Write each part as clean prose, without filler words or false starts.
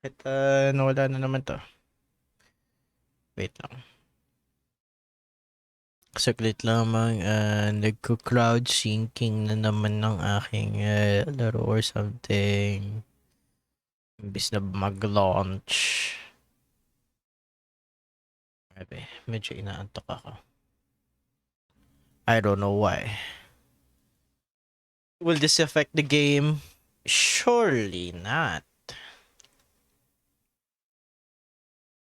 Bakit nawala na naman to? Wait lang. Saglit lamang, nagko-crowd syncing na naman ng aking laro or something. Imbis na mag-launch. Grabe, medyo inaantok ako. I don't know why. Will this affect the game? Surely not.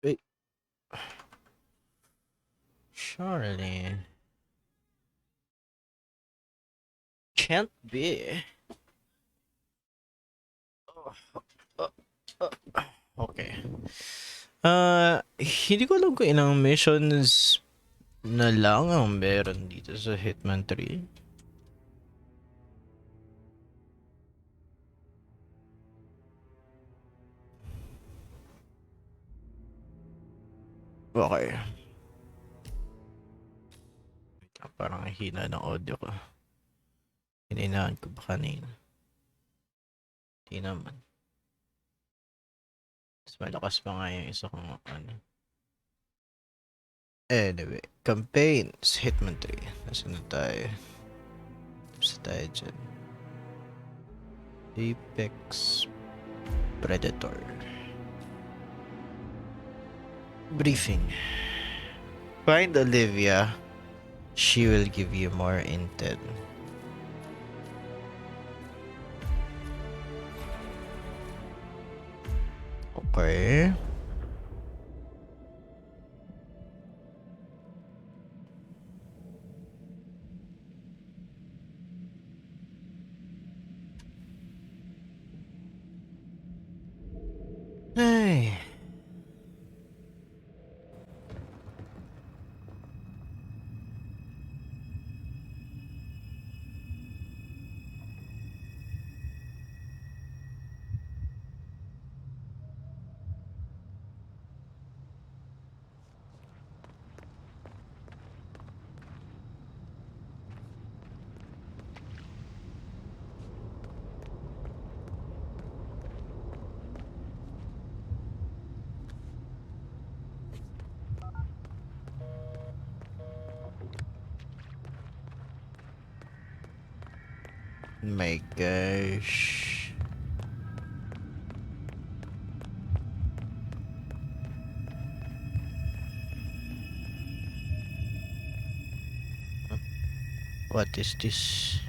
Wait. Surely. Can't be. Okay. Hindi ko alam kung ilang missions na lang ang meron dito sa Hitman 3. Okay. Parang hina ng audio ko. Hininahan ko ba kanina? Hindi naman. Mas malakas pa nga yung isa kong ano. Anyway, campaigns, Hitman 3. Nasaan na tayo? Tapos tayo dyan. Apex Predator. Briefing. Find Olivia. She will give you more intel. Okay. Ay. My gosh. What is this?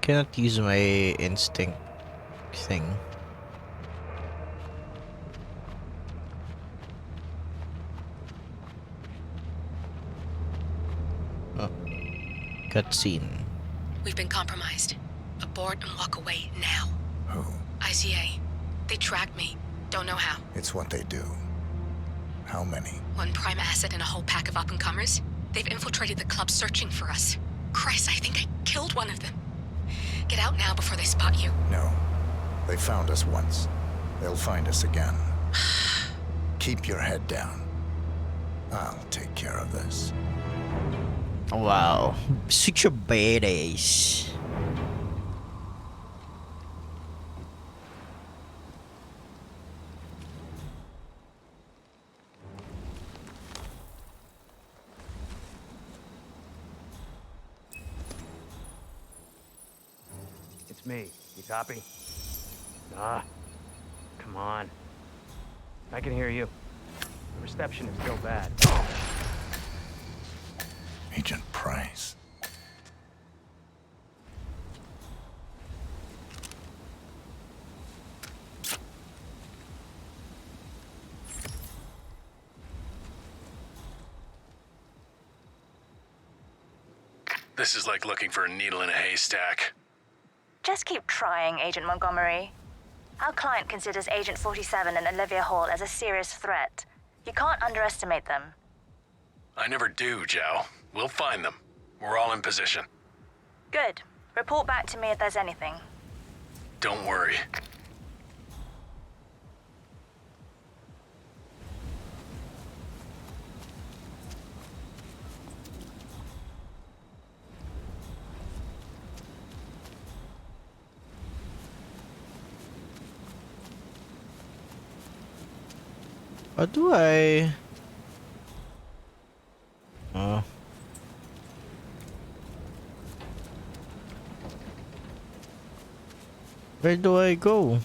Cannot use my instinct thing. Oh. Cutscene. We've been compromised. Abort and walk away now. Who? ICA. They tracked me. Don't know how. It's what they do. How many? One prime asset and a whole pack of up-and-comers. They've infiltrated the club searching for us. Christ, I think I killed one of them. Get out now before they spot you. No. They found us once. They'll find us again. Keep your head down. I'll take care of this. Wow. Such a badass. It's me. You copy? Come on. I can hear you. The reception is still bad. Agent Price. This is like looking for a needle in a haystack. Just keep trying, Agent Montgomery. Our client considers Agent 47 and Olivia Hall as a serious threat. You can't underestimate them. I never do, Joe. We'll find them. We're all in position. Good. Report back to me if there's anything. Don't worry. How do I? Oh. Where do I go?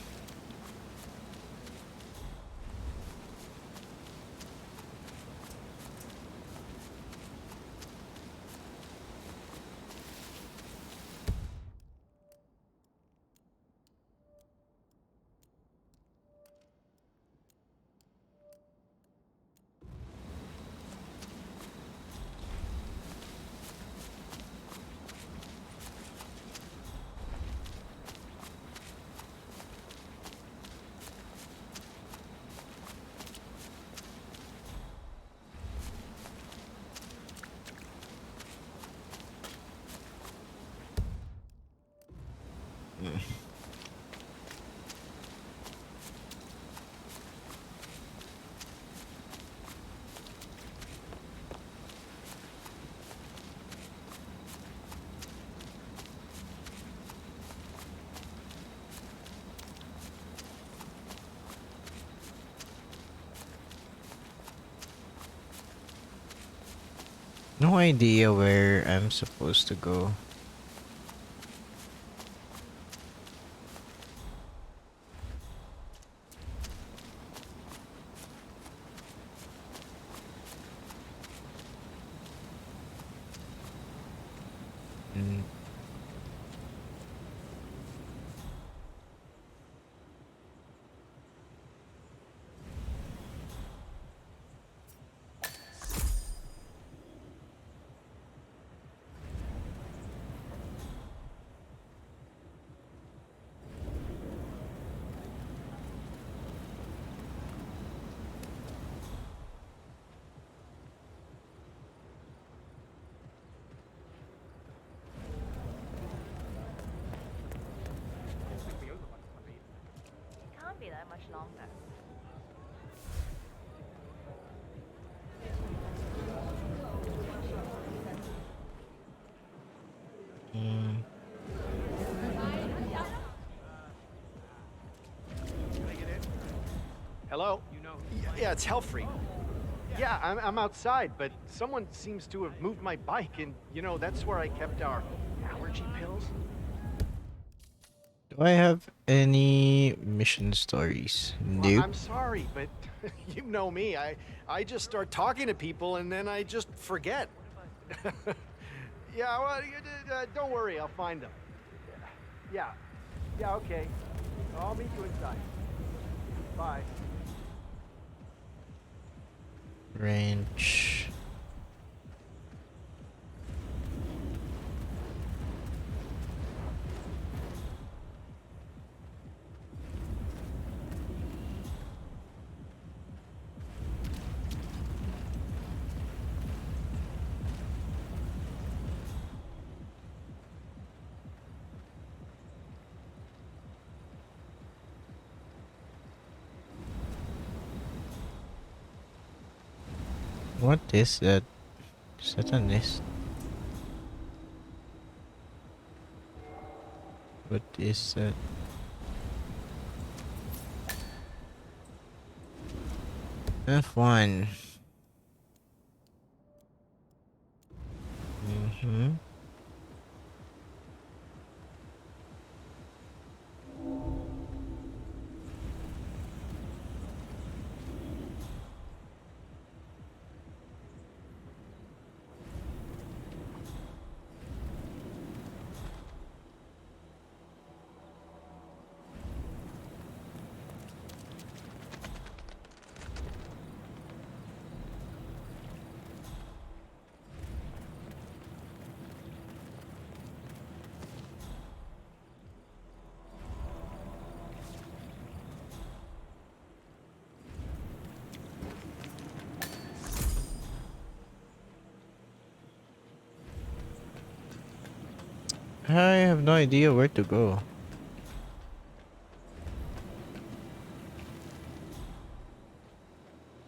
No idea where I'm supposed to go. Mm. It can't be that much longer. Mm. Hello? Yeah, it's Hellfree. Yeah, I'm outside, but someone seems to have moved my bike, and, you know, that's where I kept our allergy pills. Do I have any mission stories? Well, Nope. I'm sorry, but you know me. I just start talking to people, and then I just forget. Yeah, well, don't worry, I'll find them. Yeah, okay. I'll meet you inside. Bye. Wrench. What is that? Is that a nest? What is that? F1. Mm-hmm. I have no idea where to go.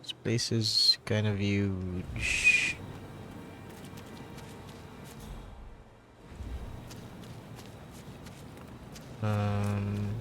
This place is kind of huge. Um,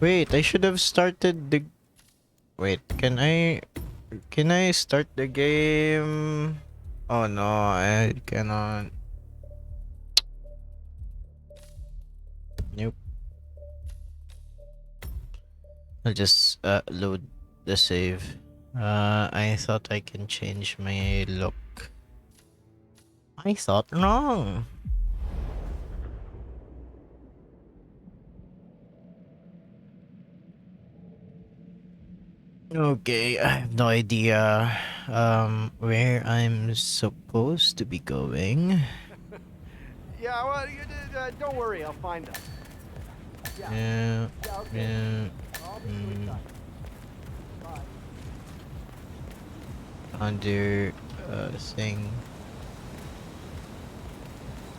Wait, I should have started the... Wait, can I start the game? Oh no, I cannot. Nope. I'll just load the save. I thought I can change my look. I thought wrong. Okay, I have no idea where I'm supposed to be going. Yeah, well, don't worry, I'll find them. Yeah, okay. yeah. I'll be sweet. Bye. Under thing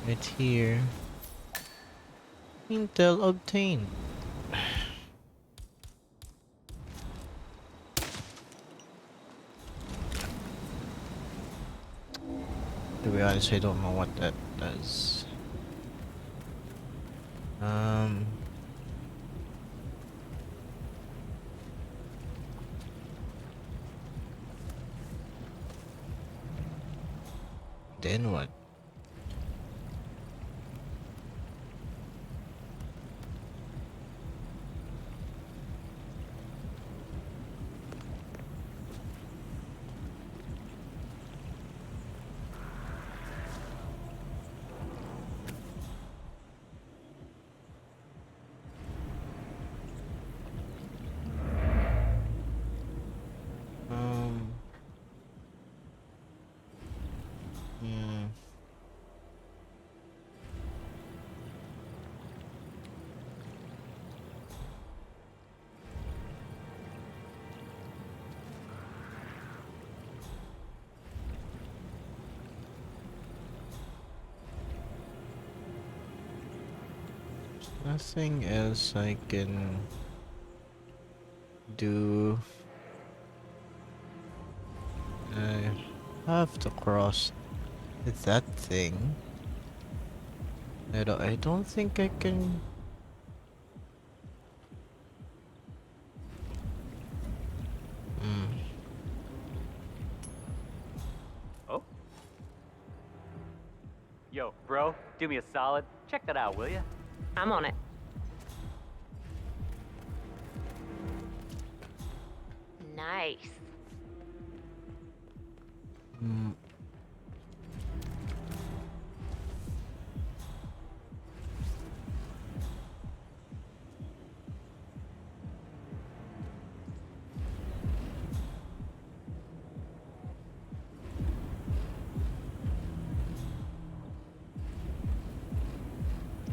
right here. Intel obtained. To be honest, I don't know what that does. Then what? Hmm. Nothing else I can do. I have to cross that thing. I don't think I can. Hmm. Oh? Yo, bro, do me a solid. Check that out, will ya? I'm on it. Nice. Hmm.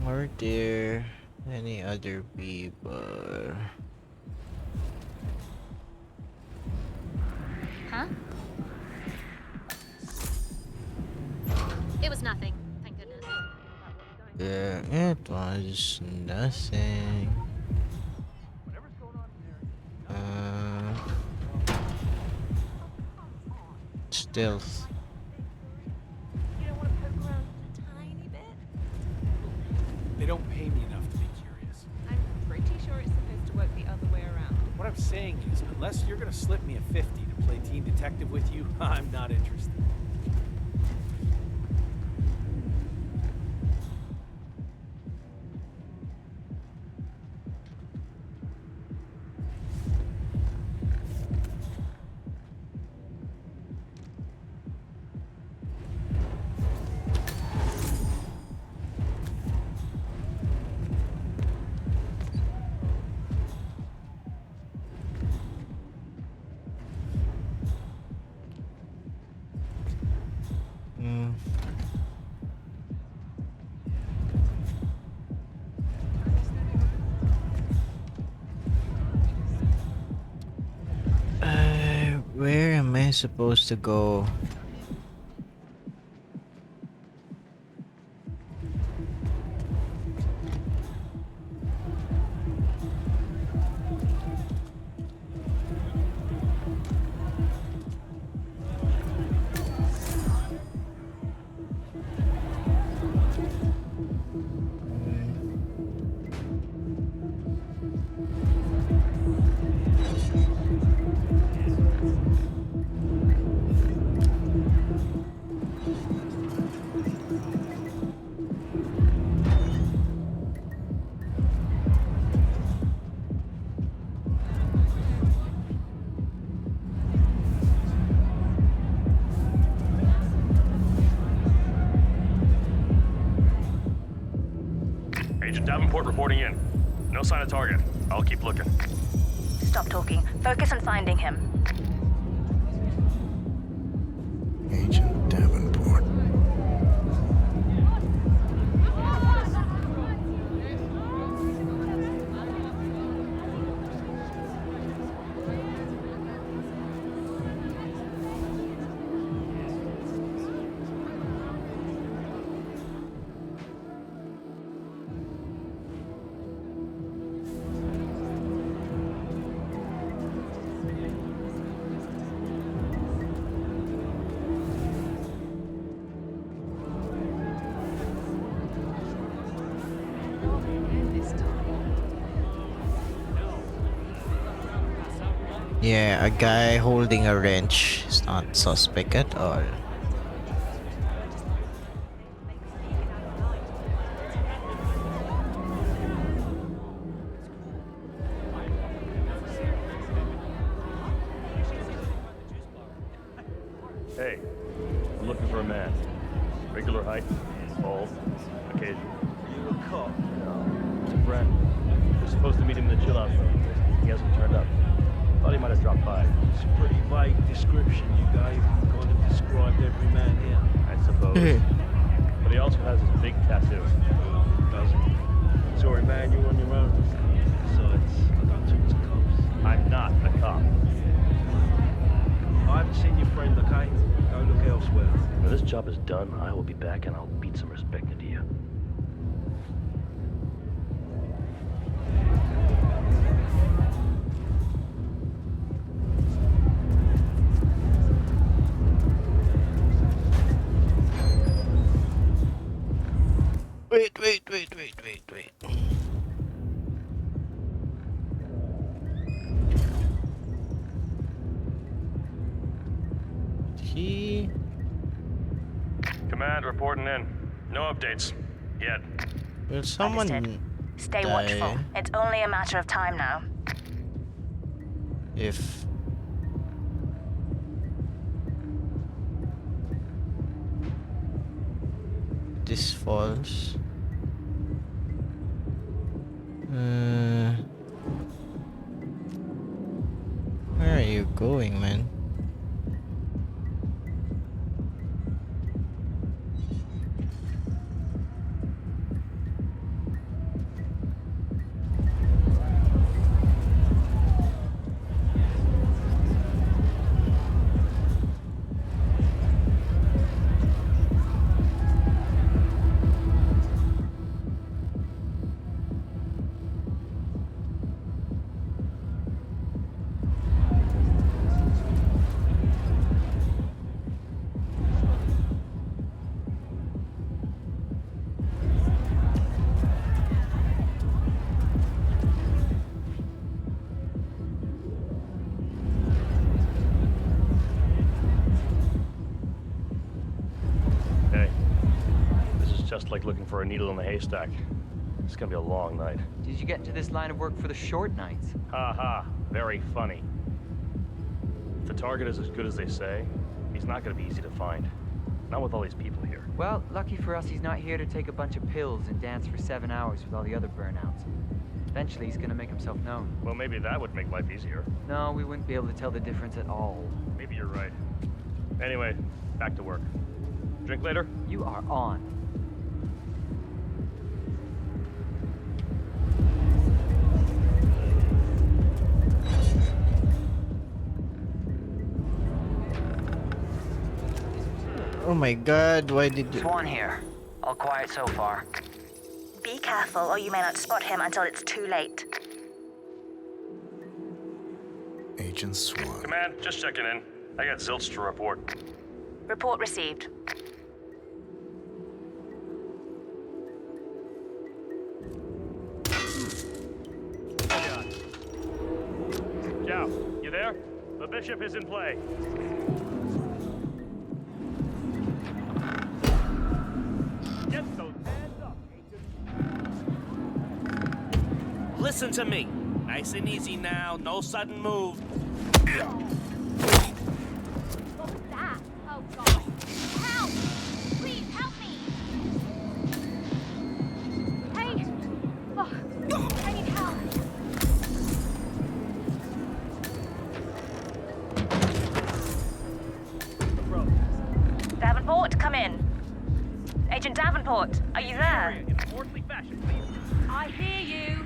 Are there any other people? Huh? It was nothing, thank goodness. Yeah, it was nothing. Uh, Stealth. You don't want to poke around a tiny bit? They don't pay me enough to be curious. I'm pretty sure it's supposed to work the other way around. What I'm saying is, unless you're gonna slip me a 50 to play team detective with you, I'm not interested. I supposed to go? Agent Davenport reporting in. No sign of target. I'll keep looking. Stop talking. Focus on finding him. Agent Davenport. Yeah, a guy holding a wrench is not suspect at all. Hey, I'm looking for a man. Regular height, bald, occasional. You a cop? No, it's a friend. We're supposed to meet him in the chill out zone. He hasn't turned up. Thought he might have dropped by. It's a pretty vague description you gave. You kind of described every man here. I suppose. But he also has this big tattoo. Doesn't. Sorry, man, you're on your own. Besides, I don't talk to cops. I'm not a cop. I haven't seen your friend, okay? Go look elsewhere. When this job is done, I will be back and I'll beat some respect into you. Wait. He... Command reporting in. No updates. Yet. Will someone Understood. Stay die watchful. It's only a matter of time now. if... this falls? Where are you going, man? Hey. This is just like looking for a needle in a haystack. It's gonna be a long night. Did you get into this line of work for the short nights? Ha ha. Very funny. If the target is as good as they say, he's not gonna be easy to find. Not with all these people here. Well, lucky for us, he's not here to take a bunch of pills and dance for 7 hours with all the other burnouts. Eventually, he's gonna make himself known. Well, maybe that would make life easier. No, we wouldn't be able to tell the difference at all. Maybe you're right. Anyway, back to work. Drink later? You are on. my god, why did you... Swan here. All quiet so far. Be careful, or you may not spot him until it's too late. Agent Swan. Command, just checking in. I got zilch to report. Report received. Joe, you there? The bishop is in play. Get those hands up, agent. Listen to me. Nice and easy now. No sudden move. What was that? Oh god. Help! Please help me! Hey! Oh, I need help. Davenport, come in. Agent Davenport, are you there? In an orderly fashion, please. I hear you.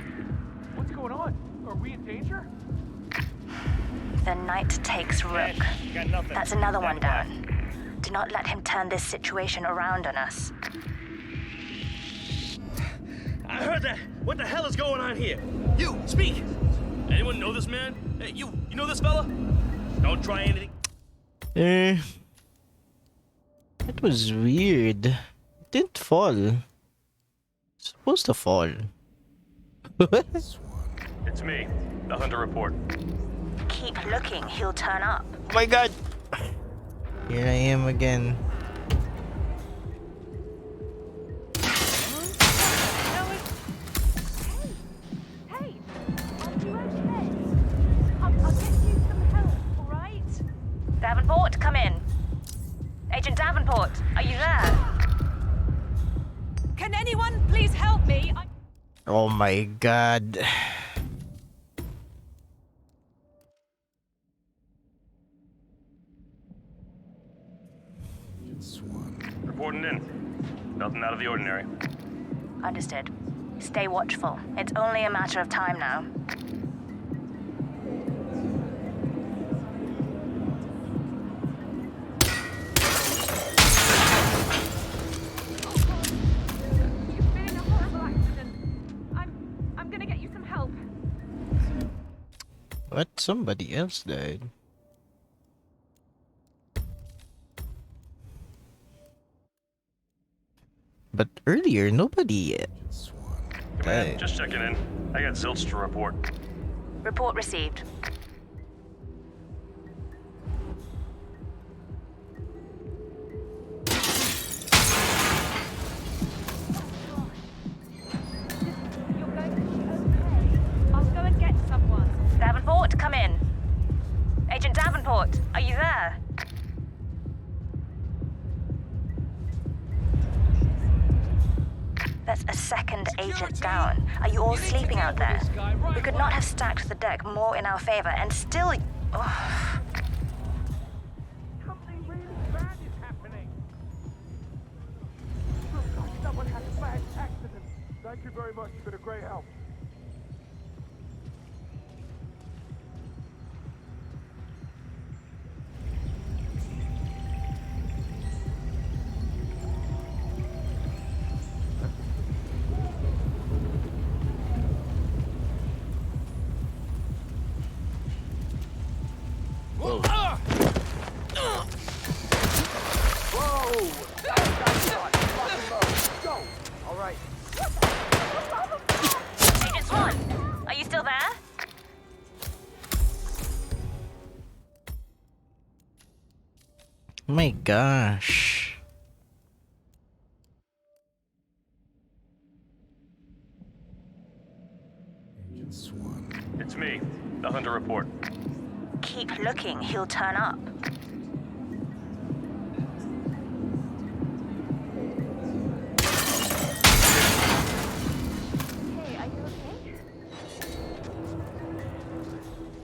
What's going on? Are we in danger? The knight takes rook. Got nothing. That's another one Stand by. down. Do not let him turn this situation around on us. I heard that. What the hell is going on here? You, speak. Anyone know this man? Hey, you know this fella? Don't try anything. That was weird. It didn't fall. It's supposed to fall. It's me, the Hunter report. Keep looking, he'll turn up. Oh my god! Here I am again. Hey! Are you okay? I'll get you some help, alright? Davenport, come in. Agent Davenport, are you there? Can anyone please help me? Oh my god. Reporting in. Nothing out of the ordinary. Understood. Stay watchful. It's only a matter of time now. You've been in a horrible accident. I'm gonna get you some help. What? Somebody else died. But earlier, nobody Command, died. just checking in. I got zilch to report. Report received. You're going to be okay. I'll go and get someone. Davenport, come in. Agent Davenport, are you there? That's a second agent down. Are you all sleeping out there? We could not have stacked the deck more in our favor and still... Oh. Something really bad is happening. Looks like someone had a bad accident. Thank you very much. You've been a great help. Agent Swan, are you still there? Oh my gosh. Agent Swan. It's me, the Hunter report. Keep looking, he'll turn up. Hey, are you okay?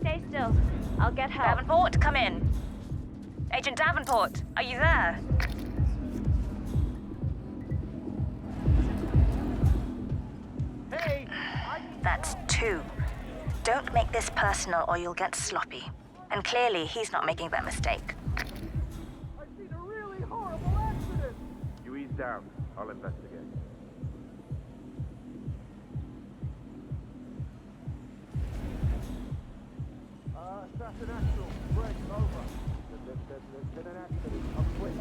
Stay still. I'll get help. Davenport, come in. Agent Davenport, are you there? Hey! That's two. Don't make this personal or you'll get sloppy. And clearly, he's not making that mistake. I've seen a really horrible accident. down. I'll investigate. Assassin actual. Break, over. There's been an accident. I'm quick.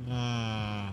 Hmm.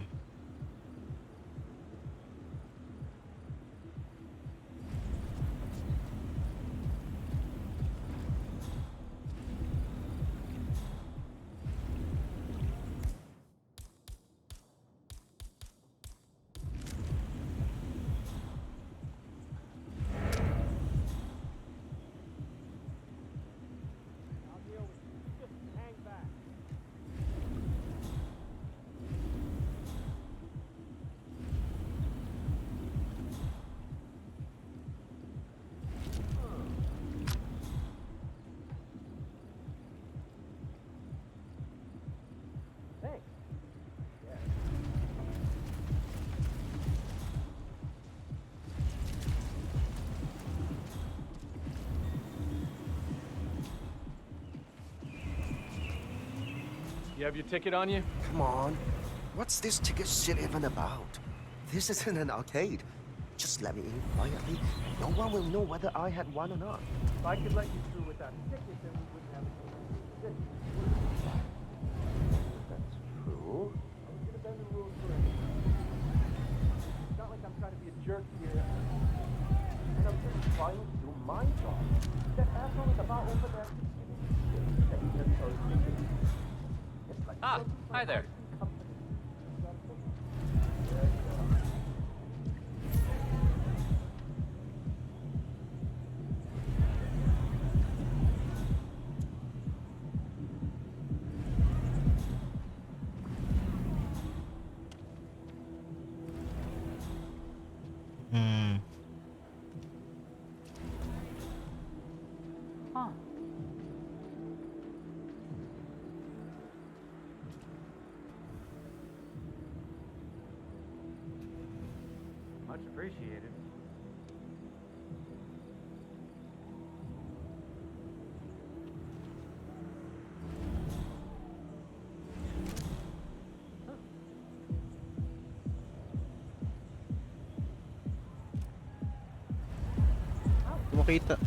You have your ticket on you? Come on. What's this ticket shit even about? This isn't an arcade. Just let me in quietly. No one will know whether I had one or not. If I could let you through without a ticket, then we wouldn't have a ticket. That's true. I'm gonna bend the rules for everyone. It's not like I'm trying to be a jerk here. And I'm just trying to do my job. That asshole is about over there keeps giving me shit. It's like Hi there. Hmm. Huh. Much appreciated. Makita.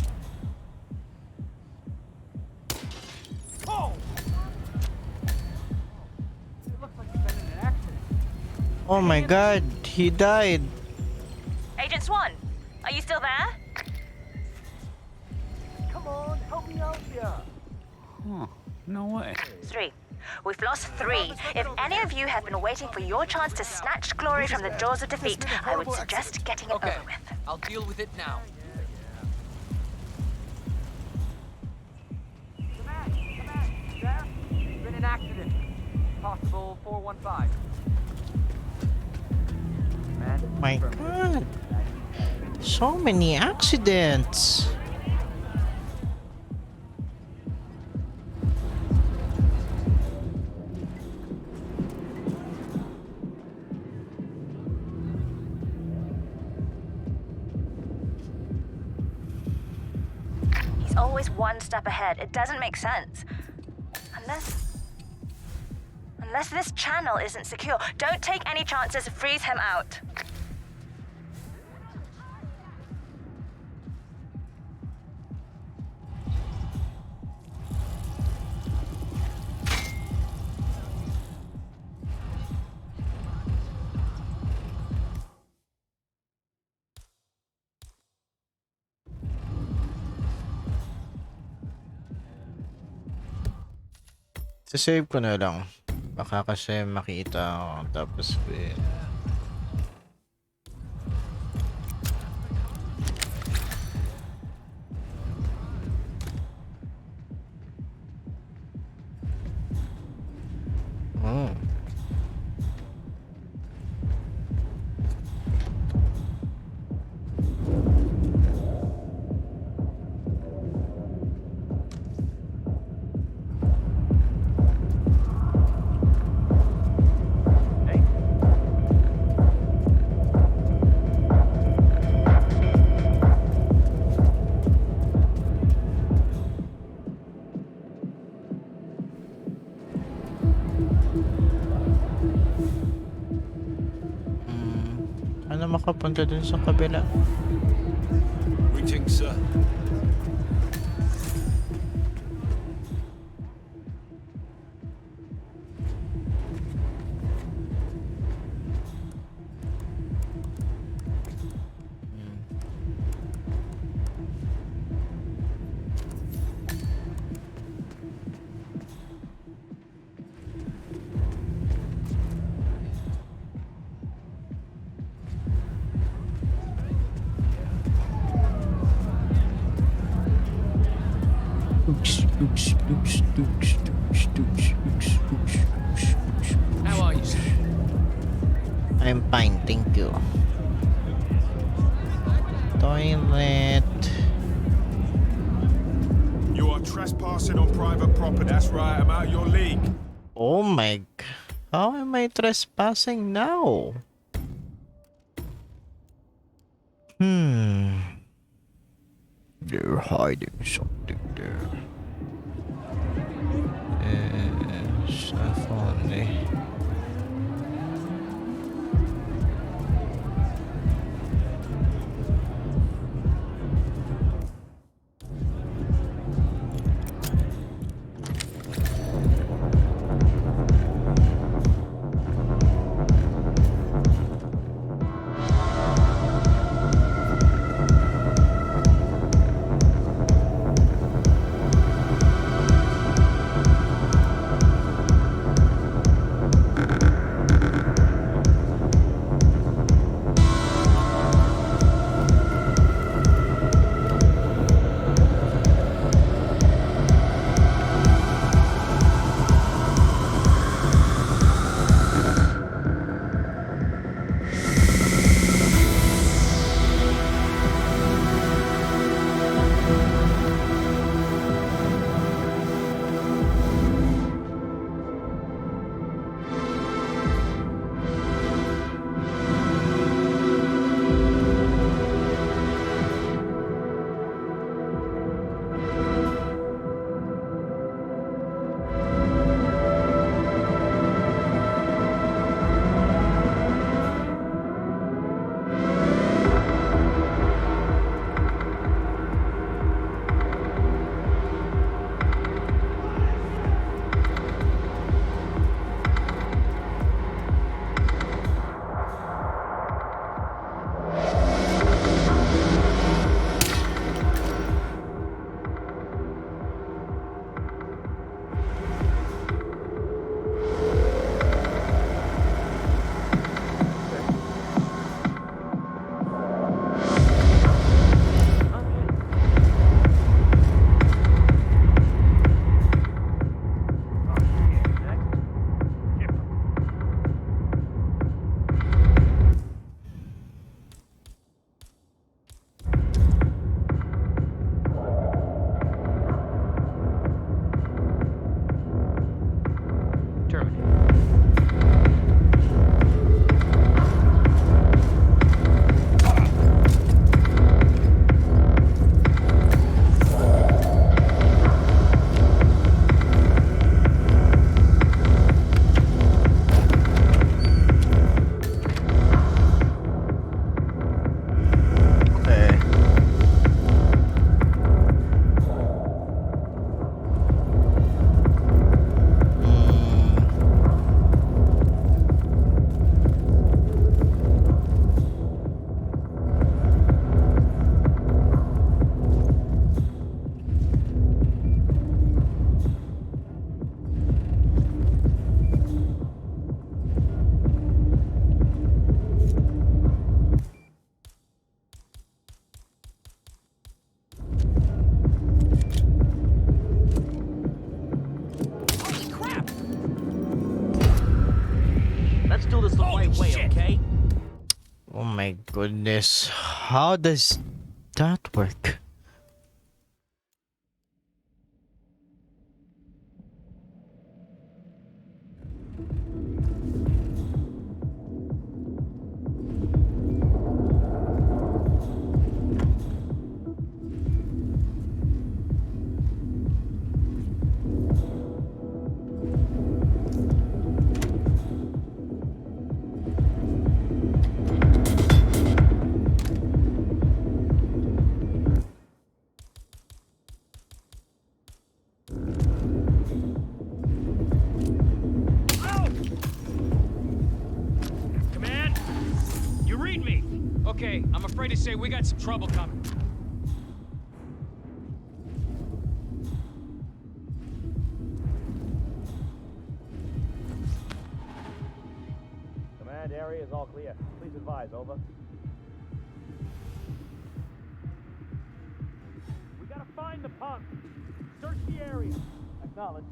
Oh! It looks like you've been in an accident. Oh my god, he died. Agent Swan, are you still there? Come on, help me out here. Huh. No way. 3. We've lost 3. If any of you have been waiting for your chance to snatch glory from the jaws of defeat, I would suggest getting it over with. I'll deal with it now. There? Been an accident. Possible 415. My god. So many accidents. He's always one step ahead. It doesn't make sense. Unless this channel isn't secure. Don't take any chances. Freeze him out. Sasave ko na lang. Baka kasi makita ako. Tapos Paano makapunta dun sa kabila? Greetings, sir. How are you, sir? I'm fine, thank you. Toilet. You are trespassing on private property. That's right, I'm out of your league. Oh my god. How am I trespassing now? They're hiding something there. If only. Oh my goodness. How does that work? Okay, I'm afraid to say we got some trouble coming. Command area is all clear. Please advise, over. We gotta find the punk. Search the area. Acknowledge.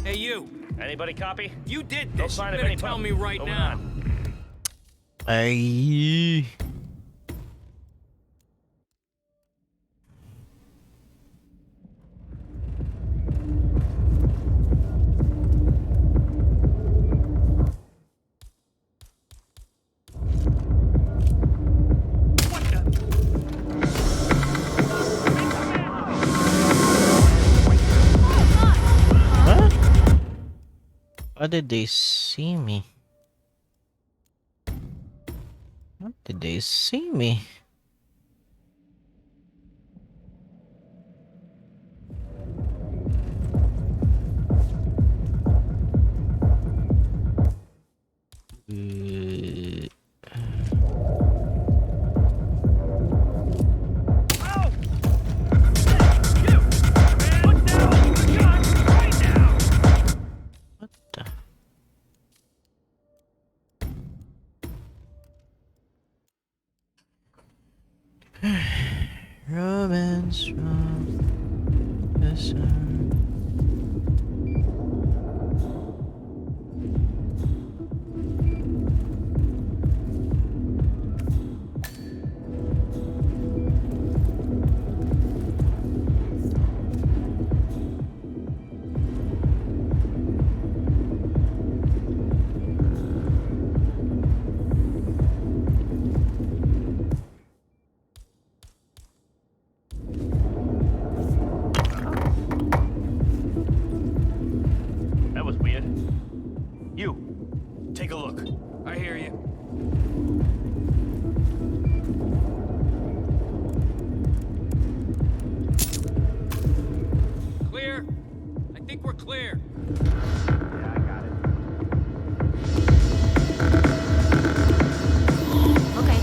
Hey, you. Anybody copy? You did No this. sign You of better any tell punk. me right Moving now. on. Ay. What? How did they see me? How did they see me? What the? Romance from the sun. That was weird. You, take a look. I hear you. Clear. I think we're clear. Yeah, I got it. Okay.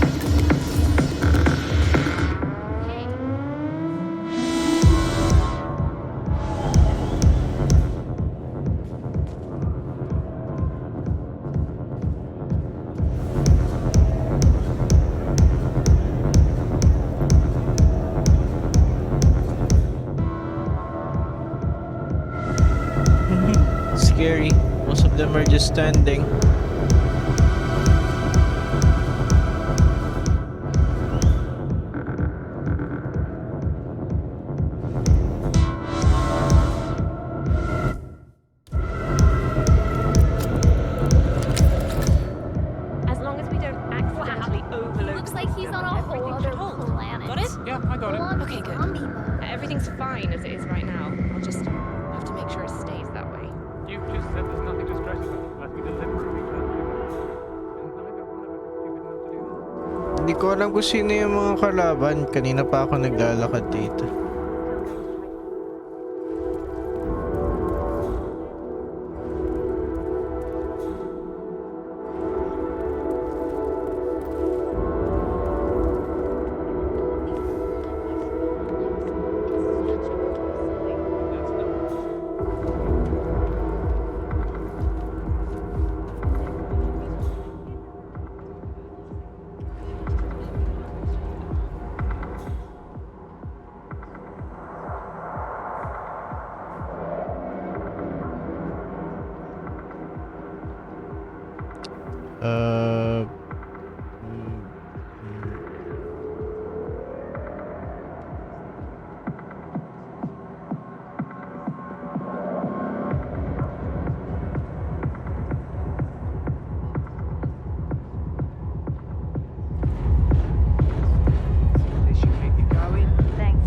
Scary. Most of them are just standing. As long as we don't accidentally overload. Looks like he's on a whole other planet. Got it? Yeah, I got it. Okay, good. Everything's fine as it is right now. I'll just have to make sure it stays that way. You just said there's nothing to stress about. Unless we deliberately try to do that. And neither one of us is stupid enough to do that. Hindi ko alam kung sino yung mga kalaban. Kanina pa ako naglalakad dito. They should maybe go in. Thanks.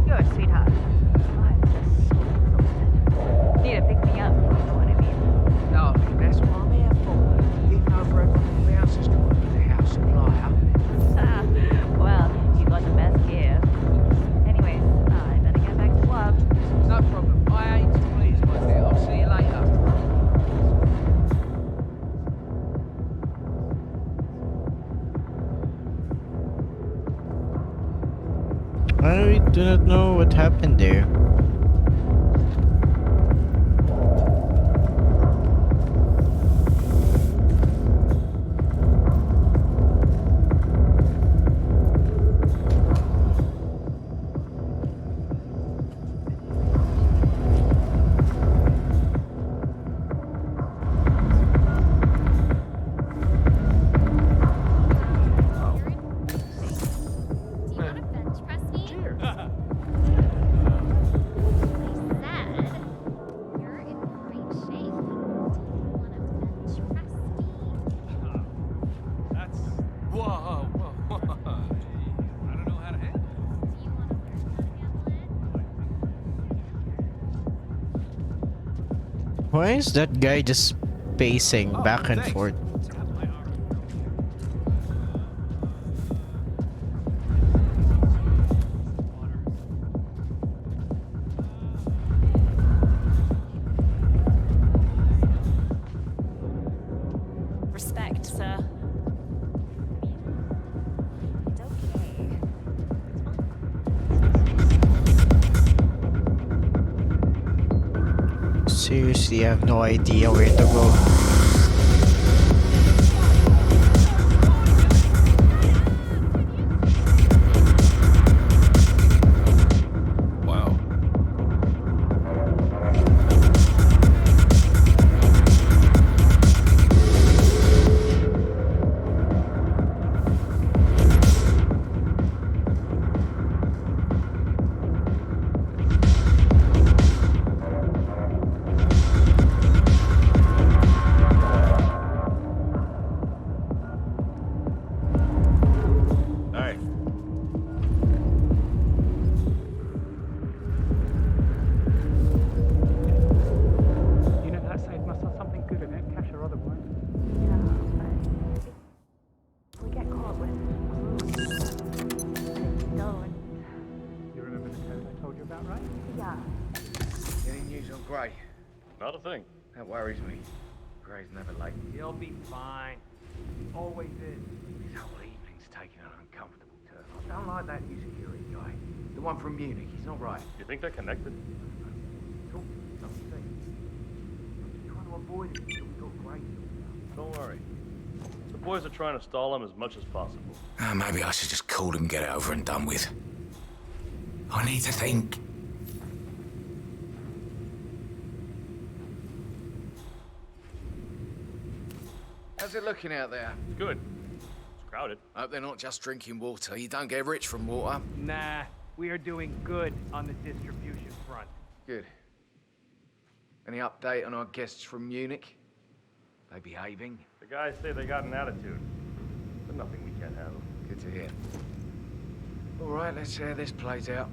You're a sweetheart. I'm just so exhausted. Need to pick me up, you know what I mean? Darling, that's what I'm here for. Getting over everything. do not know what happened there. Why is that guy just pacing back and forth? Respect, sir. It's okay. Seriously, I have no idea where to go. Wow. You know that safe must have something good in it, cash or otherwise. We get caught with don't. You remember the code I told you about, right? Yeah. Any news on Gray? Not a thing. That worries me. Gray's never late. He'll be fine. Always is. This whole evening's taking an uncomfortable turn. I don't like that new security guy. The one from Munich. He's not right. You think they're connected? Talk, don't see. I'm trying to avoid it until we got Gray. Don't worry. The boys are trying to stall him as much as possible. Maybe I should just call him, get it over and done with. I need to think. How's it looking out there? Good. It's crowded. I hope they're not just drinking water. You don't get rich from water. Nah, we are doing good on the distribution front. Good. Any update on our guests from Munich? They behaving? The guys say they got an attitude, but nothing we can't handle. Good to hear. All right, let's see how this plays out.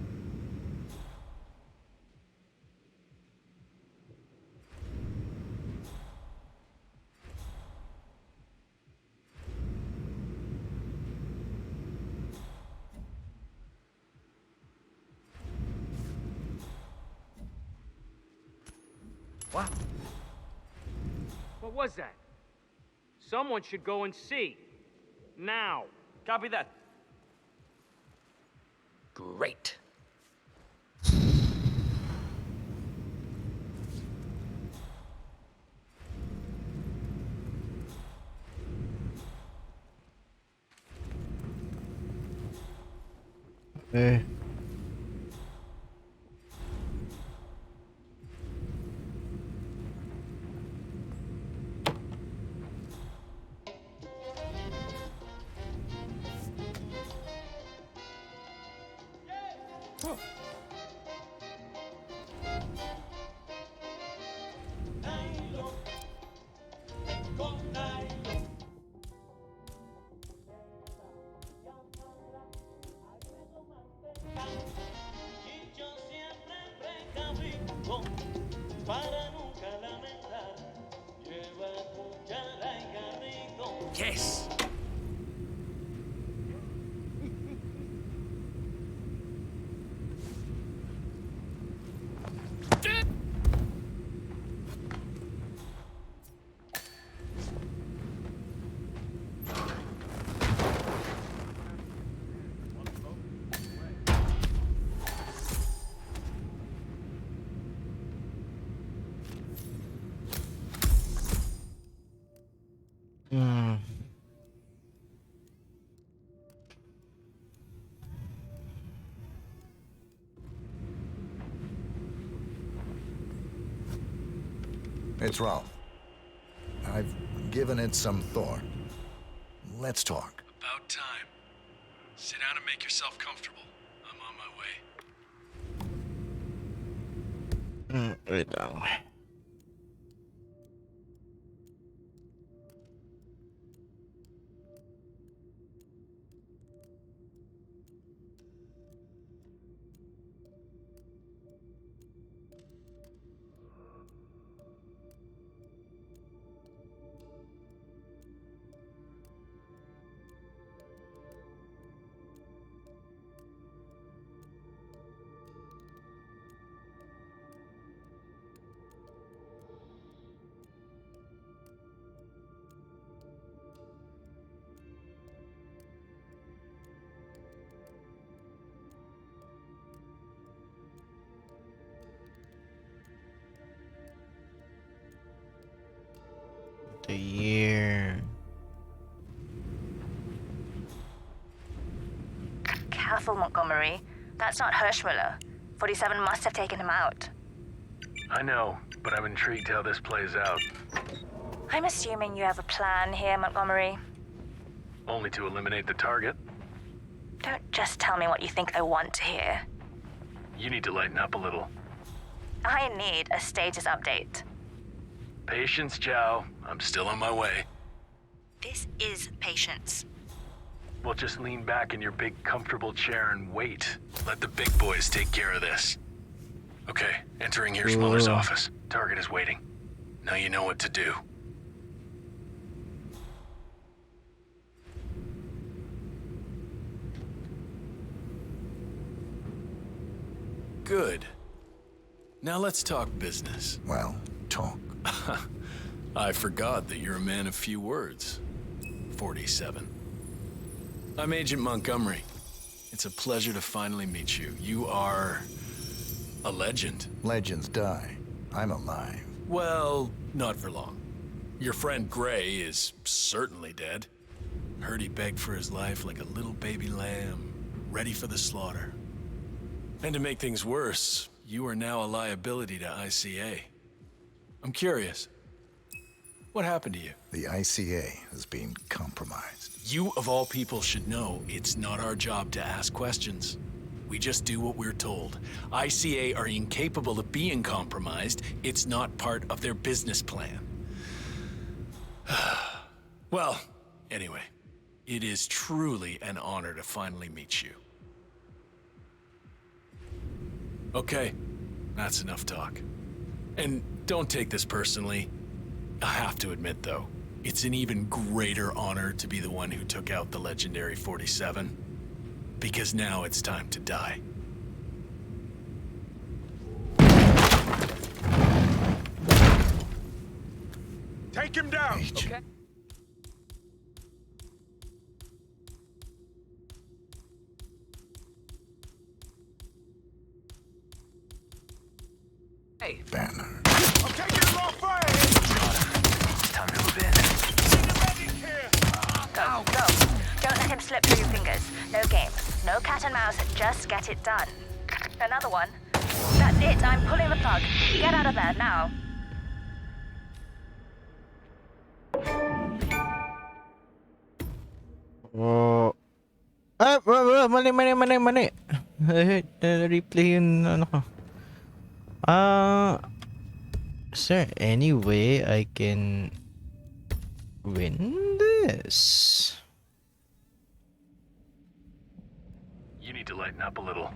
What? What was that? Someone should go and see. Now. Copy that. Great. Hey. Yes. It's Ralph. I've given it some thought. Let's talk. About time. Sit down and make yourself comfortable. I'm on my way. Wait down. The year. Careful, Montgomery. That's not Hirschmuller. 47 must have taken him out. I know, but I'm intrigued how this plays out. I'm assuming you have a plan here, Montgomery. Only to eliminate the target. Don't just tell me what you think I want to hear. You need to lighten up a little. I need a status update. Patience, Chow. I'm still on my way. This is Patience. Well, just lean back in your big, comfortable chair and wait. Let the big boys take care of this. Okay, entering here, Smuller's office. Target is waiting. Now you know what to do. Good. Now let's talk business. Well, talk. I forgot that you're a man of few words. 47. I'm Agent Montgomery. It's a pleasure to finally meet you. You are a legend. Legends die. I'm alive. Well, not for long. Your friend Gray is certainly dead. Heard he begged for his life like a little baby lamb, ready for the slaughter. And to make things worse, you are now a liability to ICA. I'm curious. What happened to you? The ICA has been compromised. You, of all people, should know it's not our job to ask questions. We just do what we're told. ICA are incapable of being compromised. It's not part of their business plan. Well, anyway, it is truly an honor to finally meet you. Okay, that's enough talk. And don't take this personally. I have to admit, though, it's an even greater honor to be the one who took out the legendary 47. Because now it's time to die. Take him down! Okay. Hey. Banner. I'm taking him off fire! It's time to move in. Go, go. Don't let him slip through your fingers. No games. No cat and mouse. Just get it done. Another one. That's it. I'm pulling the plug. Get out of there now. Oh. Mali. Replay yun, ano ko. Is there any way I can win this? You need to lighten up a little.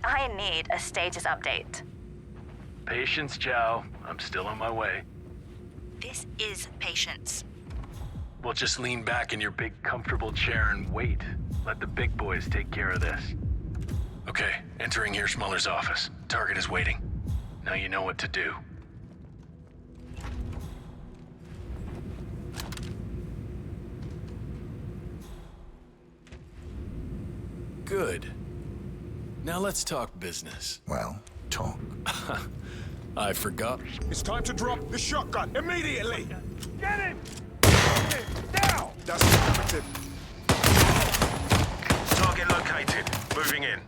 I need a status update. Patience, Chow. I'm still on my way. This is Patience. Well, just lean back in your big, comfortable chair and wait. Let the big boys take care of this. Okay, entering here, Smuller's office. Target is waiting. Now you know what to do. Good. Now let's talk business. Well, talk. I forgot. It's time to drop the shotgun immediately! Get him! Now! That's affirmative. Target located. Moving in.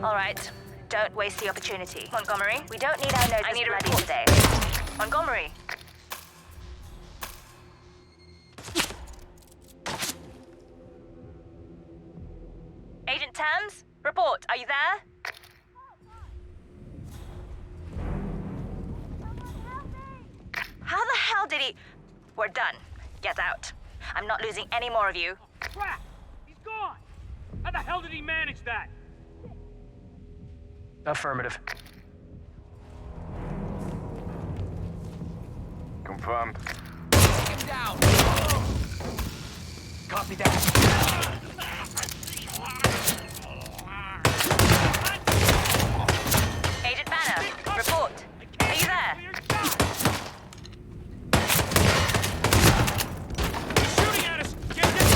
All right. Don't waste the opportunity. Montgomery, we don't need our noses bloody today. Montgomery. Agent Tams, report. Are you there? How the hell did he... We're done. Get out. I'm not losing any more of you. Crap! He's gone! How the hell did he manage that? Affirmative. Confirmed. Take him down! Copy that. Agent Banner, report. Are you there? He's shooting at us! Get this!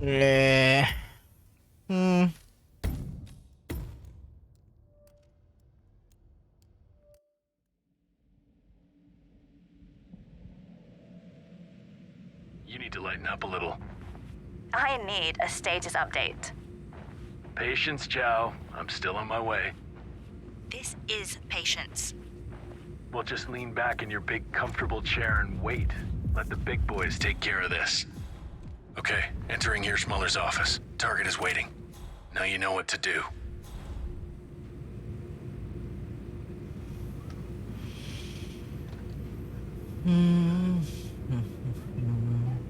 Yeah. You need to lighten up a little. I need a status update. Patience, Chow. I'm still on my way. This is patience. Well, just lean back in your big, comfortable chair and wait. Let the big boys take care of this. Okay, entering Hirschmuller's office. Target is waiting. Now you know what to do.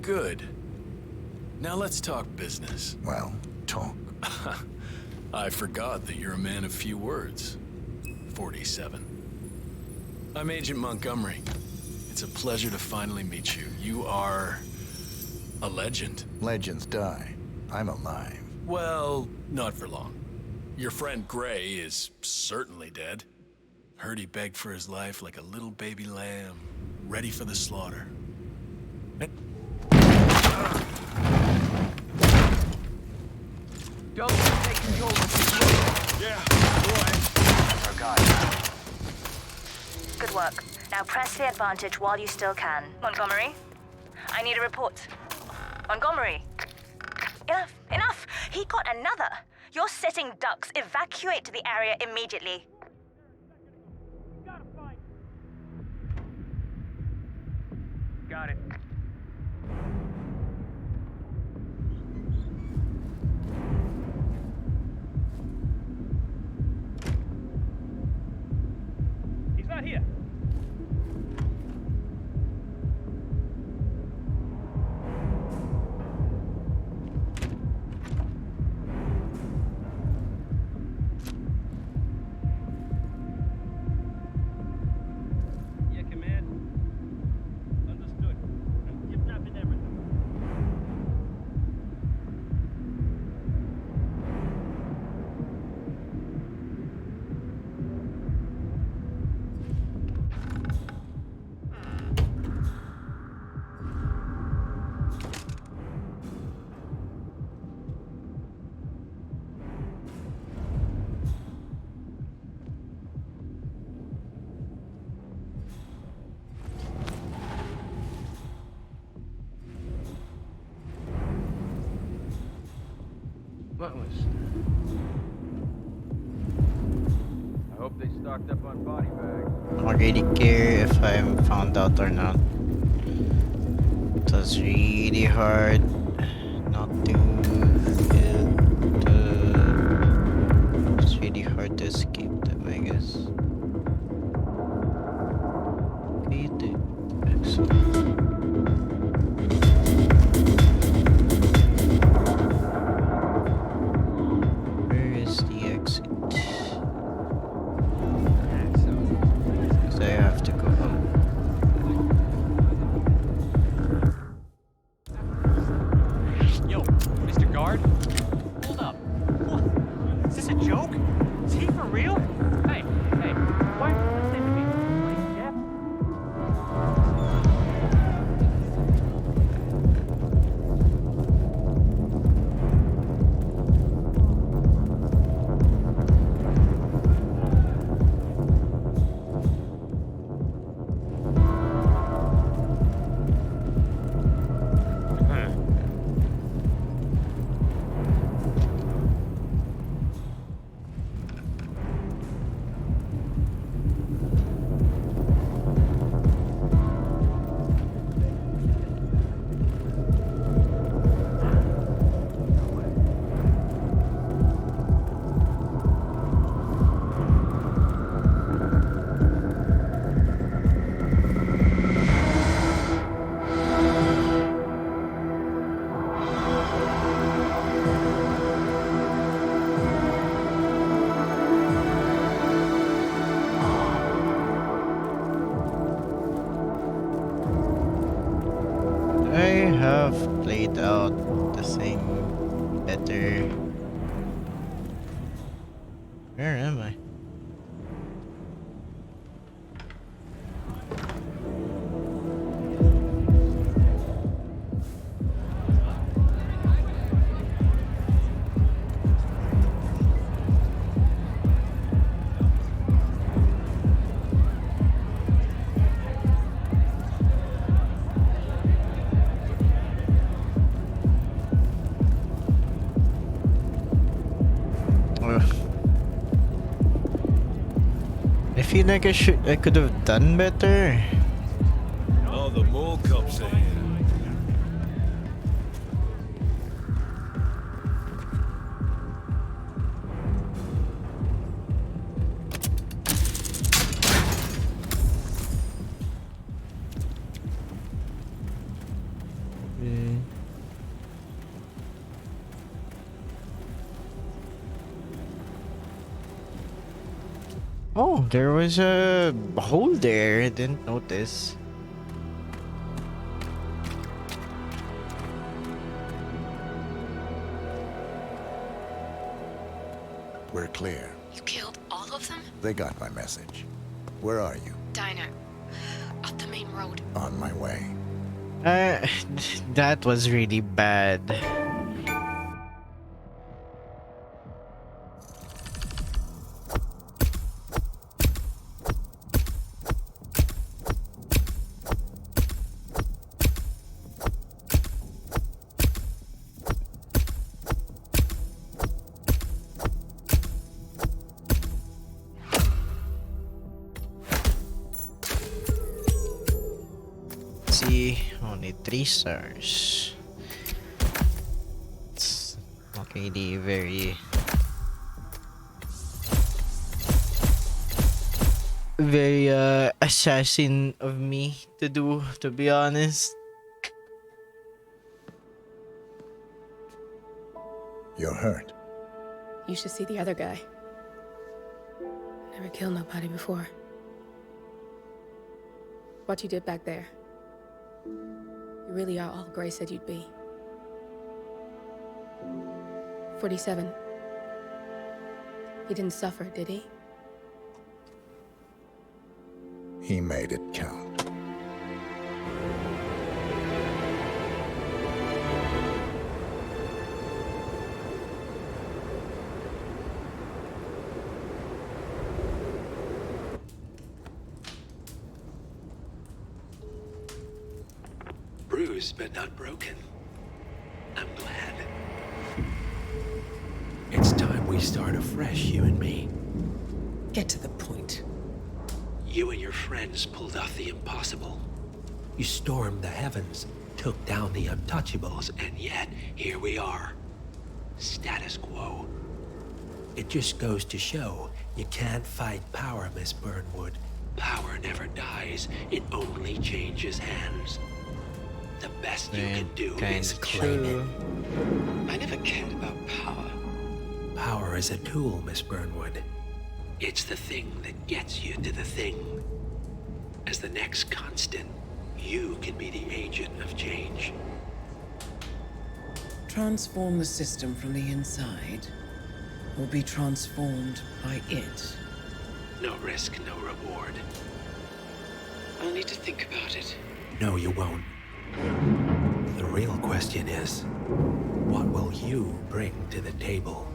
Good. Now let's talk business. Well, talk. I forgot that you're a man of few words. 47. I'm Agent Montgomery. It's a pleasure to finally meet you. You are... a legend. Legends die. I'm alive. Well, not for long. Your friend Gray is certainly dead. Heard he begged for his life like a little baby lamb, ready for the slaughter. Don't take control of the Yeah, boy. Our guy. Good work. Now press the advantage while you still can. Montgomery, I need a report. Montgomery. Enough, enough! He got another. You're sitting ducks. Evacuate the area immediately. Got it. He's not here. Yeah, command. Understood. I'm kidnapping everything. What was... I hope they stocked up on body bags. I don't really care if I'm found out or not. It was really hard not to it's really hard to escape them, I guess. Okay, excellent. Where is the exit? So I have to go home. Yo, Mr. Guard? Hold up. What? Is this a joke? have played out the thing better. Where am I? I feel like I could have done better. Oh, the mole cups in. Oh, there was a hole there. I didn't notice. We're clear. You killed all of them? They got my message. Where are you? Diner. Up the main road. On my way. That was really bad. See, only 3 stars. It's not really very assassin of me to do, to be honest. You're hurt. You should see the other guy. Never killed nobody before. What you did back there. You really are all Gray said you'd be. 47. He didn't suffer, did he? He made it count. Bruised but not broken. I'm glad. It's time we start afresh, you and me. Get to the point. You and your friends pulled off the impossible. You stormed the heavens, took down the untouchables, and yet here we are. Status quo. It just goes to show you can't fight power, Miss Burnwood. Power never dies, it only changes hands. The best you can do is claim it. I never cared about power. Power is a tool, Miss Burnwood. It's the thing that gets you to the thing. As the next constant, you can be the agent of change. Transform the system from the inside, or be transformed by it. No risk, no reward. I'll need to think about it. No, you won't. The real question is, what will you bring to the table?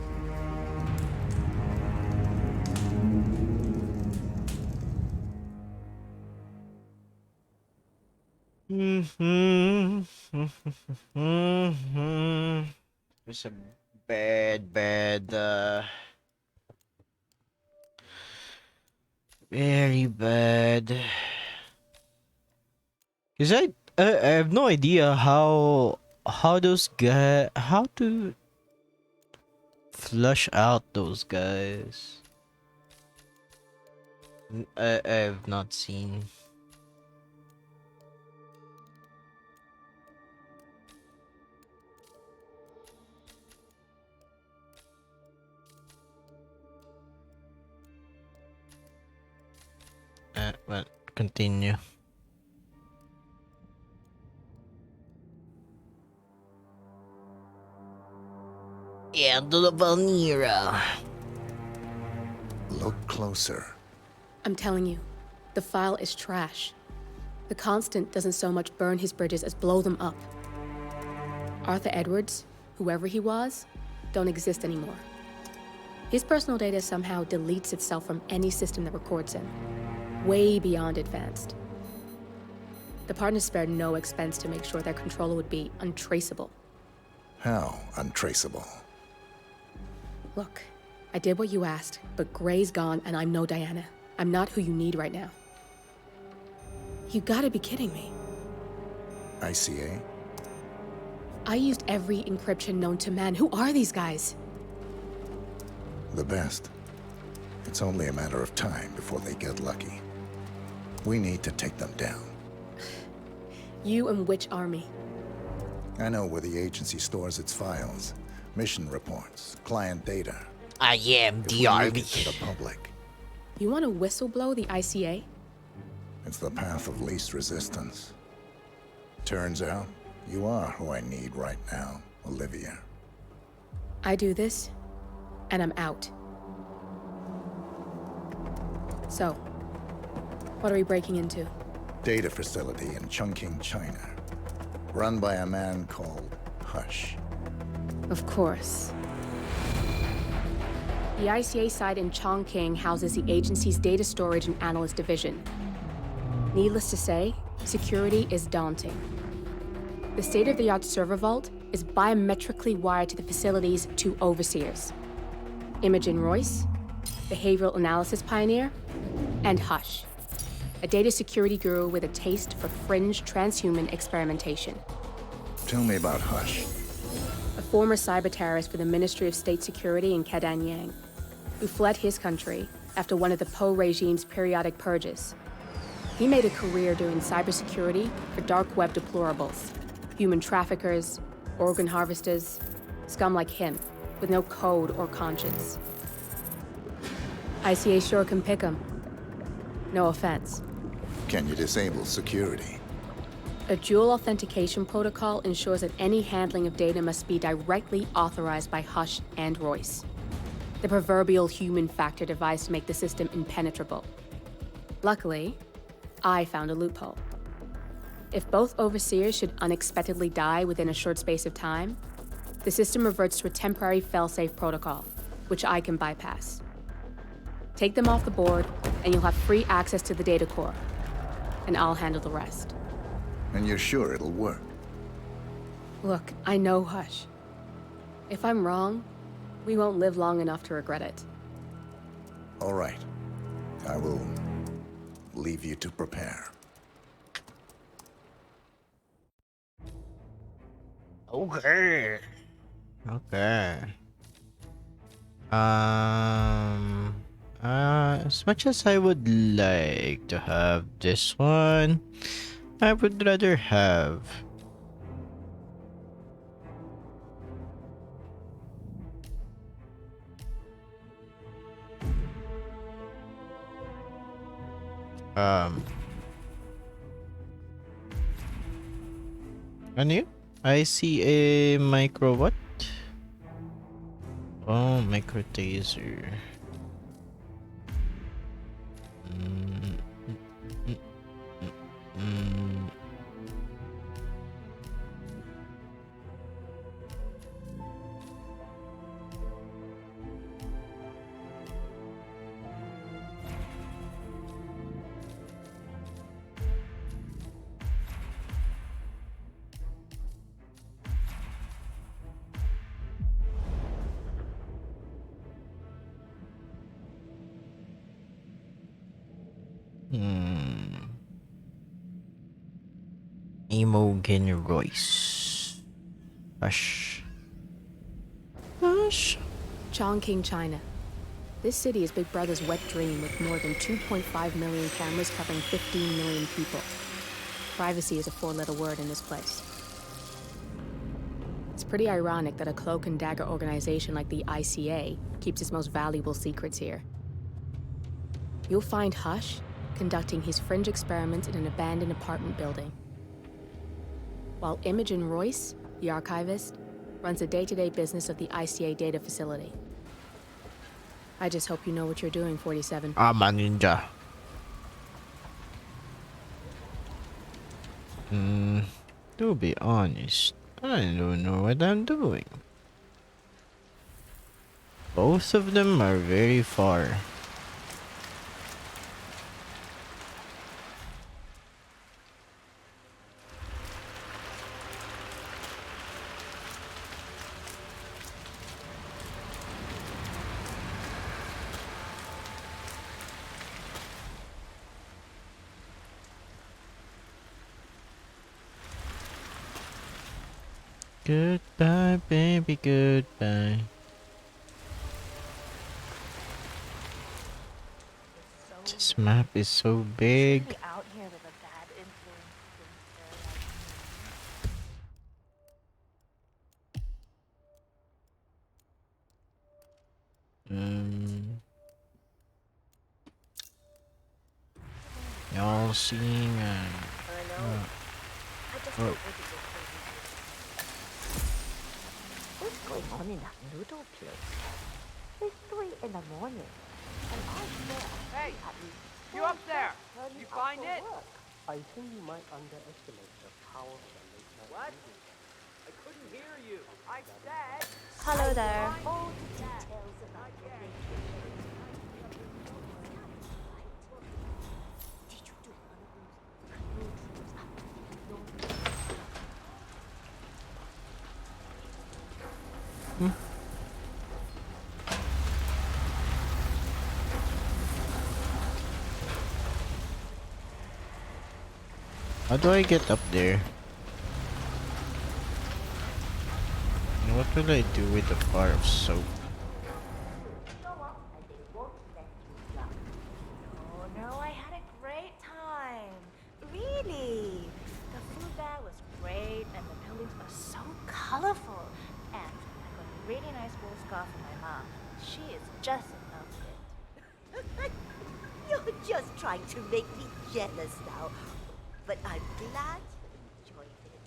It's a bad, very bad. Cause I have no idea how those guys, how to flush out those guys. I have not seen. Well, continue. Angela Valnira. Look closer. I'm telling you, the file is trash. The Constant doesn't so much burn his bridges as blow them up. Arthur Edwards, whoever he was, don't exist anymore. His personal data somehow deletes itself from any system that records him. Way beyond advanced. The partners spared no expense to make sure their controller would be untraceable. How untraceable? Look, I did what you asked, but Gray's gone and I'm no Diana. I'm not who you need right now. You gotta be kidding me. ICA? I used every encryption known to man. Who are these guys? The best. It's only a matter of time before they get lucky. We need to take them down. You and which army? I know where the agency stores its files, mission reports, client data. I am If the we army. leak it to the public, You want to whistleblow the ICA? it's the path of least resistance. Turns out, you are who I need right now, Olivia. I do this, and I'm out. So, what are we breaking into? Data facility in Chongqing, China. Run by a man called Hush. Of course. The ICA site in Chongqing houses the agency's data storage and analyst division. Needless to say, security is daunting. The state-of-the-art server vault is biometrically wired to the facility's two overseers. Imogen Royce, behavioral analysis pioneer, and Hush, a data security guru with a taste for fringe transhuman experimentation. Tell me about Hush. A former cyber terrorist for the Ministry of State Security in Kadanyang, who fled his country after one of the Po regime's periodic purges. He made a career doing cybersecurity for dark web deplorables, human traffickers, organ harvesters, scum like him, with no code or conscience. ICA sure can pick him. No offense. Can you disable security? A dual authentication protocol ensures that any handling of data must be directly authorized by Hush and Royce. The proverbial human factor device to make the system impenetrable. Luckily, I found a loophole. If both overseers should unexpectedly die within a short space of time, the system reverts to a temporary failsafe protocol, which I can bypass. Take them off the board, and you'll have free access to the data core, and I'll handle the rest. And you're sure it'll work? Look, I know Hush. If I'm wrong, we won't live long enough to regret it. All right. I will leave you to prepare. Okay. Okay. As much as I would like to have this one, I would rather have ano yun? I see a micro what? Oh, micro taser. Imogen Royce. Hush. Hush. Chongqing, China. This city is Big Brother's wet dream with more than 2.5 million cameras covering 15 million people. Privacy is a four-letter word in this place. It's pretty ironic that a cloak and dagger organization like the ICA keeps its most valuable secrets here. You'll find Hush conducting his fringe experiments in an abandoned apartment building, while Imogen Royce, the archivist, runs the day-to-day business of the ICA data facility. I just hope you know what you're doing, 47. I'm a ninja. To be honest, I don't know what I'm doing. Both of them are very far. Goodbye, baby, goodbye. This map is so big. Out here with a bad influence. Y'all seeing oh. What's going on in that noodle place? It's 3 in the morning, and I swear Hey, at least you up there? turning You up find for it? work. I think you might underestimate the power of the late night What? music. I couldn't hear you. I said. Hello there. All the details about your vacation. Did you do one of those road trips up to the How do I get up there? And what will I do with the bar of soap? Oh no, I had a great time. Really. The food there was great and the buildings are so colorful. And I got a really nice wool scarf from my mom. She is just in love with it. You're just trying to make me jealous now. But I'm glad you enjoyed it.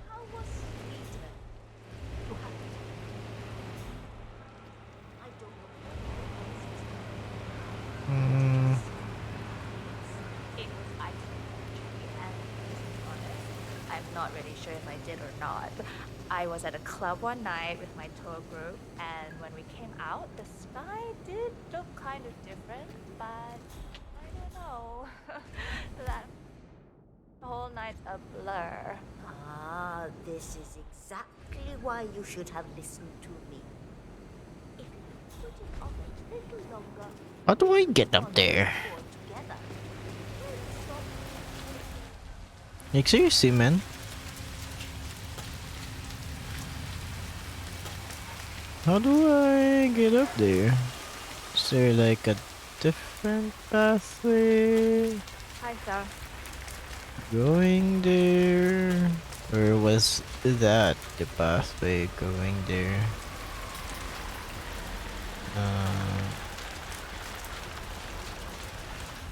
How was Hitman? You have to tell me. I don't know. It was itinerary and to be honest, I'm not really sure if I did or not. I was at a club one night with my tour group and when we came out, the sky did look kind of different, but I don't know. That whole night's a blur. Ah, this is exactly why you should have listened to me. If you put it off a little longer, How do I get up there? together. Like seriously, man. How do I get up there? Is there like a different pathway Hi, sir. going there? Or was that the pathway going there?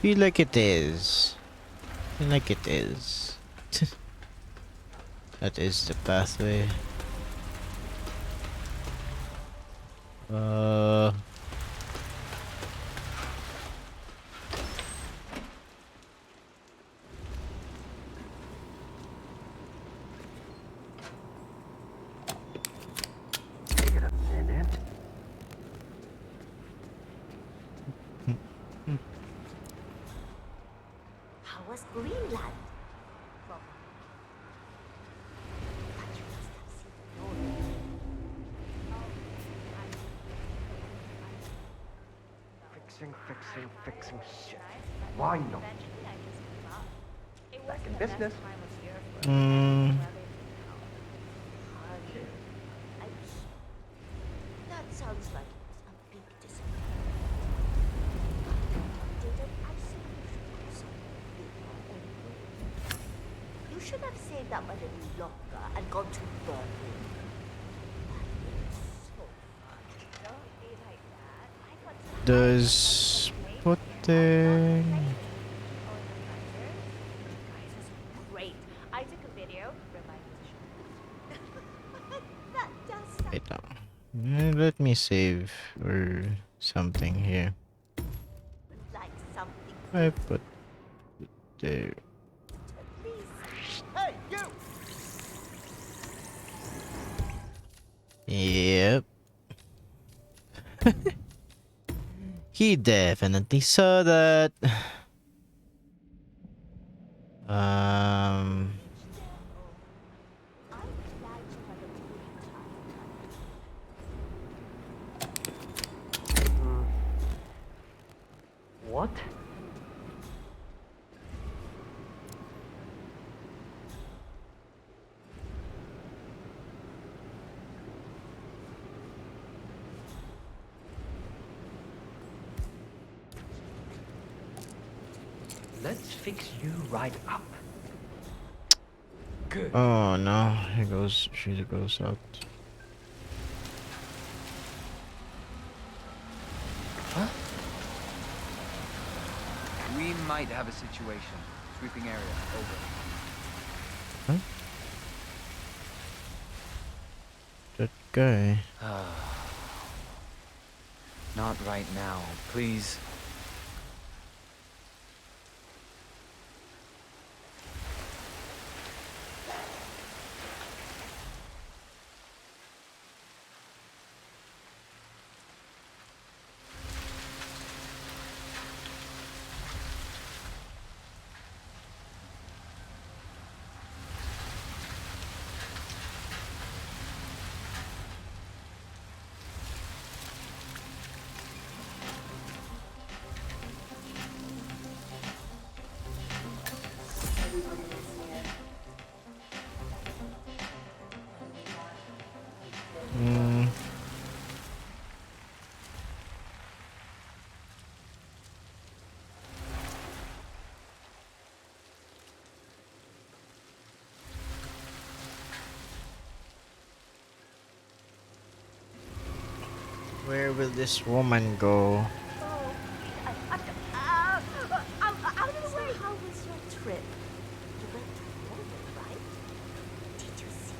Feel like it is. Feel like it is. That is the pathway. Wait a minute. How was Greenland? Fixing shit. Why not? Eventually, I just gave up. It Back in business. Hmm. That sounds like it's a big disappointment. Didn't I say you should do something bigger anyway? You should have saved up a little longer and gone to Berlin. Don't be like that. I got Does putting great. I took a video. Remind me to show it. That does sound wait now. Let me save or something here. like something. I put there. Hey, you! Yep. He definitely saw that. What? Let's fix you right up. Good. Oh no, she goes out. Huh? We might have a situation. Sweeping area. Over. Huh? That guy. Not right now, please. Where will this woman go? Out of the way. How was your trip? You went to Norway, right? Did you see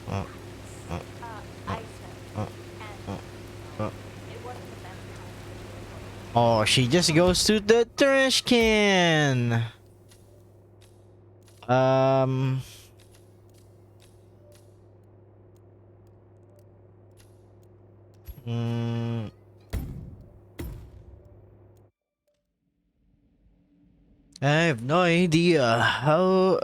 It wasn't the best time. Oh, she just goes to the trash can. I have no idea how.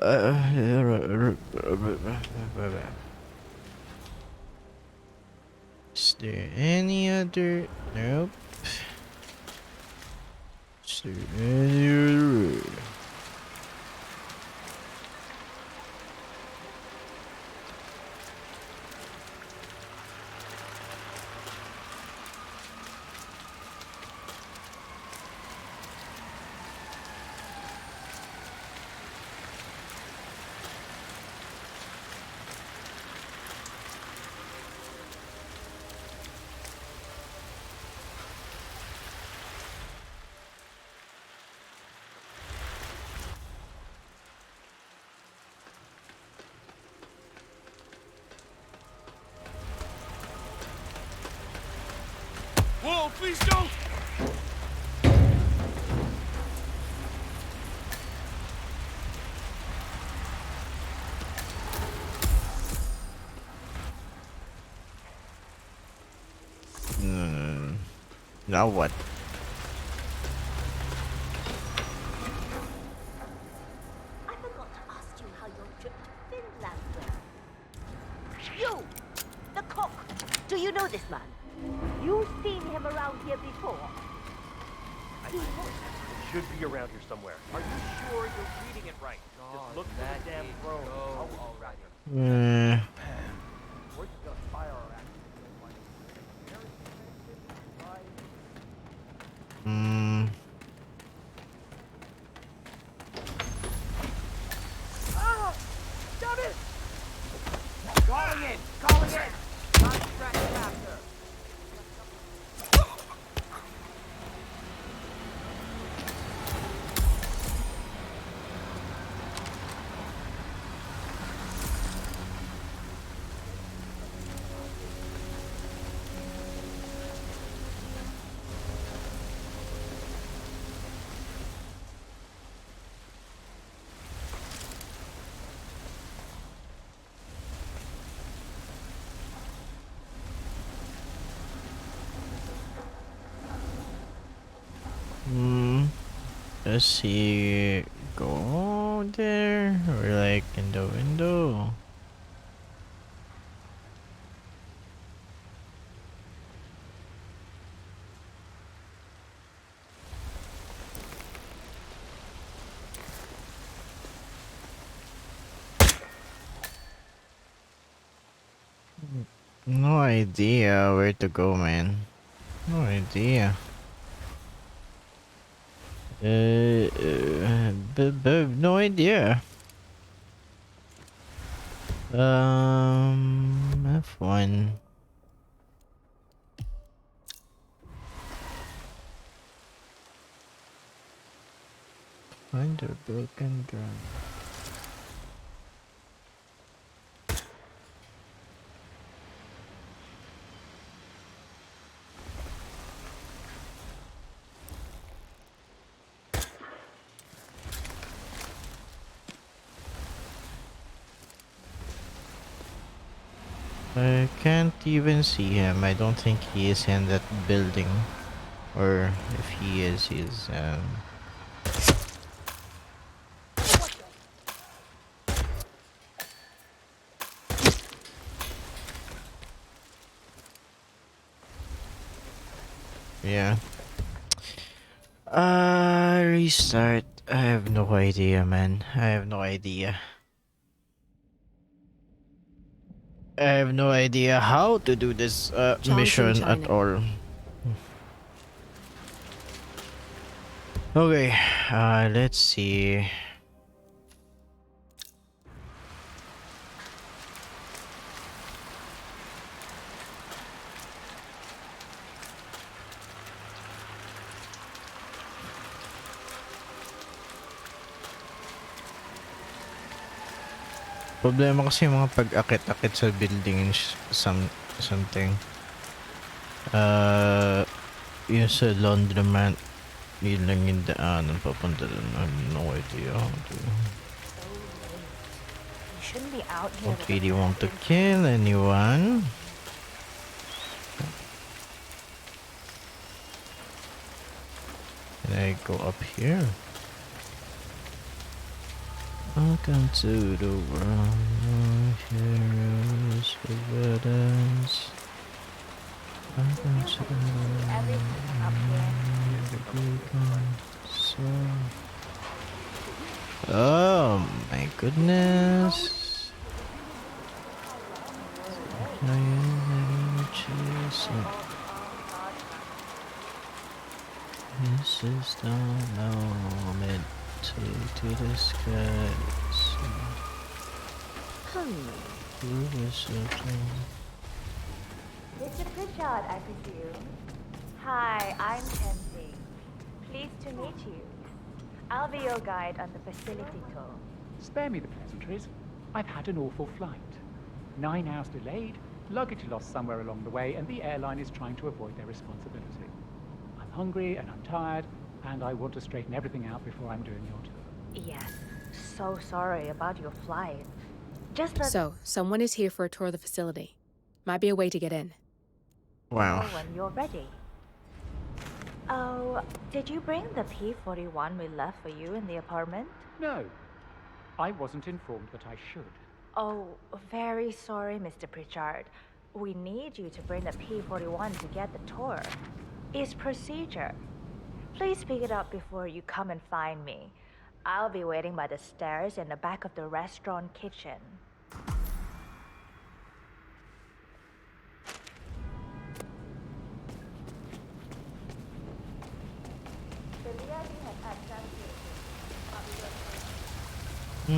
Is there any other? Nope. Is there any other? Whoa, please don't! Now what? I forgot to ask you how your trip to Finland went. You! The cook! Do you know this man? You've seen him around here before. He looks should be around here somewhere. Are you sure you're reading it right? Just look for the damn throne. We're just gonna fire our Ah! Damn it! Calling in! Calling in! Not distracted after. Does he go there or like in the window? No idea where to go, man. No idea. No idea. F1. Find a broken drum. I can't even see him. I don't think he is in that building. Or if he is, he's yeah. Restart. I have no idea, man. I have no idea. I have no idea how to do this mission at all. Okay, let's see. Problema kasi yung mga pag-akit-akit sa building and something. Yung sa laundromat, yun lang yung daanan papunta doon. I have no idea how to. You shouldn't be out here. Don't really want to kill anyone. Can I go up here? Welcome to the world of heroes and villains. Welcome to the world of oh my goodness. This is the moment. Take to the skies. Mr. Pritchard, I presume. Hi, I'm Tempting. Pleased to meet you. I'll be your guide on the facility tour. Spare me the pleasantries. I've had an awful flight. 9 hours delayed, luggage lost somewhere along the way, and the airline is trying to avoid their responsibility. I'm hungry and I'm tired, and I want to straighten everything out before I'm doing your tour. Yes, so sorry about your flight. So, someone is here for a tour of the facility. Might be a way to get in. Wow. When you're ready. Oh, did you bring the P-41 we left for you in the apartment? No, I wasn't informed that I should. Oh, very sorry, Mr. Pritchard. We need you to bring the P-41 to get the tour. It's procedure. Please pick it up before you come and find me. I'll be waiting by the stairs in the back of the restaurant kitchen. I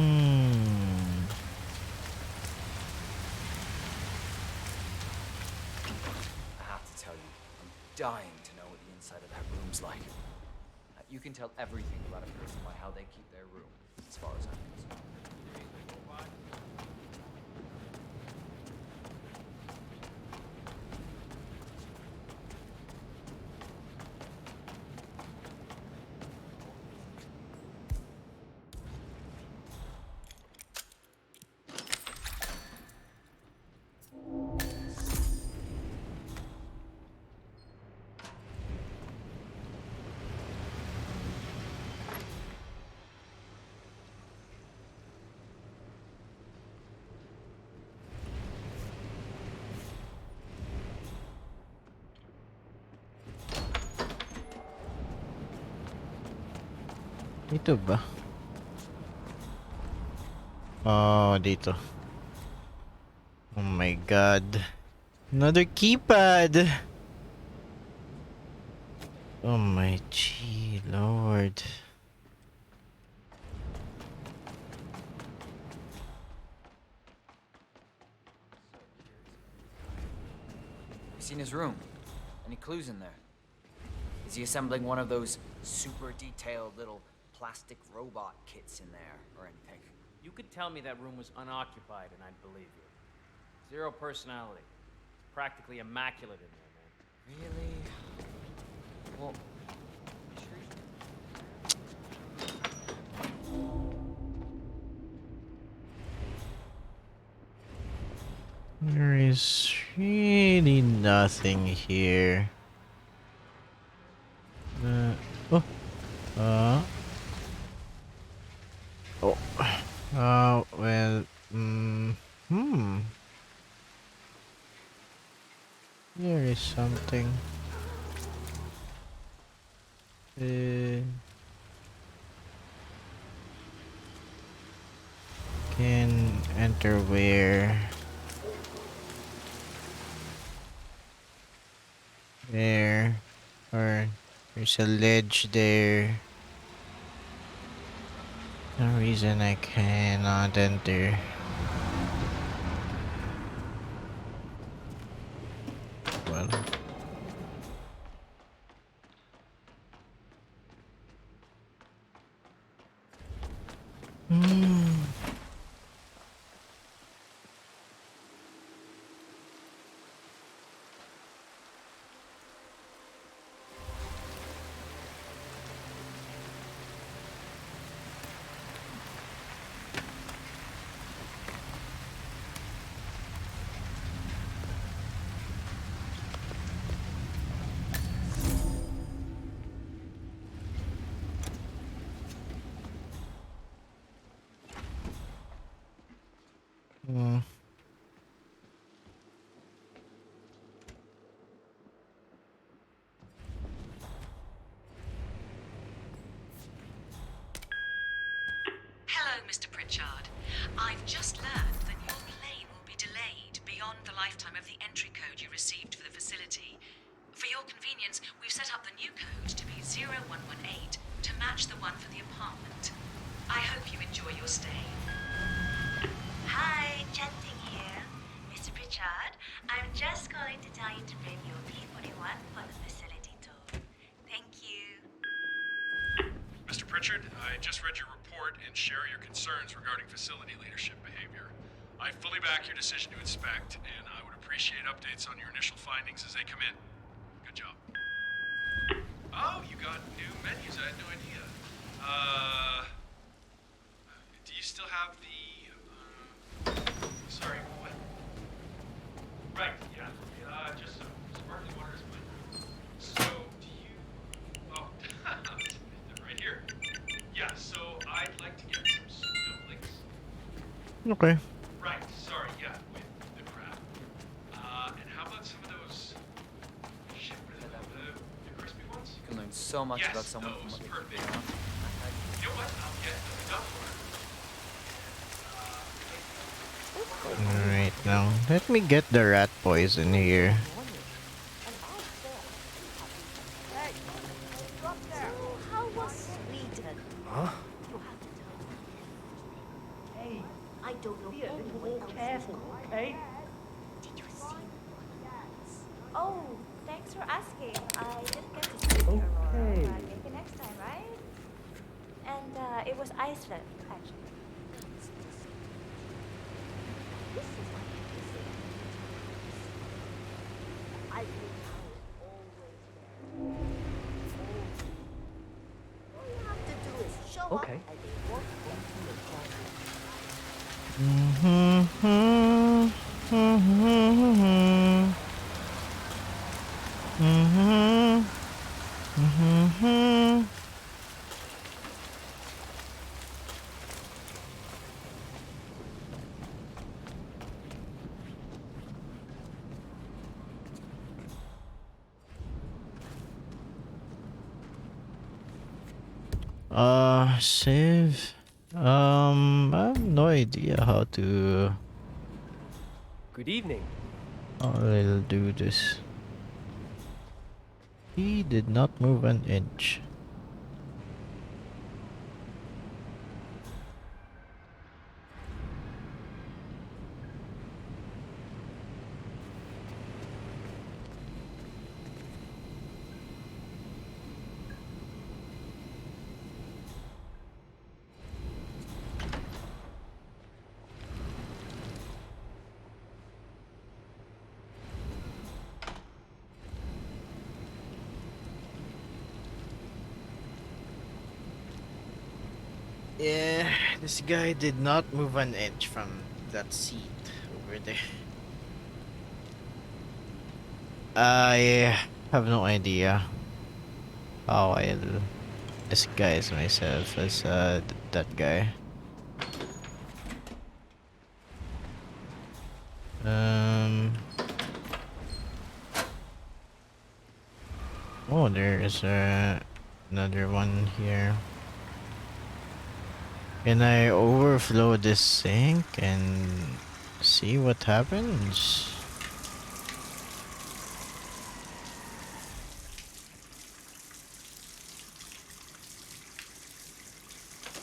have to tell you, I'm dying to know what the inside of that room's like. You can tell everything about a person by how they keep their room, as far as I'm concerned. Dito ba? Oh, dito. Oh my god. Another keypad. Oh my gee, lord. You seen his room? Any clues in there? Is he assembling one of those super detailed little plastic robot kits in there, or anything? You could tell me that room was unoccupied and I'd believe you. Zero personality. It's practically immaculate in there, man. Really? Well, There is really nothing here. Oh. Well, there is something. Can enter where? There. Or there's a ledge there. No reason I cannot enter. Well. Hello, Mr. Pritchard. I've just learned that your plane will be delayed beyond the lifetime of the entry code you received for the facility. For your convenience, we've set up the new code to be 0118 to match the one for the apartment. I hope you enjoy your stay. Hi, Chanting here. Mr. Pritchard, I'm just calling to tell you to bring your P41 for the facility tour. Thank you. Mr. Pritchard, I just read your report and share your concerns regarding facility leadership behavior. I fully back your decision to inspect, and I would appreciate updates on your initial findings as they come in. Good job. Oh, you got new menus. I had no idea. Do you still have the, sorry, what? Right, yeah. Just so. Sparkling water is fine. So, do you, oh, right here. Yeah, so I'd like to get some dumplings. Okay. Right, sorry, yeah, with the crab. And how about some of those, shit, what are they called? The crispy ones? You can learn so much about someone from what they could be on. You know what? I'll get it done for her. Alright, now let me get the rat poison here. So, how was Sweden? Huh? You have to tell me. Hey, I don't know be a little anyone more else careful, who's gone. okay? Did you see one? Oh, thanks for asking. I didn't get to see Aurora, Okay. but maybe next time, right? And it was Iceland, actually. This is what you say. I think I was always there. All you have to do is show Okay. up and they won't want you to call. Save. I have no idea how to. Good evening. I'll do this. He did not move an inch. Yeah, this guy did not move an inch from that seat over there. I have no idea how I'll disguise myself as that guy. Oh, there is another one here. Can I overflow this sink and see what happens?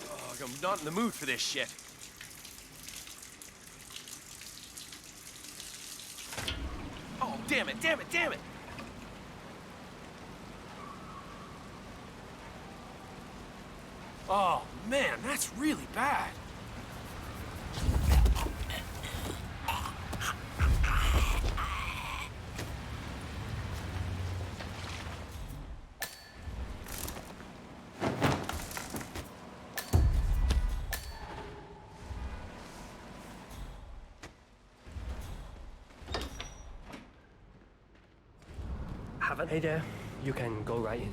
Oh, I'm not in the mood for this shit. Oh, damn it, damn it, damn it! Oh, man, that's really bad. Hey there, you can go right in.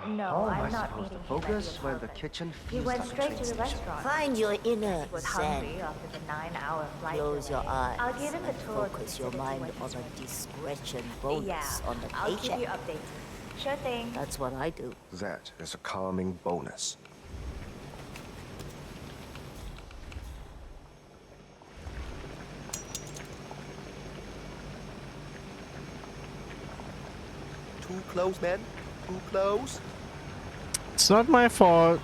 No, How am I I'm not supposed meeting to him at focus the when the apartment. kitchen He feels went like a straight train to the station? restaurant. Find your inner He was zen. hungry after the 9-hour flight Close your delay. eyes I'll give him a and tour of the focus your facility mind when on he's a ready. discretion bonus Yeah, on the I'll paycheck. keep you updated. Sure thing. That's what I do. That is a calming bonus. Too close, man. Too close. It's not my fault.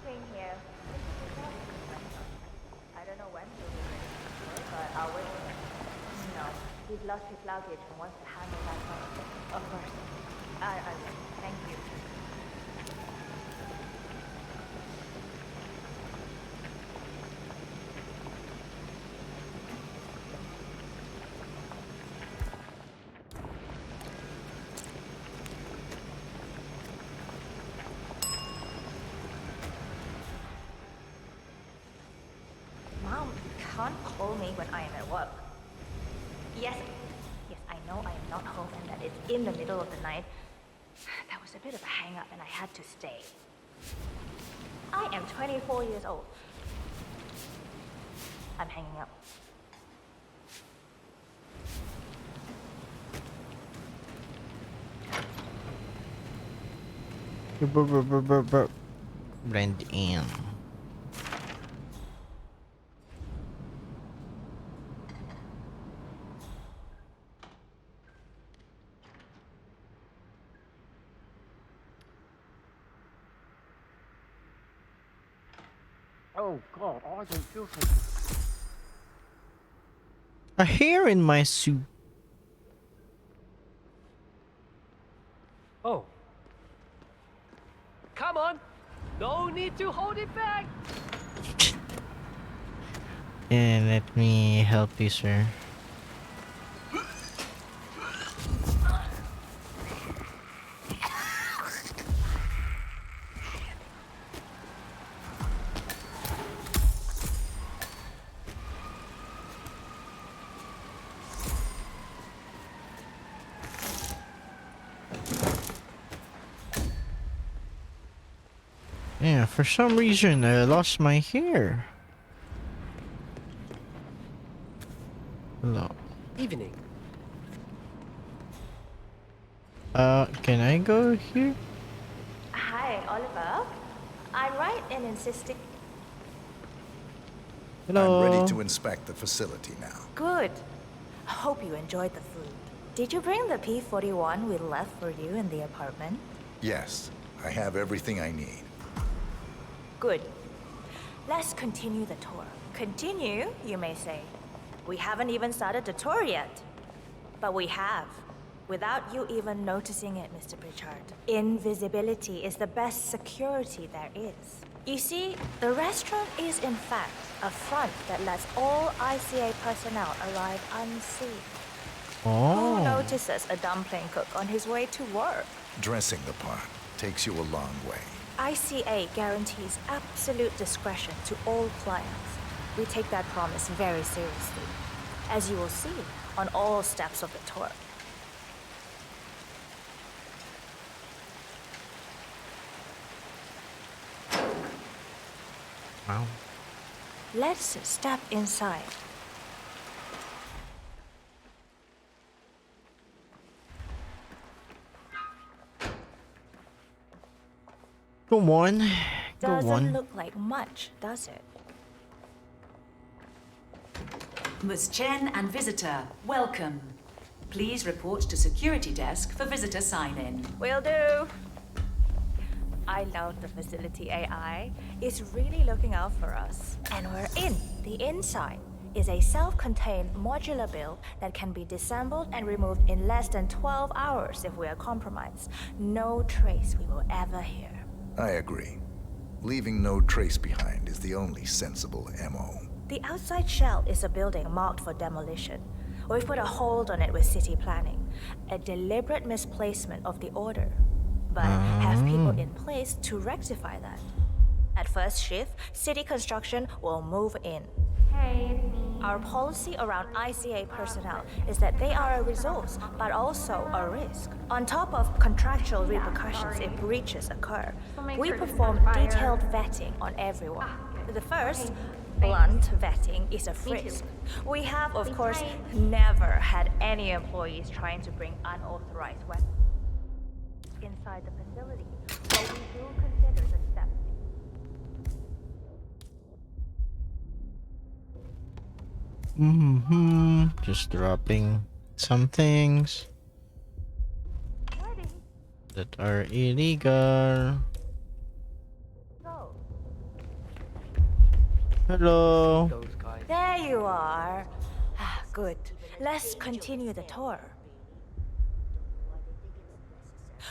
Same here. I don't know when he'll be ready, but I'll wait. No, he's lost his luggage and wants to handle that first. Of course. I will. Thank you. Mom, you can't call me when I am at work. Yes, I know I am not home and that it's in the middle of the night. That was a bit of a hang-up and I had to stay. I am 24 years old. I'm hanging up. Blend in. Oh God, I don't feel so good. A hair in my soup. Oh. Come on. No need to hold it back. Yeah, let me help you, sir. Yeah, for some reason I lost my hair. Hello. Evening. Can I go here? Hi, Oliver. I'm right in insisting. Hello. I'm ready to inspect the facility now. Good. I hope you enjoyed the food. Did you bring the P-41 we left for you in the apartment? Yes, I have everything I need. Good. Let's continue the tour. Continue, you may say. We haven't even started the tour yet. But we have. Without you even noticing it, Mr. Pritchard. Invisibility is the best security there is. You see, the restaurant is in fact a front that lets all ICA personnel arrive unseen. Oh. Who notices a dumpling cook on his way to work? Dressing the part takes you a long way. ICA guarantees absolute discretion to all clients. We take that promise very seriously, as you will see on all steps of the tour. Wow. Let's step inside. Go on. Go Doesn't on. look like much, does it? Ms. Chen and visitor, welcome. Please report to security desk for visitor sign-in. Will do. I love the facility AI. It's really looking out for us. And we're in. The inside is a self-contained modular build that can be disassembled and removed in less than 12 hours if we are compromised. No trace we will ever hear. I agree. Leaving no trace behind is the only sensible MO. The outside shell is a building marked for demolition. We've put a hold on it with city planning. A deliberate misplacement of the order. But have people in place to rectify that. At first shift, city construction will move in. Hey, it's me. Our policy around ICA personnel is that they are a resource, but also a risk. On top of contractual repercussions if breaches occur, we perform detailed vetting on everyone. The first, blunt vetting, is a frisk. We have, of course, never had any employees trying to bring unauthorized weapons inside the facility, but we do consider the steps. Just dropping some things that are illegal. Hello. There you are. Good. Let's continue the tour.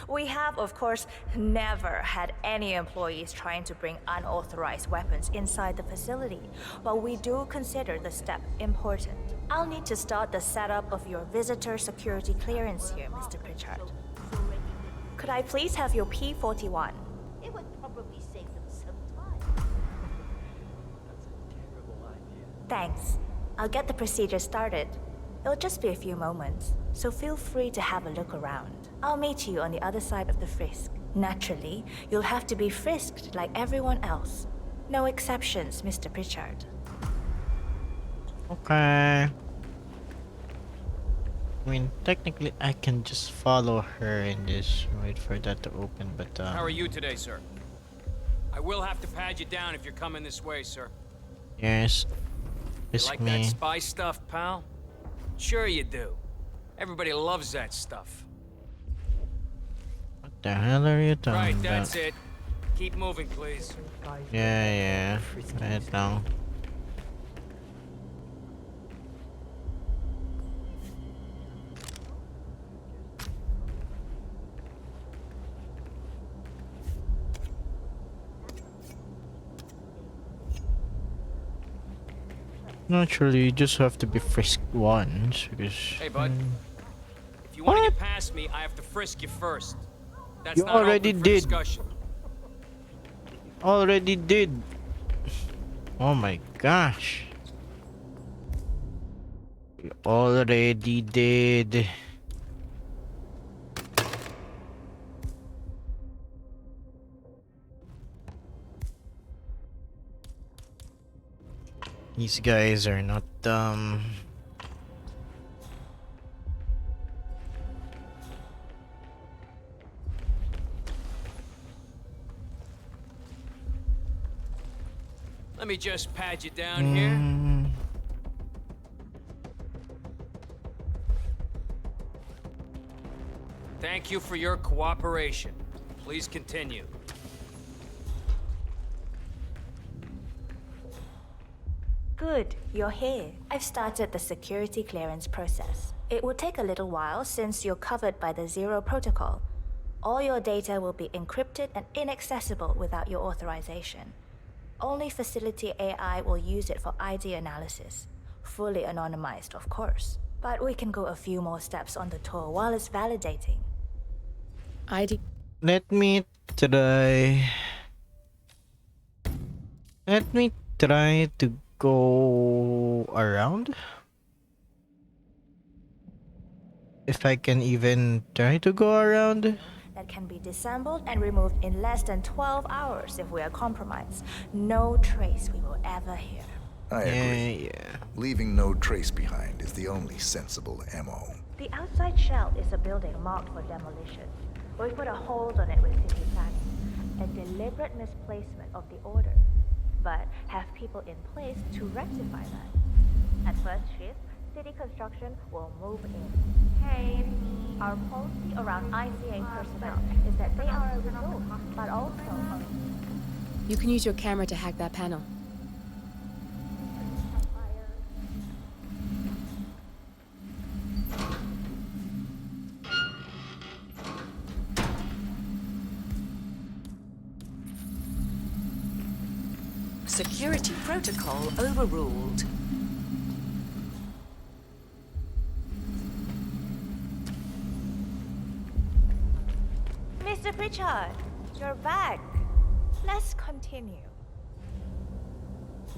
We have, of course, never had any employees trying to bring unauthorized weapons inside the facility, but we do consider the step important. I'll need to start the setup of your visitor security clearance here, Mr. Pritchard. Could I please have your P-41? It would probably save them some time. Thanks. I'll get the procedure started. It'll just be a few moments, so feel free to have a look around. I'll meet you on the other side of the frisk. Naturally, you'll have to be frisked like everyone else. No exceptions, Mr. Pritchard. Okay. I mean, technically, I can just follow her and just wait for that to open, but How are you today, sir? I will have to pad you down if you're coming this way, sir. yes, You it's like that me. spy stuff, pal? Sure you do. Everybody loves that stuff. What the hell are you talking Right, about? that's it. Keep moving, please. Yeah, right now. Naturally, you just have to be frisked once because. Hey, bud. If you want to get past me, I have to frisk you first. That's You not already open for did. discussion. Already did. Oh my gosh. You already did. These guys are not dumb. Let me just pad you down here. Thank you for your cooperation. Please continue. Good, you're here. I've started the security clearance process. It will take a little while since you're covered by the Zero Protocol. All your data will be encrypted and inaccessible without your authorization. Only facility AI will use it for ID analysis. Fully anonymized, of course. But we can go a few more steps on the tour while it's validating. ID. Let me try. Let me try to go around. If I can even try to go around. That can be disassembled and removed in less than 12 hours if we are compromised. No trace we will ever hear. I agree. Leaving no trace behind is the only sensible MO. The outside shell is a building marked for demolition. We put a hold on it with city planning. A deliberate misplacement of the order. But have people in place to rectify that. At first shift, city construction will move in. Hey, our policy around ICA personnel is that they are a resource, but also You can use your camera to hack that panel. Security protocol overruled. Mr. Pritchard, you're back. Let's continue.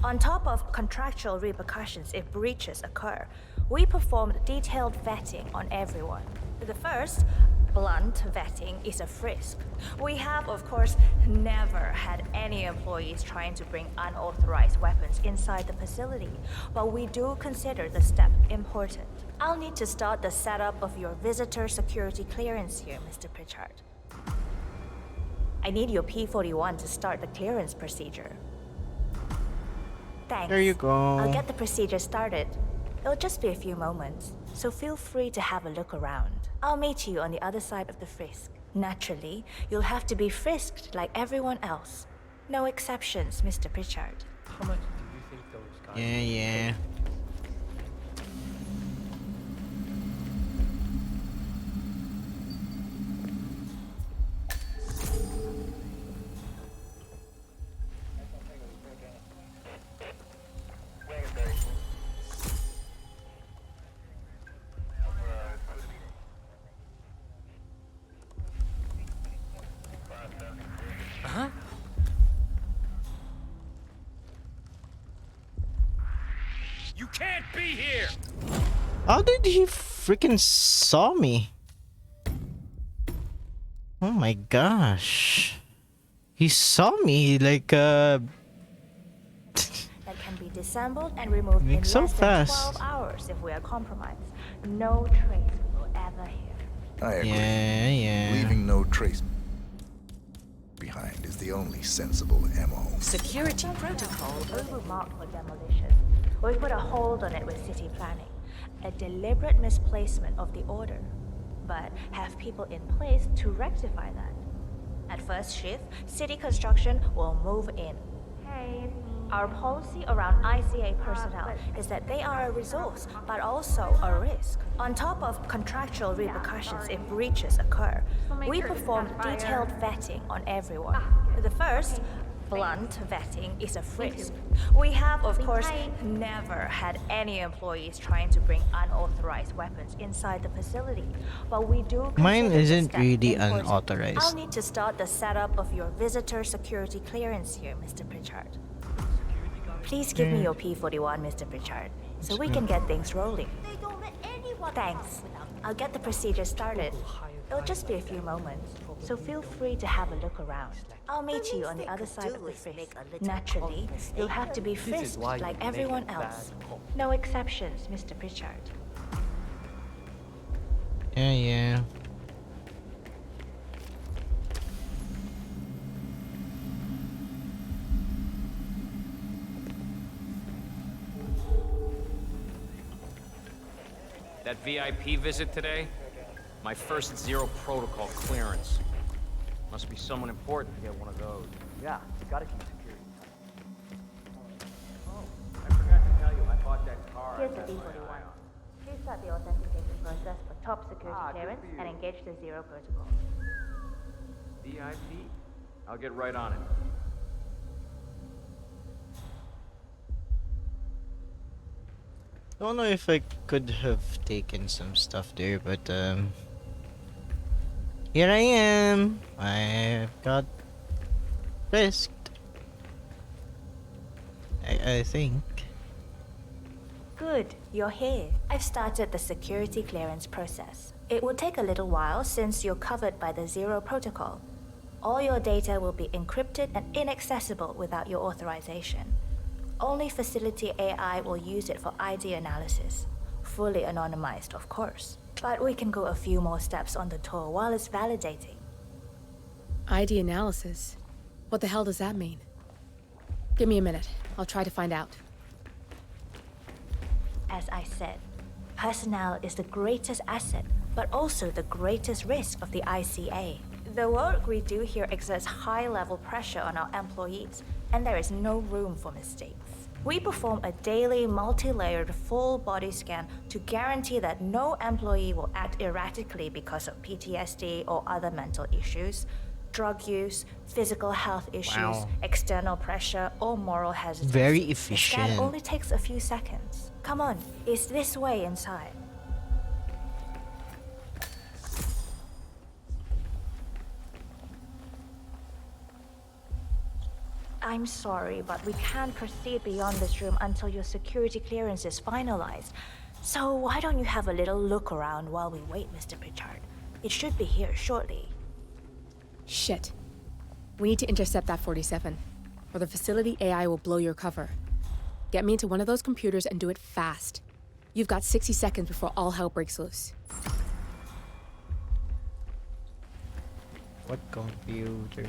On top of contractual repercussions if breaches occur, we performed detailed vetting on everyone. The first, blunt vetting, is a frisk. We have, of course, never had any employees trying to bring unauthorized weapons inside the facility, but we do consider the step important. I'll need to start the setup of your visitor security clearance here, Mr. Pritchard. I need your P-41 to start the clearance procedure. Thanks. There you go. I'll get the procedure started. It'll just be a few moments, so feel free to have a look around. I'll meet you on the other side of the frisk. Naturally, you'll have to be frisked like everyone else. No exceptions, Mr. Pritchard. How much do you think those guys... Yeah. You can't be here! How did he freaking saw me? Oh my gosh. He saw me like That can be disassembled and removed in so less fast. than 12 hours if we are compromised. no trace will ever hear. I agree. Yeah. Leaving no trace behind is the only sensible MO. Security protocol overmarked for demolition. We put a hold on it with city planning. A deliberate misplacement of the order. But have people in place to rectify that. At first shift, city construction will move in. Hey, our policy around ICA personnel is that they are a resource, but also a risk. On top of contractual repercussions if breaches occur, we perform detailed vetting on everyone. The first, blunt vetting, is a frisk. We have, of course, never had any employees trying to bring unauthorized weapons inside the facility, but we do. Mine isn't step really important. I'll unauthorized. need to start the setup of your visitor security clearance here, Mr. Pritchard. Please give me your P41, Mr. Pritchard, so we can get things rolling. They don't let anyone Thanks. I'll get the procedure started. It'll just be a few moments, so feel free to have a look around. I'll meet you on the other side of the frisk. Naturally, you'll have to be frisked like everyone else. No exceptions, Mr. Pritchard. Yeah. That VIP visit today? My first zero protocol clearance. Must be someone important to get one of those. Yeah, you gotta keep security. Oh, I forgot to tell you, I bought that car. Here's the B41. Please start the authentication process for top security clearance and engage the zero protocol. VIP? I'll get right on it. I don't know if I could have taken some stuff there, but here I am. I got risked. I think. Good, you're here. I've started the security clearance process. It will take a little while since you're covered by the Zero Protocol. All your data will be encrypted and inaccessible without your authorization. Only facility AI will use it for ID analysis. Fully anonymized, of course. But we can go a few more steps on the tour while it's validating. ID analysis? What the hell does that mean? Give me a minute. I'll try to find out. As I said, personnel is the greatest asset, but also the greatest risk of the ICA. The work we do here exerts high-level pressure on our employees, and there is no room for mistakes. We perform a daily, multi-layered, full-body scan to guarantee that no employee will act erratically because of PTSD or other mental issues, drug use, physical health issues, external pressure, or moral hesitancy. Very The scan efficient. only takes a few seconds. Come on, it's this way inside. I'm sorry, but we can't proceed beyond this room until your security clearance is finalized. So why don't you have a little look around while we wait, Mr. Pritchard? It should be here shortly. Shit. We need to intercept that 47, or the facility AI will blow your cover. Get me into one of those computers and do it fast. You've got 60 seconds before all hell breaks loose. What computer?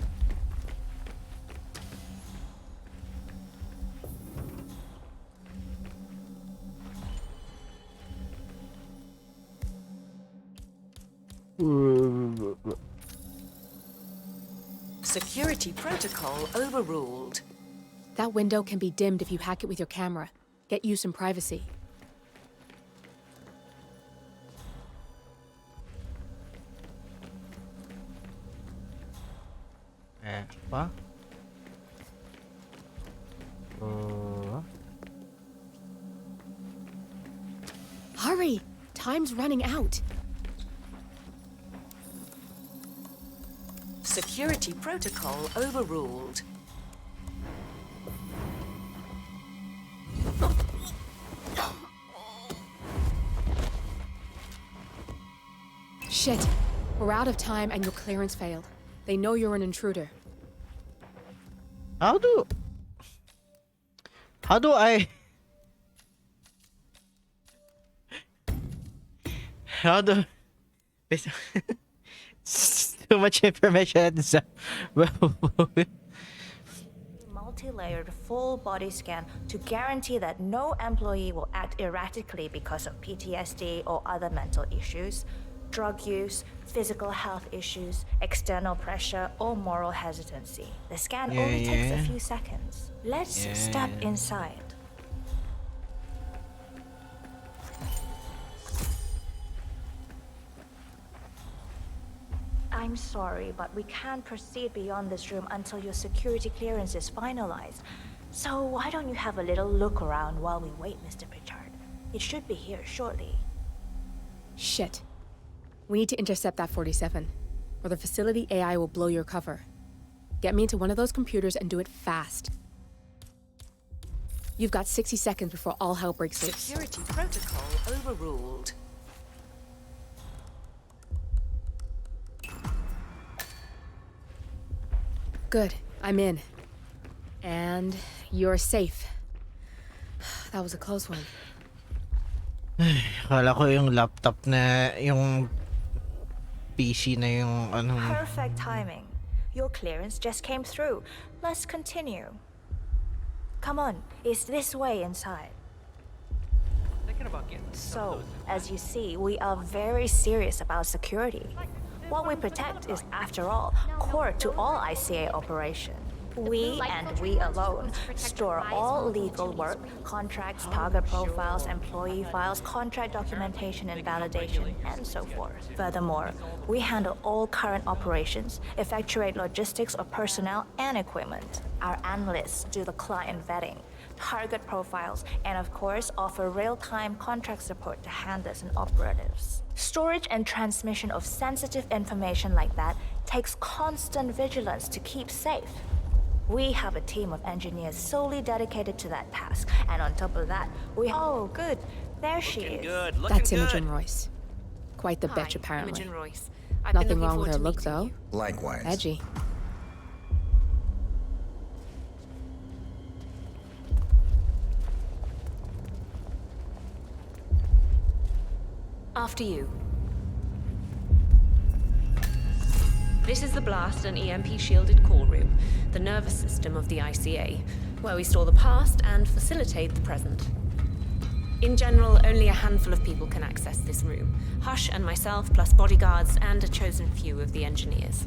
Security protocol overruled. That window can be dimmed if you hack it with your camera. Get you some privacy. What? Hurry! Time's running out. Security protocol overruled. Shit. We're out of time and your clearance failed. They know you're an intruder. How do I How do... It's too much information at the same. Multi-layered full body scan to guarantee that no employee will act erratically because of PTSD or other mental issues, drug use, physical health issues, external pressure, or moral hesitancy. The scan only takes a few seconds. Let's step inside. I'm sorry, but we can't proceed beyond this room until your security clearance is finalized. So why don't you have a little look around while we wait, Mr. Pritchard? It should be here shortly. Shit. We need to intercept that 47, or the facility AI will blow your cover. Get me into one of those computers and do it fast. You've got 60 seconds before all hell breaks loose. Security protocol overruled. Good, I'm in. And you're safe. That was a close one. Kala ko yung laptop na yung PC na yung ano. Perfect timing. Your clearance just came through. Let's continue. Come on, it's this way inside. So, as you see, we are very serious about security. What we protect is, after all, core to all ICA operation. We, and we alone, store all legal work, contracts, target profiles, employee files, contract documentation and validation, and so forth. Furthermore, we handle all current operations, effectuate logistics of personnel and equipment. Our analysts do the client vetting, target profiles, and of course, offer real-time contract support to handlers and operatives. Storage and transmission of sensitive information like that takes constant vigilance to keep safe. We have a team of engineers solely dedicated to that task, and on top of that, we... Oh, good. There she is. Good. That's Imogen Royce. Quite the bitch, apparently. Imogen Royce. Nothing wrong with her look, though. Likewise. Edgy. After you. This is the blast and EMP-shielded call room, the nervous system of the ICA, where we store the past and facilitate the present. In general, only a handful of people can access this room. Hush and myself, plus bodyguards and a chosen few of the engineers.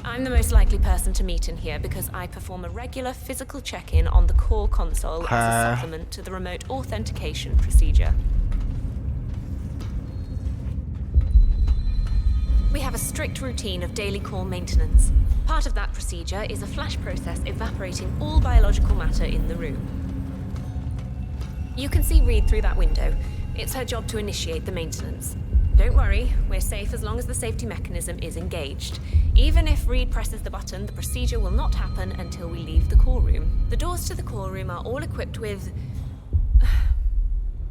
I'm the most likely person to meet in here because I perform a regular physical check-in on the core console as a supplement to the remote authentication procedure. We have a strict routine of daily core maintenance. Part of that procedure is a flash process evaporating all biological matter in the room. You can see Reed through that window. It's her job to initiate the maintenance. Don't worry, we're safe as long as the safety mechanism is engaged. Even if Reed presses the button, the procedure will not happen until we leave the core room. The doors to the core room are all equipped with...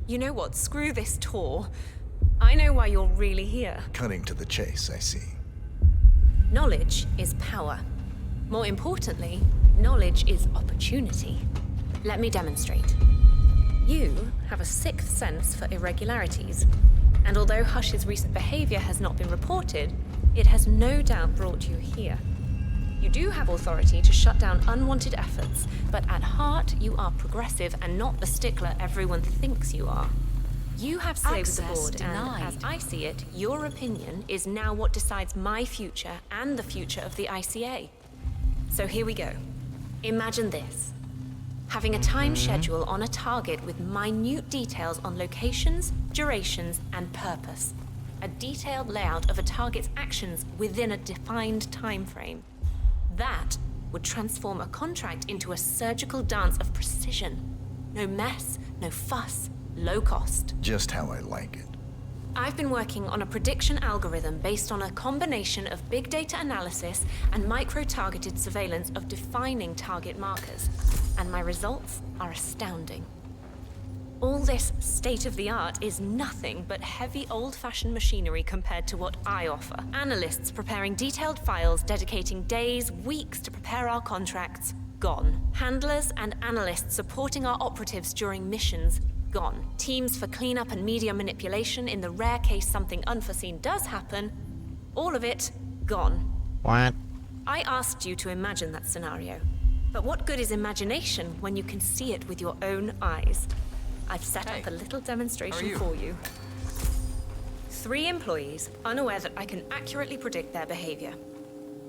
You know what? Screw this tour. I know why you're really here. Cutting to the chase, I see. Knowledge is power. More importantly, knowledge is opportunity. Let me demonstrate. You have a sixth sense for irregularities, and although Hush's recent behavior has not been reported, it has no doubt brought you here. You do have authority to shut down unwanted efforts, but at heart you are progressive and not the stickler everyone thinks you are. You have say with the board, and as I see it, your opinion is now what decides my future and the future of the ICA. So here we go. Imagine this. Having a time schedule on a target with minute details on locations, durations, and purpose. A detailed layout of a target's actions within a defined time frame. That would transform a contract into a surgical dance of precision. No mess, no fuss, low cost. Just how I like it. I've been working on a prediction algorithm based on a combination of big data analysis and micro-targeted surveillance of defining target markers. And my results are astounding. All this state-of-the-art is nothing but heavy old-fashioned machinery compared to what I offer. Analysts preparing detailed files, dedicating days, weeks to prepare our contracts, gone. Handlers and analysts supporting our operatives during missions, gone. Teams for cleanup and media manipulation in the rare case something unforeseen does happen. All of it, gone. What? I asked you to imagine that scenario. But what good is imagination when you can see it with your own eyes? I've set up a little demonstration for you. 3 employees, unaware that I can accurately predict their behavior.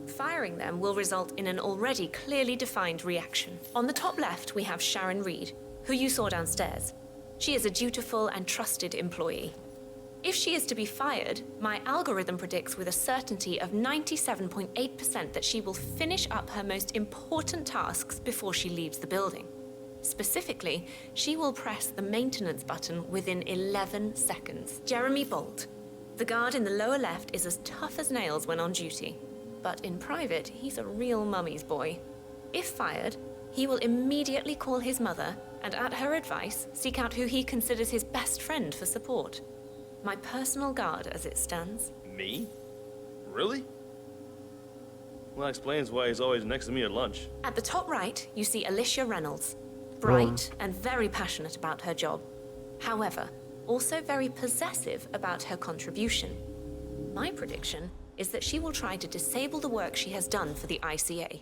Firing them will result in an already clearly defined reaction. On the top left, we have Sharon Reed, who you saw downstairs. She is a dutiful and trusted employee. If she is to be fired, my algorithm predicts with a certainty of 97.8% that she will finish up her most important tasks before she leaves the building. Specifically, she will press the maintenance button within 11 seconds. Jeremy Bolt. The guard in the lower left is as tough as nails when on duty. But in private, he's a real mummy's boy. If fired, he will immediately call his mother and, at her advice, seek out who he considers his best friend for support. My personal guard as it stands. Me? Really? Well, that explains why he's always next to me at lunch. At the top right, you see Alicia Reynolds. Bright and very passionate about her job. However, also very possessive about her contribution. My prediction is that she will try to disable the work she has done for the ICA.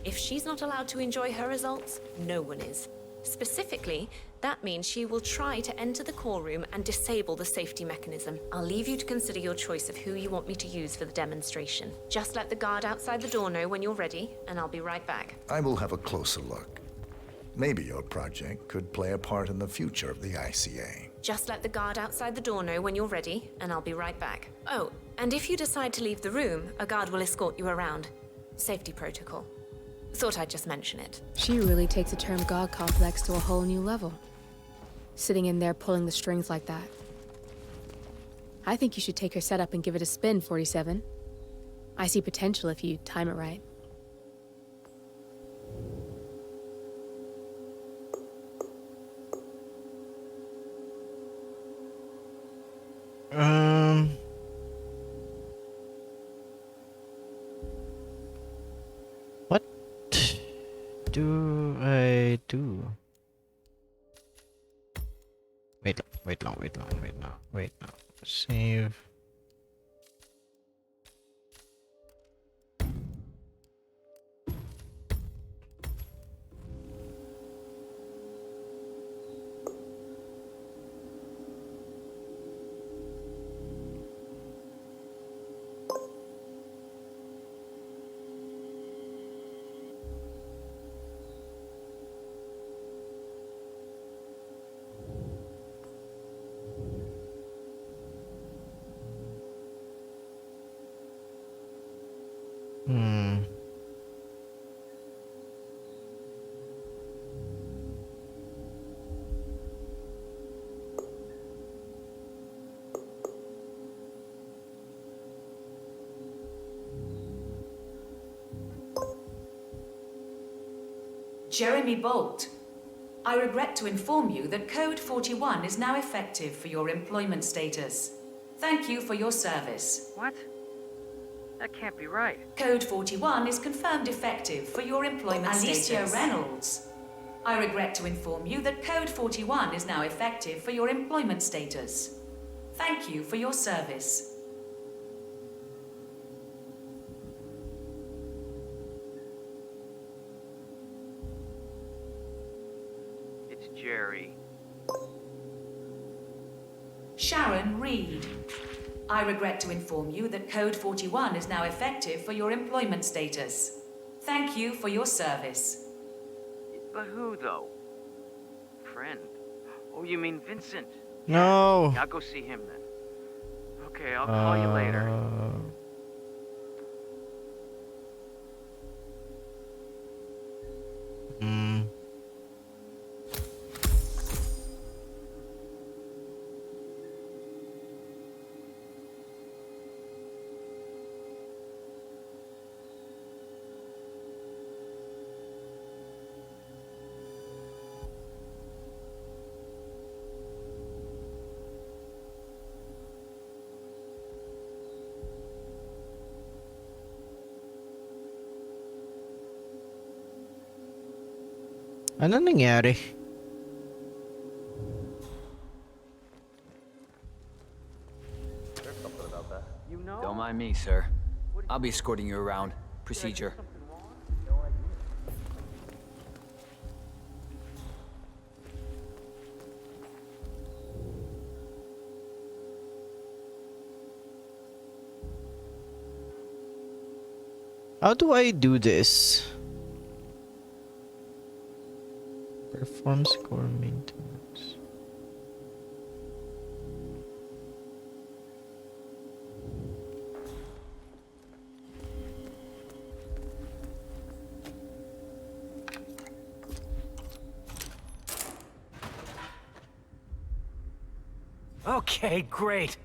If she's not allowed to enjoy her results, no one is. Specifically, that means she will try to enter the core room and disable the safety mechanism. I'll leave you to consider your choice of who you want me to use for the demonstration. Just let the guard outside the door know when you're ready, and I'll be right back. I will have a closer look. Maybe your project could play a part in the future of the ICA. Just let the guard outside the door know when you're ready, and I'll be right back. Oh, and if you decide to leave the room, a guard will escort you around. Safety protocol. Thought I'd just mention it. She really takes a term god complex to a whole new level. Sitting in there pulling the strings like that. I think you should take her setup and give it a spin, 47. I see potential if you time it right. What do I do? Wait long. Save. Jeremy Bolt, I regret to inform you that Code 41 is now effective for your employment status. Thank you for your service. What? That can't be right. Code 41 is confirmed effective for your employment status. Alicia Reynolds, I regret to inform you that Code 41 is now effective for your employment status. Thank you for your service. Jerry. Sharon Reed, I regret to inform you that Code 41 is now effective for your employment status. Thank you for your service. But who, though? Friend? Oh, you mean Vincent? No. I'll go see him then. Okay, I'll call you later. Ano nangyari? You know? Don't mind me, sir. I'll be escorting you around. Procedure. How do I do this? Perform score maintenance. Okay, great.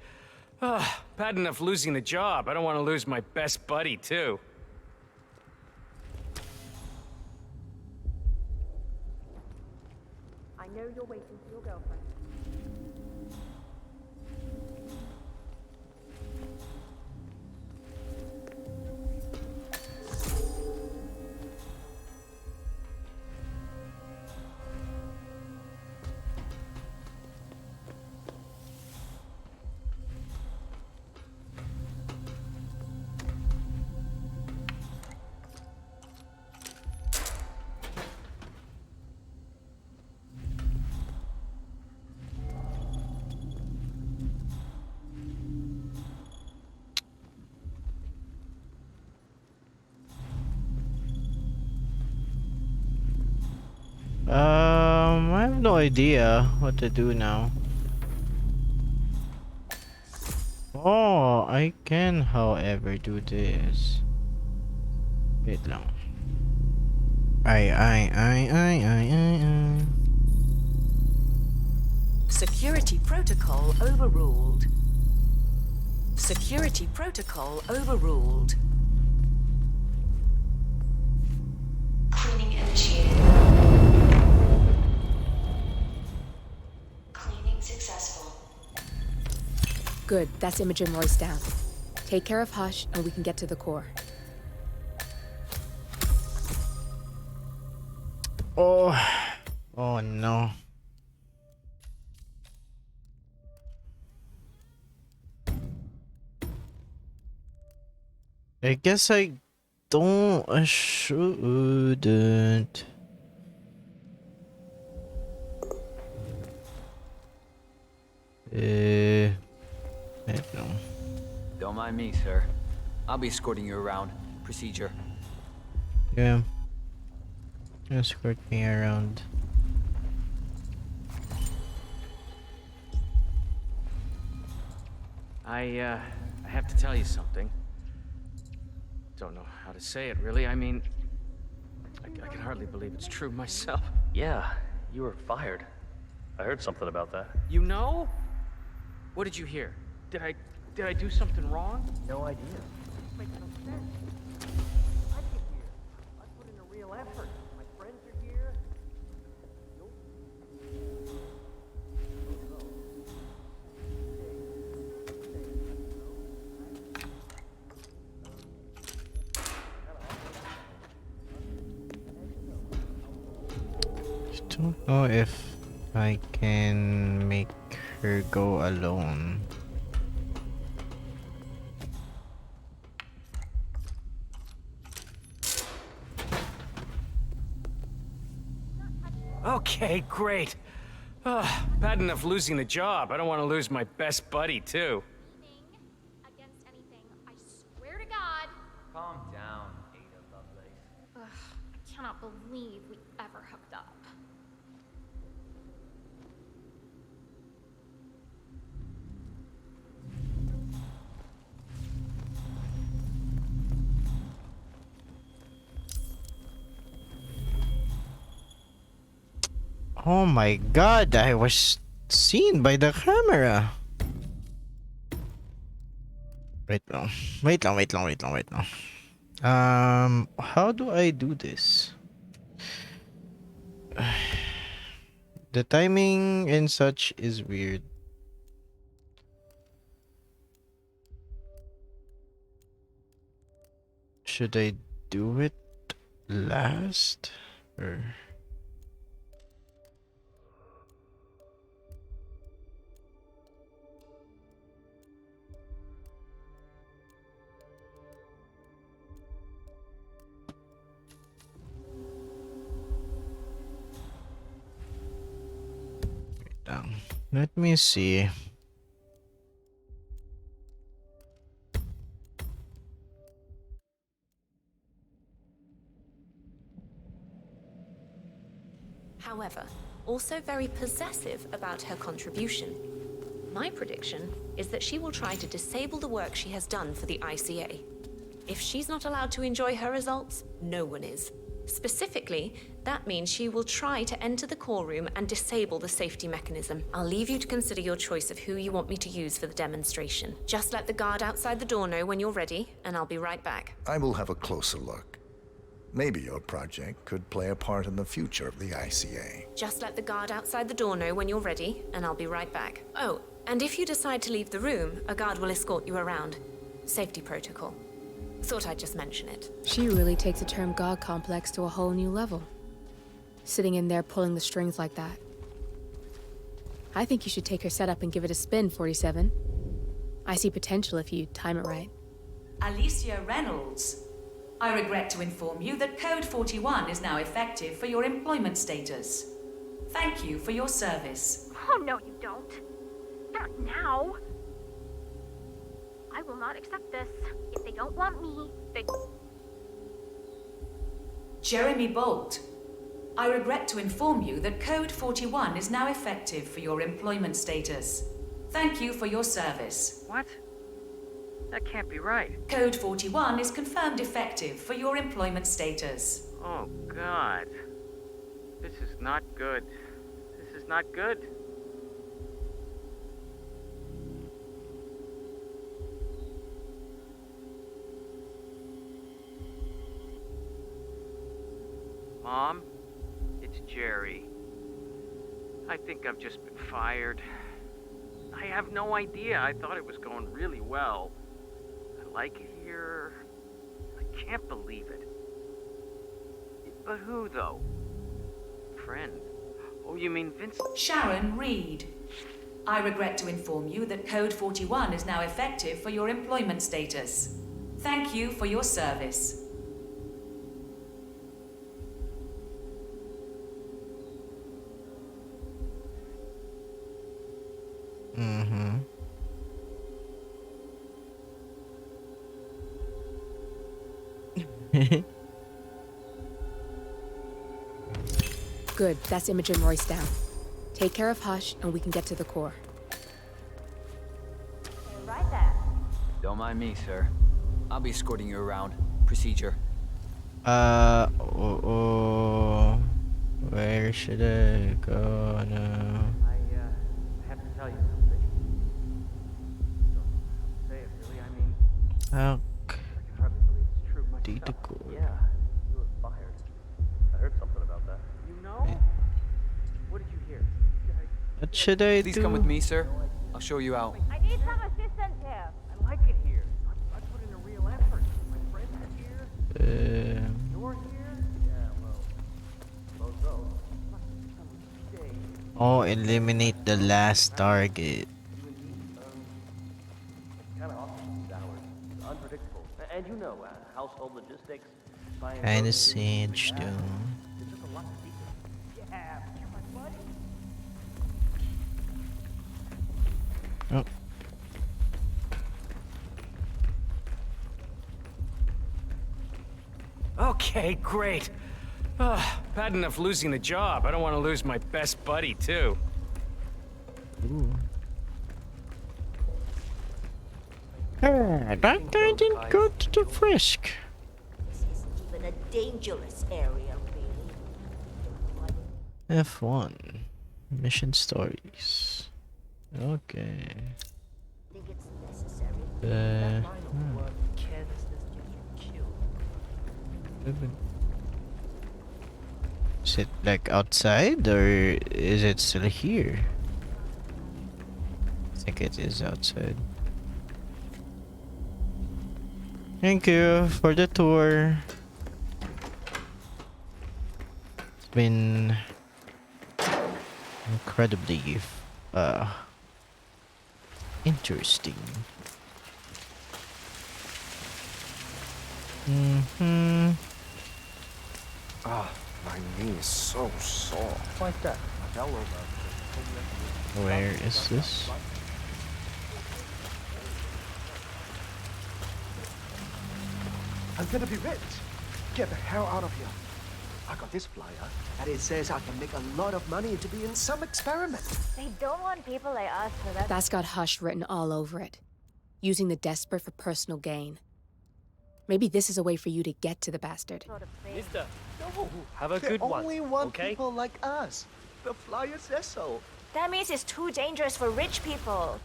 Bad enough losing the job. I don't want to lose my best buddy, too. I know you're waiting for your girlfriend. I have no idea what to do now. Oh, I can, however, do this. Wait lang. I. Security protocol overruled. Security protocol overruled. Cleaning initiated. Cleaning successful. Good, that's Imogen Royce down. Take care of Hush, and we can get to the core. Oh no. I guess I shouldn't. I don't know. Don't mind me, sir. I'll be escorting you around. Procedure. Yeah. Escort me around. I have to tell you something. Don't know how to say it, really. I mean, I can hardly believe it's true myself. Yeah, you were fired. I heard something about that. You know? What did you hear? Did I do something wrong? No idea. Makes no sense. I'd get here. I'd put in a real effort. My friends are here. Don't know if I can make her go alone. Okay, great. Bad enough losing the job. I don't want to lose my best buddy, too. Against anything, I swear to God. Calm down, Ada Lovelace. Ugh, I cannot believe we ever hooked up. Oh my god, I was seen by the camera. Wait long. How do I do this? The timing and such is weird. Should I do it last or? Let me see. However, also very possessive about her contribution. My prediction is that she will try to disable the work she has done for the ICA. If she's not allowed to enjoy her results, no one is. Specifically, that means she will try to enter the core room and disable the safety mechanism. I'll leave you to consider your choice of who you want me to use for the demonstration. Just let the guard outside the door know when you're ready, and I'll be right back. I will have a closer look. Maybe your project could play a part in the future of the ICA. Just let the guard outside the door know when you're ready, and I'll be right back. Oh, and if you decide to leave the room, a guard will escort you around. Safety protocol. Thought I'd just mention it. She really takes the term God complex to a whole new level. Sitting in there pulling the strings like that. I think you should take her setup and give it a spin, 47. I see potential if you time it right. Alicia Reynolds. I regret to inform you that Code 41 is now effective for your employment status. Thank you for your service. Oh, no, you don't. Not now. I will not accept this. If they don't want me, they... Jeremy Bolt. I regret to inform you that Code 41 is now effective for your employment status. Thank you for your service. What? That can't be right. Code 41 is confirmed effective for your employment status. Oh, God. This is not good. This is not good. Mom, it's Jerry. I think I've just been fired. I have no idea. I thought it was going really well. I like it here. I can't believe it. But who, though? Friend? Oh, you mean Vincent? Sharon Reed. I regret to inform you that Code 41 is now effective for your employment status. Thank you for your service. Mm-hmm. Good, that's Imogen Royce down. Take care of Hush, and we can get to the core. Right there. Don't mind me, sir. I'll be escorting you around. Procedure. Where should I go now? I have to tell you something. Don't know how to say it, really. I mean, How I can hardly believe it's true myself. did the core? Yeah, you were fired. I heard something about that. You know? What did you hear? What should I Please do? come with me, sir. I'll show you out. I need some assistance here. I like it here. I put in a real effort. My friends are here. You're here? Yeah, well, so. Oh, eliminate the last target. Kind of awesome these hours. Unpredictable. And you know, household logistics. Kinda sage though. There's just a lot to see. Yeah, you're my buddy. Oh. Okay, great. Bad enough losing the job. I don't want to lose my best buddy, too. Ooh. That guy didn't go to the frisk. This isn't even a dangerous area, really. F1. Mission stories. Okay. Think it's necessary. Is it like outside or is it still here? I think it is outside. Thank you for the tour. It's been incredibly interesting. Mm-hmm. Ah, my knee is so sore. Like that. My elbow. Where is this? I'm gonna be rich. Get the hell out of here. I got this flyer, and it says I can make a lot of money to be in some experiment. They don't want people like us for that. That's got Hush written all over it. Using the desperate for personal gain. Maybe this is a way for you to get to the bastard. Mister, No, have a they good one, only want okay? people like us. The flyer says so. That means it's too dangerous for rich people.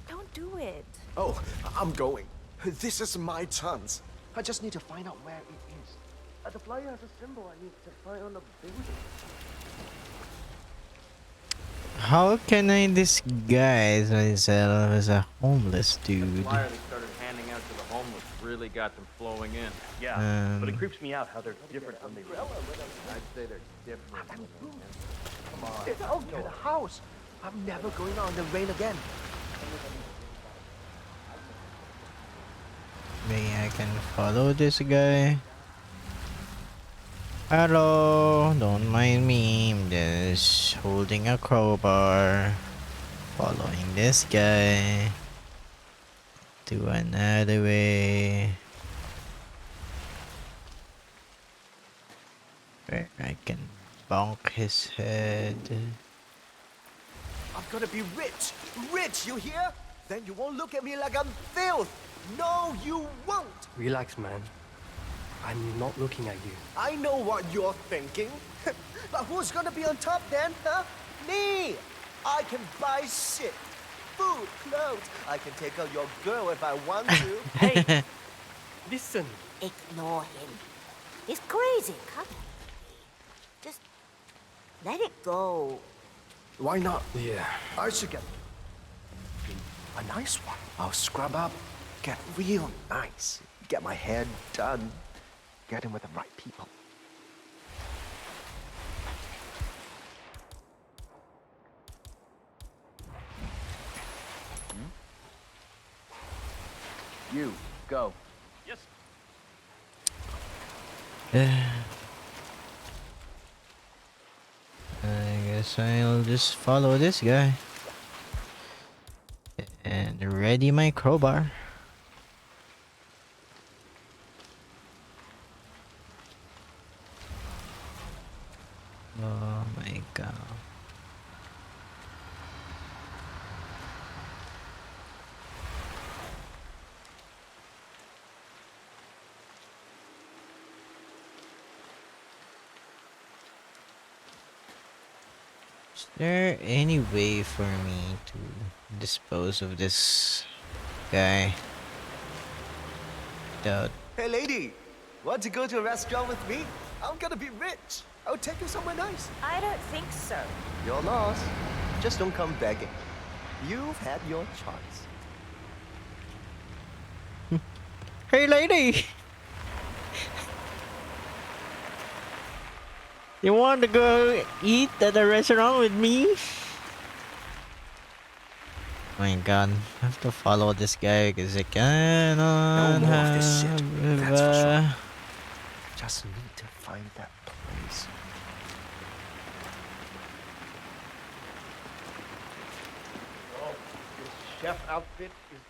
Don't do it. Oh, I'm going. This is my chance. I just need to find out where it is. The flyer has a symbol I need to find on the building. How can I disguise myself as a homeless dude? Flyer they started handing out to the homeless really got them flowing in. Yeah, but it creeps me out how they're different when they leave. I'd say they're different. Come on. Get out to the house. I'm never going out in the rain again. Maybe I can follow this guy. Hello, don't mind me. I'm just holding a crowbar. Following this guy to another way where I can bonk his head. I'm gonna be rich. Rich, you hear? Then you won't look at me like I'm filth. No, you won't. Relax, man. I'm not looking at you. I know what you're thinking. But who's gonna be on top then, huh? Me! I can buy shit. Food, clothes. I can take out your girl if I want to. Hey! Listen. Ignore him. He's crazy. Come on. Just let it go. Why not? Yeah. I should get a nice one. I'll scrub up, get real nice, get my hair done, get in with the right people. You, go. Yes. I guess I'll just follow this guy and ready my crowbar. Oh my god. Is there any way for me to dispose of this guy without... Hey lady, want to go to a restaurant with me? I'm gonna be rich. I'll take you somewhere nice. I don't think so. Your loss. Just don't come begging. You've had your chance. Hey lady! You want to go eat at a restaurant with me? Oh my god, I have to follow this guy because I cannot No more of this shit, have, that's for sure. Just need to find that place. Oh, this chef outfit is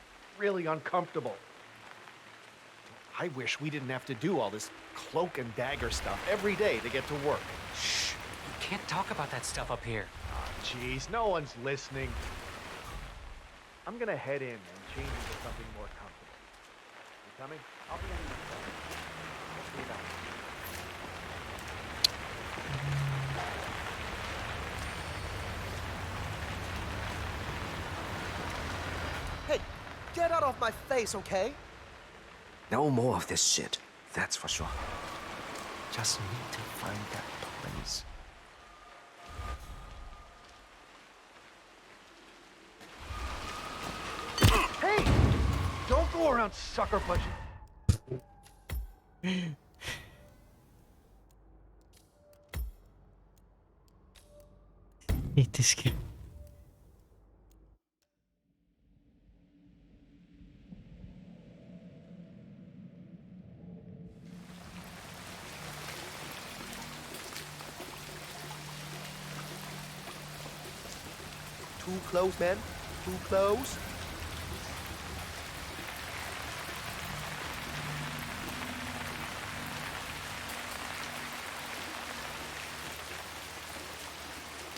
really uncomfortable. I wish we didn't have to do all this cloak and dagger stuff every day to get to work. Shh! You can't talk about that stuff up here. Ah, jeez, no one's listening. I'm gonna head in and change into something more comfortable. You coming? I'll be on your side. See you back. Hey, get out of my face, okay? No more of this shit, that's for sure. Just need to find that place. Hey! Don't go around sucker punching. hate this game. Too close, man. Too close.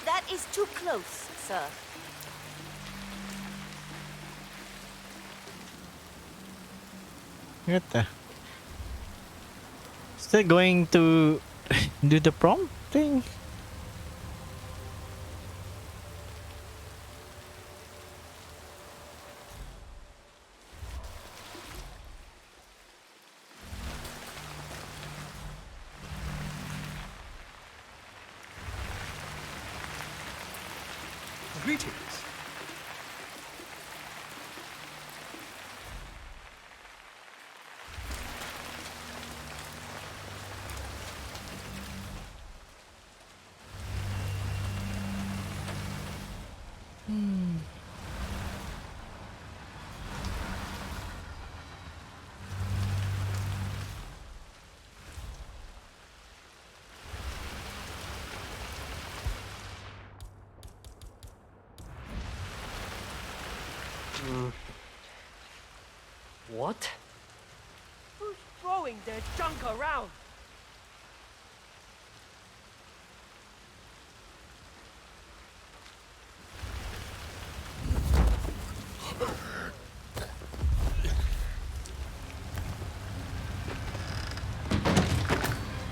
That is too close, sir. What the? Still going to do the prom thing? Greetings. What? Who's throwing their junk around?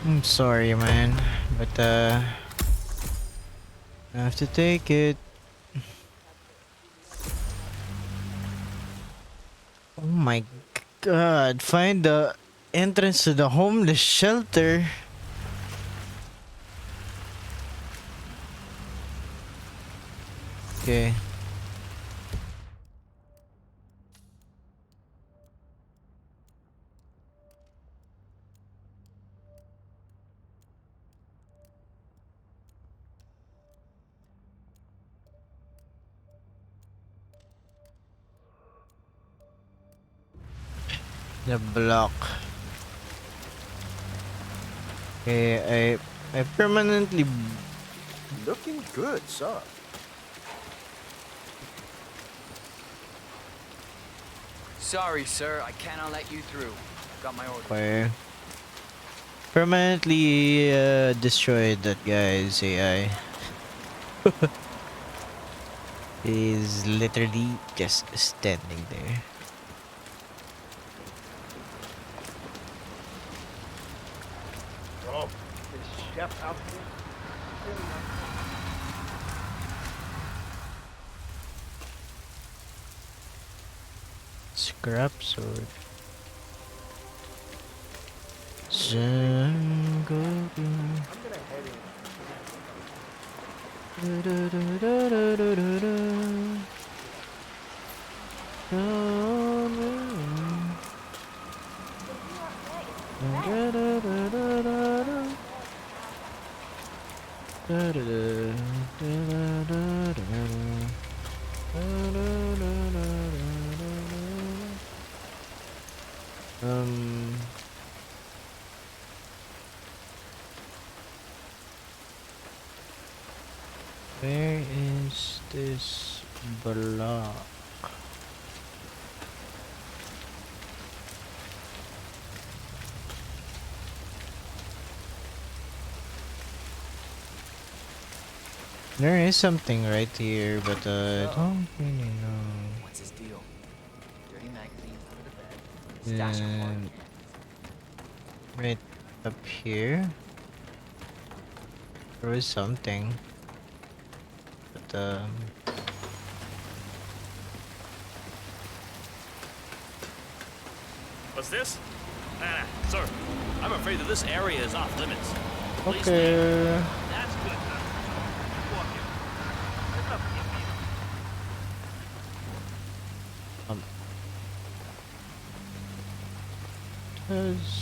I'm sorry, man, but I have to take it. Oh my god, find the entrance to the homeless shelter. Okay. The block. Okay, I permanently. Looking good, sir. Sorry, sir. I cannot let you through. Got my orders. Okay. Permanently destroyed that guy's AI. He's literally just standing there. Oh, this chef outfit. Really Scrap sword. Jungle. I'm gonna head Where is this block? There is something right here, but I don't really know. What's his deal? Dirty magazines under the bed. Stash of Then right up here, there was something, but What's this? Nah, sir. I'm afraid that this area is off limits. Please okay. leave. That's good. Walk in. There's nothing in here. Does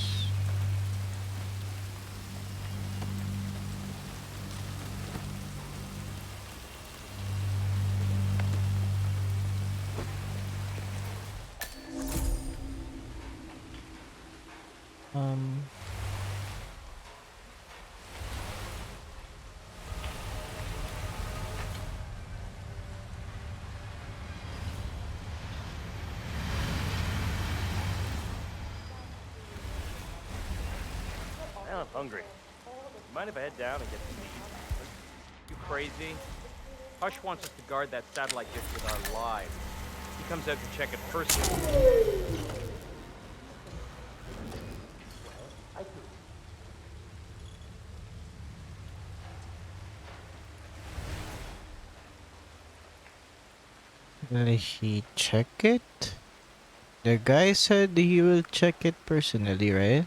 I'm hungry. Mind if I head down and get some meat? You crazy? Hush wants us to guard that satellite dish with our lives. He comes out to check it personally. Will he check it? The guy said he will check it personally, right?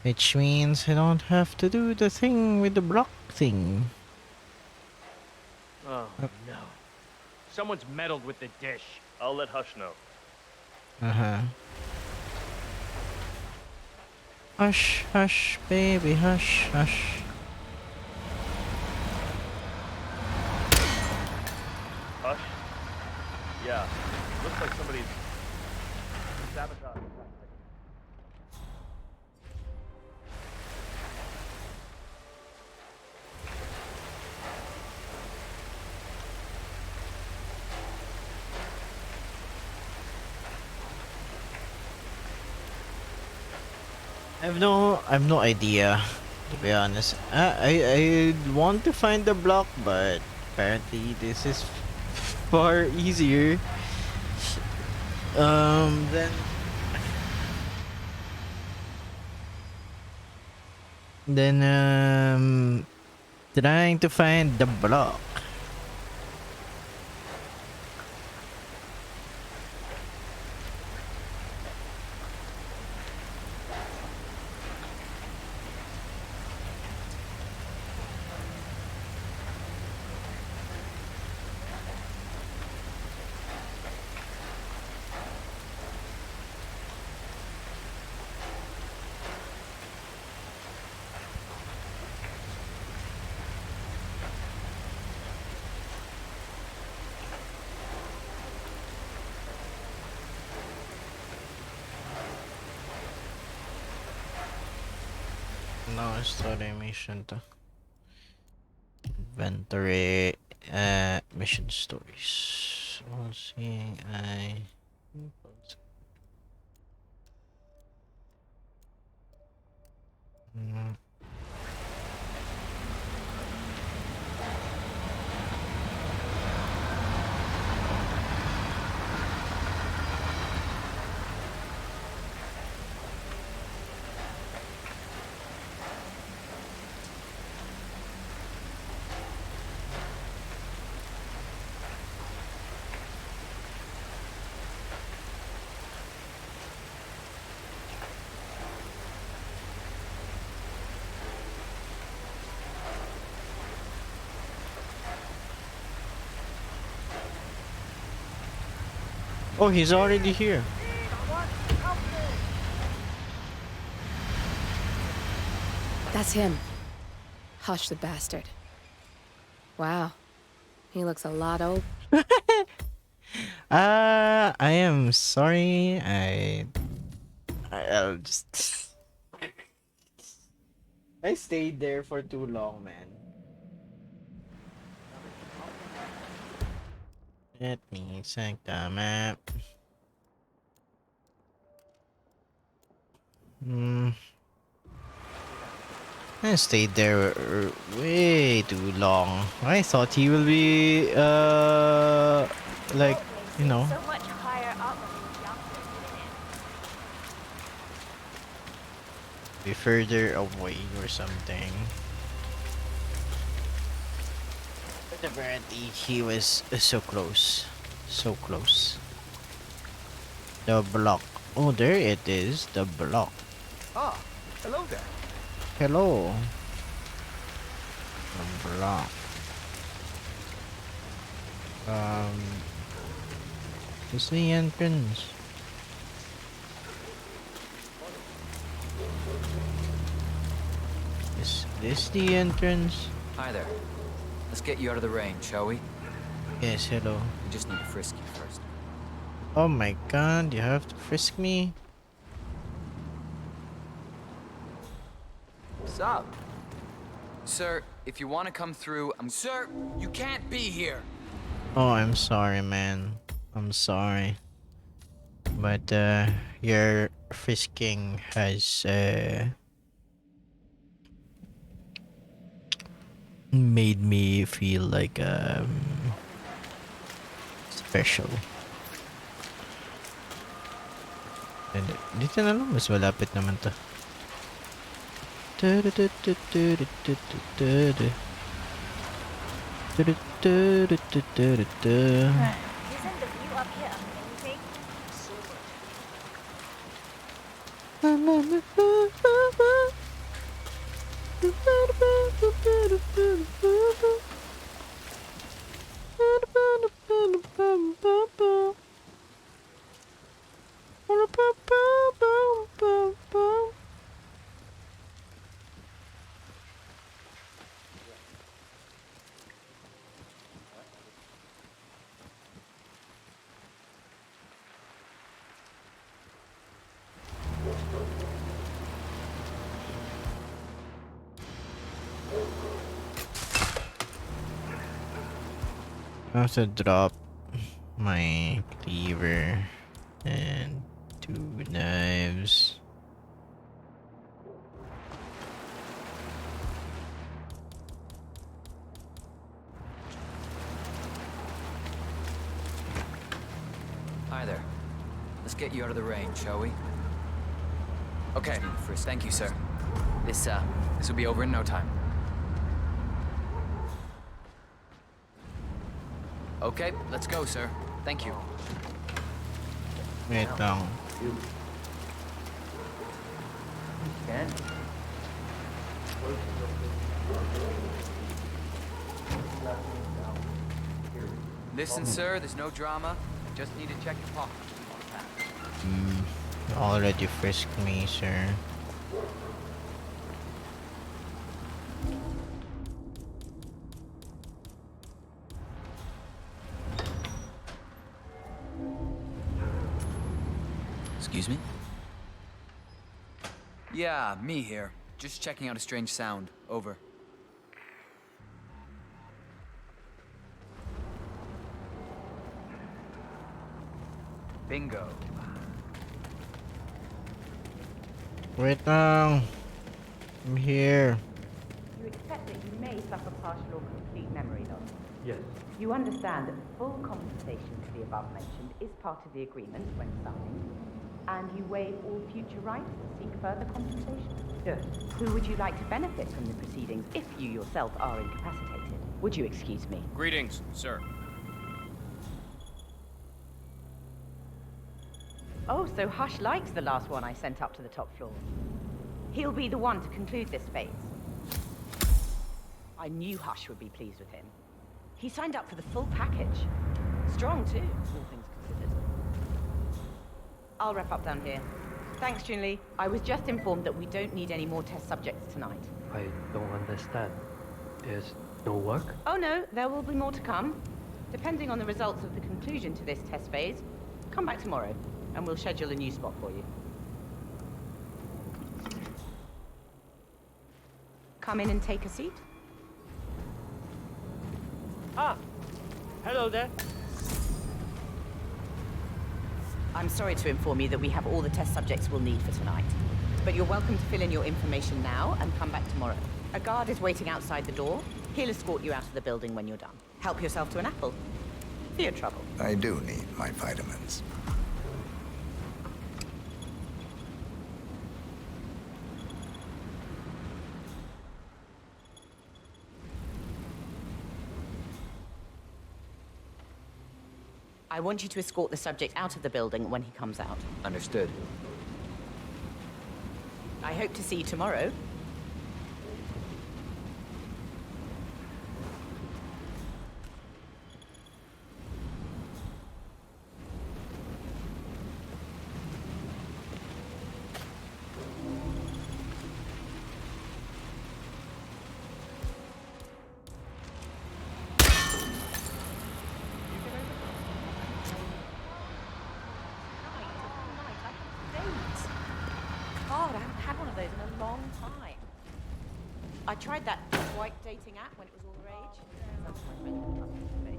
Which means I don't have to do the thing with the block thing. Oh, no. Someone's meddled with the dish. I'll let Hush know. Uh-huh. Hush, hush, baby, hush, hush. Hush? Yeah. Looks like somebody's sabotaged. I have no idea, to be honest. I want to find the block, but apparently this is far easier. Then trying to find the block. No, story mission to. Inventory, mission stories. Let's see, Oh, he's already here. That's him. Hush the bastard. Wow. He looks a lot old. I am sorry. I'll just. I stayed there for too long, man. Let me check the map. I stayed there way too long. I thought he will be like, you know, So much higher up when he was younger, didn't it? be further away or something. But apparently he was so close. So close. The block. Oh, there it is. The block. Ah, hello there. Hello. The block. This is the entrance. Is this the entrance? Hi there. Let's get you out of the rain, shall we? Yes, hello. We just need to frisk you first. Oh my god, you have to frisk me? What's up? Sir, if you want to come through, Sir, you can't be here! Oh, I'm sorry, man. I'm sorry. But, you're frisking has made me feel like special. And dito na lang, mas malapit naman to. Isn't the view up here amazing? So I have to drop my cleaver and 2 knives. Hi there. Let's get you out of the rain, shall we? Okay, first, thank you, sir. This will be over in no time. Okay, let's go, sir. Thank you. Wait lang. Listen, sir, there's no drama. Just need to check your pocket. You already frisked me, sir. Excuse me? Yeah, me here. Just checking out a strange sound. Over. Bingo. Wait lang. I'm here. You accept that you may suffer partial or complete memory loss? Yes. You understand that full compensation for the above mentioned is part of the agreement when signing, and you waive all future rights to seek further compensation? Yes. Who would you like to benefit from the proceedings if you yourself are incapacitated? Would you excuse me? Greetings, sir. Oh, so Hush likes the last one I sent up to the top floor. He'll be the one to conclude this phase. I knew Hush would be pleased with him. He signed up for the full package. Strong, too, all things considered. I'll wrap up down here. Thanks, Junli. I was just informed that we don't need any more test subjects tonight. I don't understand. There's no work? Oh, no, there will be more to come. Depending on the results of the conclusion to this test phase, come back tomorrow, and we'll schedule a new spot for you. Come in and take a seat. Ah, hello there. I'm sorry to inform you that we have all the test subjects we'll need for tonight. But you're welcome to fill in your information now and come back tomorrow. A guard is waiting outside the door. He'll escort you out of the building when you're done. Help yourself to an apple. For your trouble. I do need my vitamins. I want you to escort the subject out of the building when he comes out. Understood. I hope to see you tomorrow. God, I haven't had one of those in a long time. I tried that white dating app when it was all the rage. That's my friend who loves it today.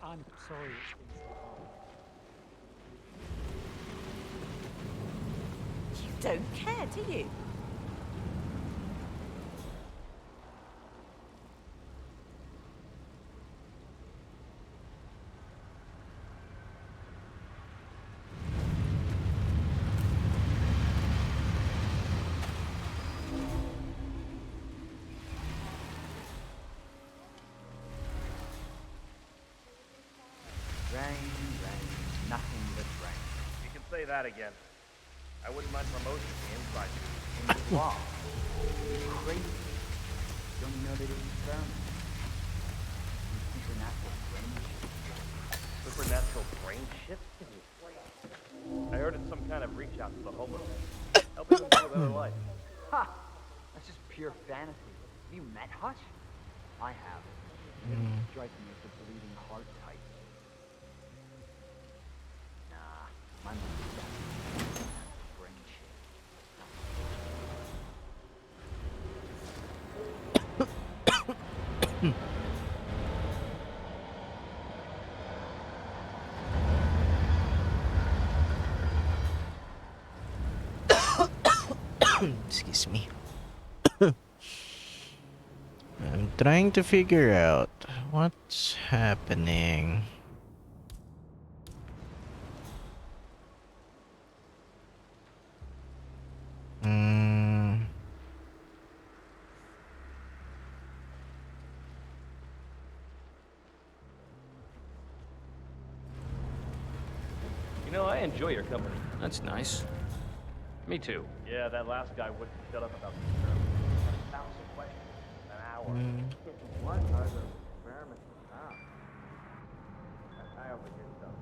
I'm sorry it's been so hard. You don't care, do you? Rain, nothing but rain. You can say that again. I wouldn't mind promotion inside you. Wow. Crazy. Don't you know that it's experiment? Supernatural brain shit. Supernatural brain shit? I heard it's some kind of reach out to the homeless. Helping them live a better life. Ha! That's just pure fantasy. Have you met Hush? I have. It strikes me as the bleeding heart type. Nah, my mind's definitely brain shit. Excuse me. I'm trying to figure out what's happening. You know, I enjoy your company. That's nice. Me too. Yeah, that last guy wouldn't shut up about the experiment. 1,000 questions in an hour. What are the experiments about? I overhear stuff.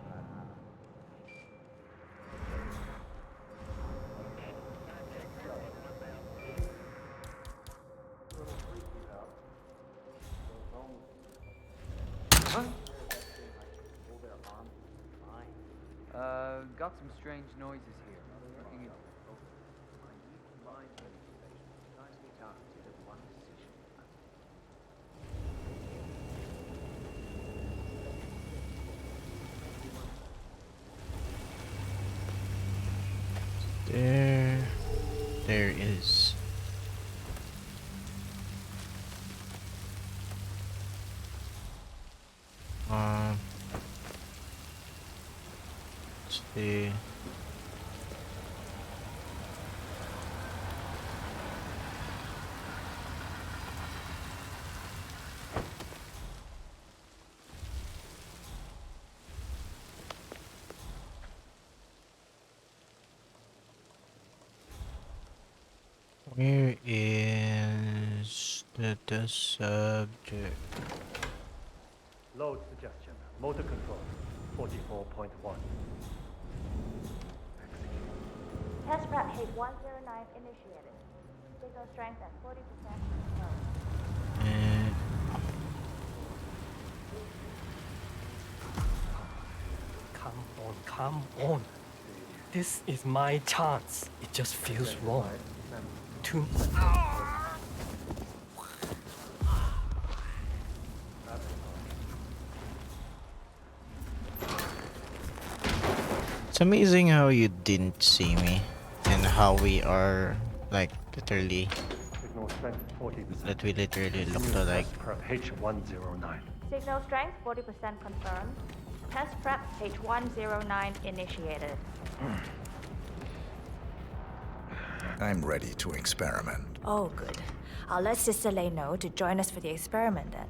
Got some strange noises here. Looking at There is. Let's see. Where is the subject? Load suggestion. Motor control. 44.1. Test prep hit 109 initiated. Signal strength at 40% confirmed. Come on. This is my chance. It just feels wrong. Too It's amazing how you didn't see me and how we are like literally Signal strength 40%. that we literally looked alike. H109. Signal strength 40% confirmed. Test prep H109 initiated. I'm ready to experiment. Oh, good. I'll let Sister Lei know to join us for the experiment then.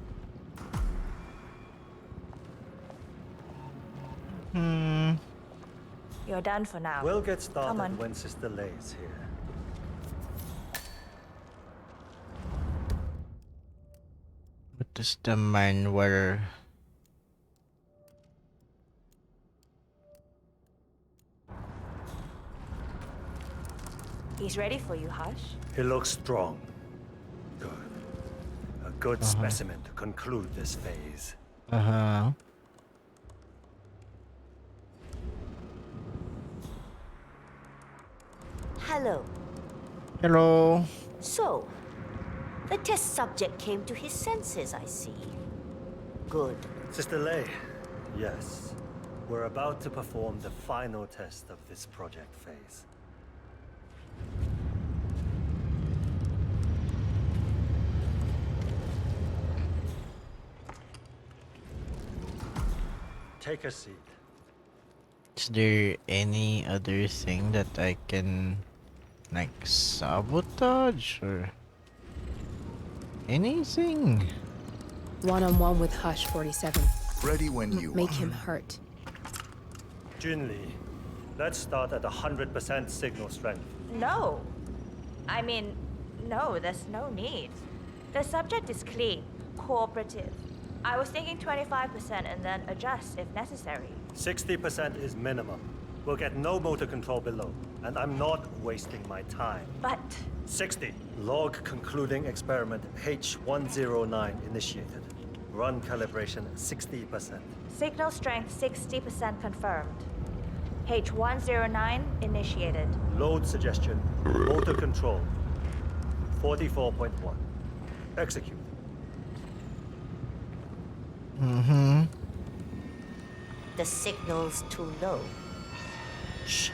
You're done for now. We'll get Come started on. when Sister Lei is here. What is the manware? He's ready for you, Hush. He looks strong. Good. A good specimen to conclude this phase. Hello. Hello. So, the test subject came to his senses, I see. Good. Sister Lei, Yes. We're about to perform the final test of this project phase. Take a seat. Is there any other thing that I can like sabotage or anything? One-on-one with Hush 47. Ready when you Make are. him hurt. Junli, let's start at 100% signal strength. No. I mean, no, there's no need. The subject is clean, cooperative. I was thinking 25% and then adjust if necessary. 60% is minimum. We'll get no motor control below, and I'm not wasting my time. But 60. Log concluding experiment H109 initiated. Run calibration 60%. signal strength 60% confirmed. H109 initiated. Load suggestion, motor control 44.1. Execute. Mm-hmm. The signal's too low. Shh.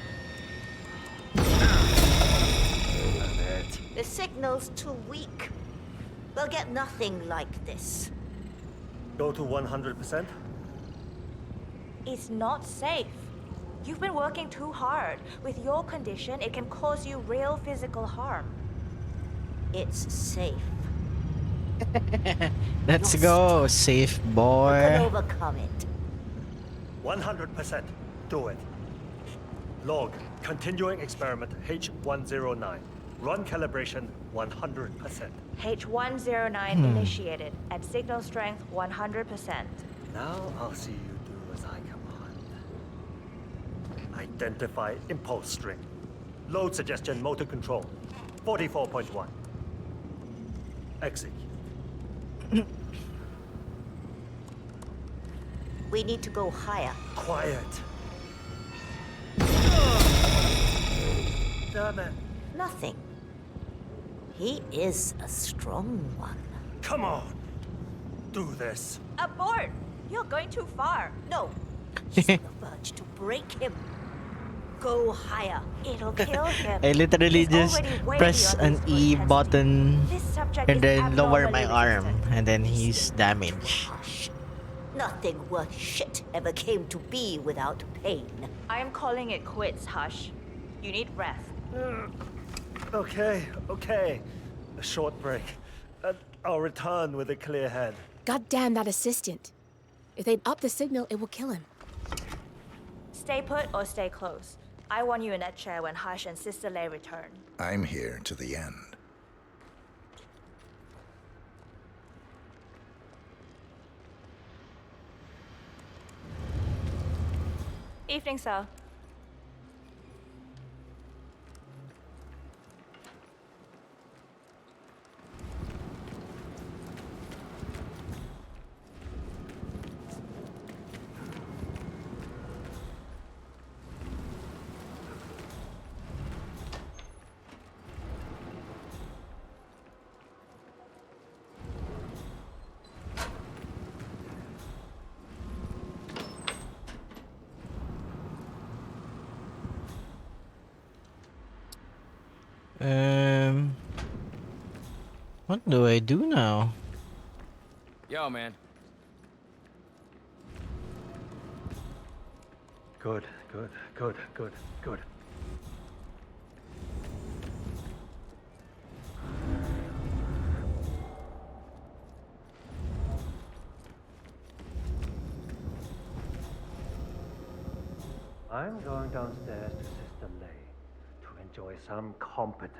The signal's too weak. We'll get nothing like this. Go to 100%? It's not safe. You've been working too hard. With your condition, it can cause you real physical harm. It's safe. Let's go, safe You can boy. overcome it. 100%. Do it. Log, continuing experiment H109. Run calibration 100%. H109 initiated at signal strength 100%. Now I'll see you do as I command. Identify impulse string. Load suggestion motor control 44.1. Execute. We need to go higher. Quiet. Damn it. Nothing. He is a strong one. Come on. Do this. Abort! You're going too far. No. He's on the verge to break him. Go higher. It'll kill him. I literally He's just already way press beyond an his E full button This subject and is then lower my abnormally arm and then he's damaged. Nothing worth shit ever came to be without pain. I am calling it quits, Hush. You need rest. Okay. A short break. I'll return with a clear head. God damn that assistant. If they'd up the signal, it will kill him. Stay put or stay close. I want you in that chair when Hush and Sister Lei return. I'm here to the end. Evening, sir. What do I do now? Yo, man. Good. I'm going downstairs to Sister Lei to enjoy some competence.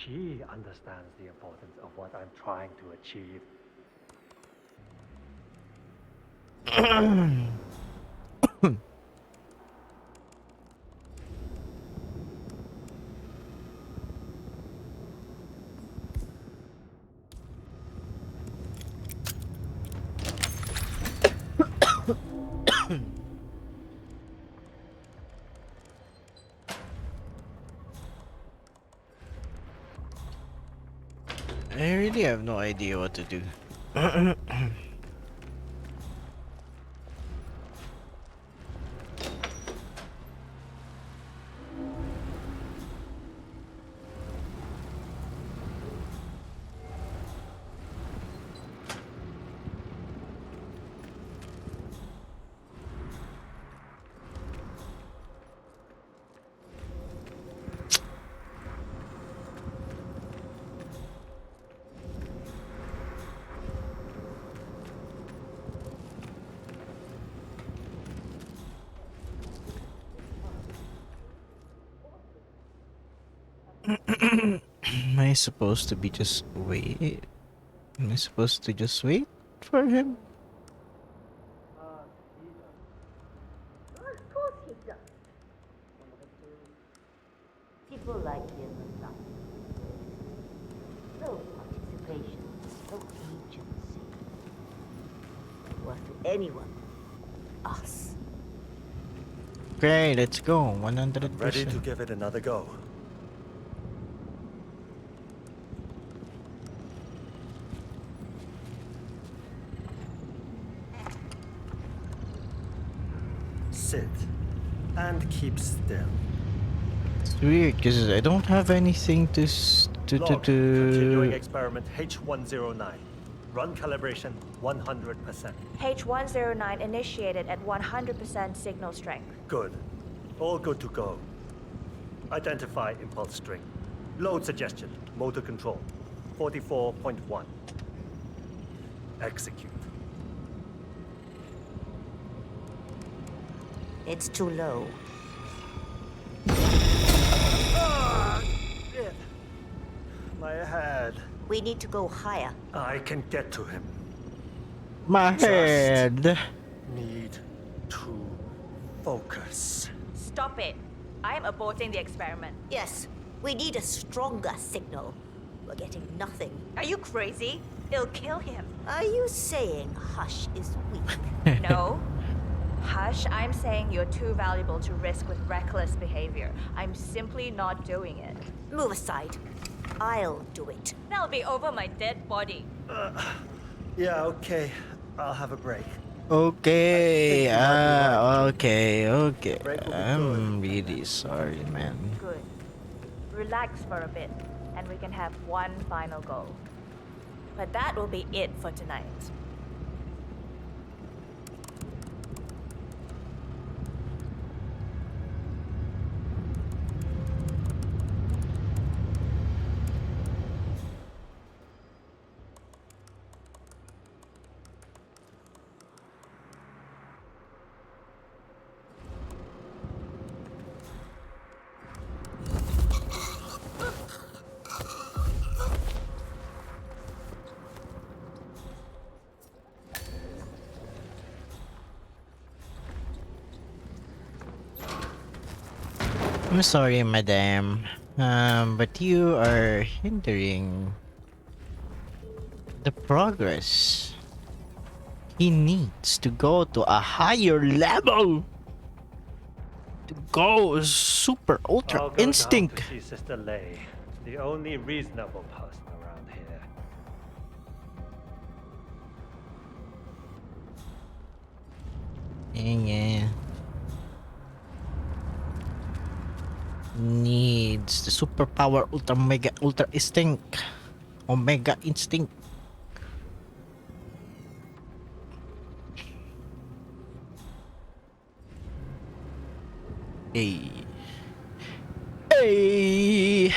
She understands the importance of what I'm trying to achieve. I really have no idea what to do. Am I supposed to be just wait? Am I supposed to just wait for him? Of course he does. People like him are nothing. No participation, no agency. Worth to anyone. Us. Okay, let's go. 100%. Ready to give it another go. Sit and keep still. It's weird because I don't have anything to Log, continuing experiment H109. Run calibration 100%. H109 initiated at 100% signal strength. Good. All good to go. Identify impulse string. Load suggestion. Motor control. 44.1. Execute. It's too low. Shit. My head. We need to go higher. I can get to him. My head. Need to focus. Stop it. I am aborting the experiment. Yes, we need a stronger signal. We're getting nothing. Are you crazy? It'll kill him. Are you saying Hush is weak? No. Hush, I'm saying you're too valuable to risk with reckless behavior. I'm simply not doing it. Move aside. I'll do it. That'll be over my dead body. Yeah, okay. I'll have a break. Okay, okay. I'm really sorry, man. Good. Relax for a bit, and we can have one final go. But that will be it for tonight. I'm sorry, madam. But you are hindering the progress. He needs to go to a higher level. To go super ultra I'll go instinct. down to see Sister Lei, the only reasonable person around here. Yeah. Needs the superpower ultra mega ultra instinct. Omega instinct. Hey. Hey.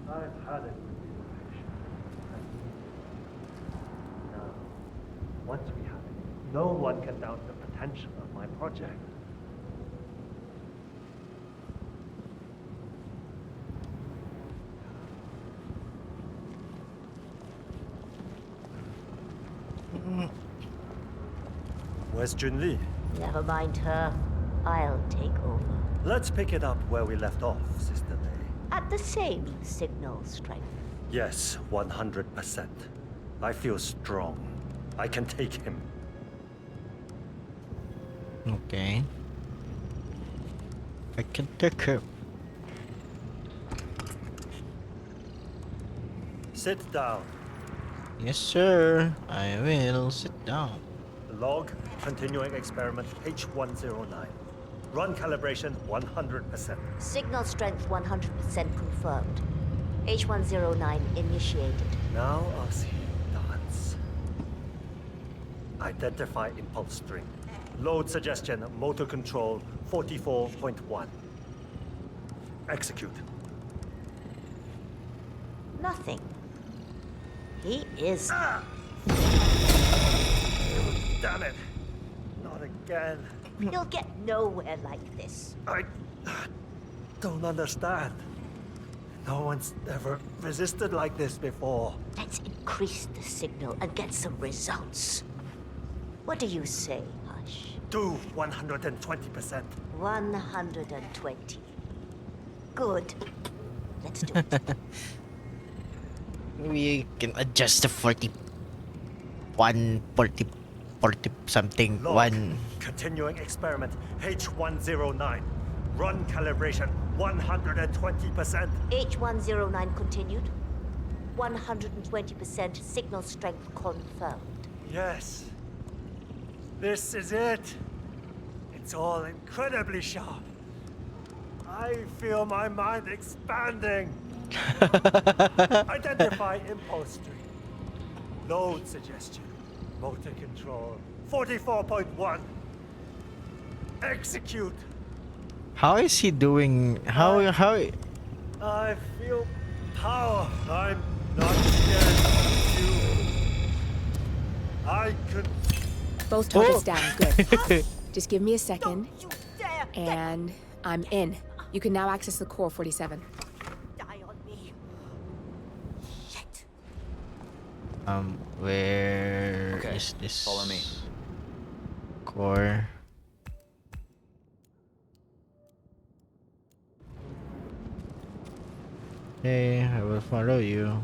I've had it with relocation. Now, once we have it, no one can doubt the potential of my project. Where's Junli? Never mind her. I'll take over. Let's pick it up where we left off, Sister Lei. At the same signal strength. Yes, 100%. I feel strong. I can take him. Okay. I can take it. Sit down. Yes, sir. I will sit down. Log, continuing experiment H109. Run calibration 100%. Signal strength 100% confirmed. H109 initiated. Now I'll see you dance. Identify impulse string. Load suggestion, motor control 44.1. Execute. Nothing. He is. Damn it. Not again. You'll get nowhere like this. I don't understand. No one's ever resisted like this before. Let's increase the signal and get some results. What do you say, Hush? Do 120%. 120. Good. Let's do it. We can adjust the 40 something. Log, One. continuing experiment H109. Run calibration 120%. H109 continued. 120% signal strength confirmed. Yes. This is it. It's all incredibly sharp. I feel my mind expanding. Identify impulse string. Load suggestion. Motor control 44.1. Execute. How is he doing? How? I feel power. I'm not scared of you. I could. Both targets down. Good. Just give me a second. And I'm in. You can now access the core 47. Die on me. Shit. Where Okay, is this? follow me. Core. Okay, I will follow you.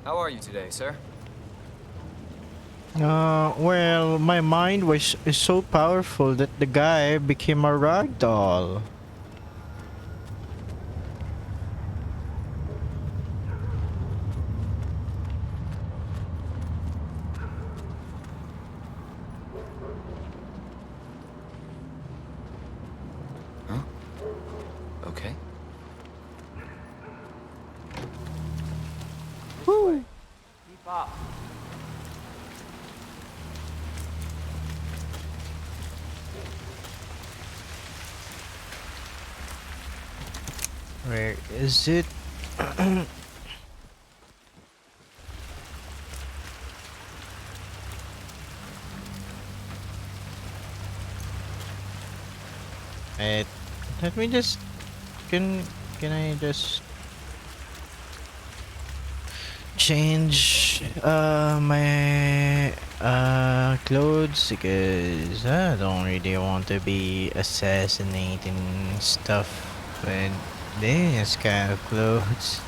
How are you today, sir? Well, my mind is so powerful that the guy became a rag doll. Huh? Okay. Woo. Keep up. Where is it? Wait, let me just can I just change my clothes, because I don't really want to be assassinating stuff with this kind of clothes.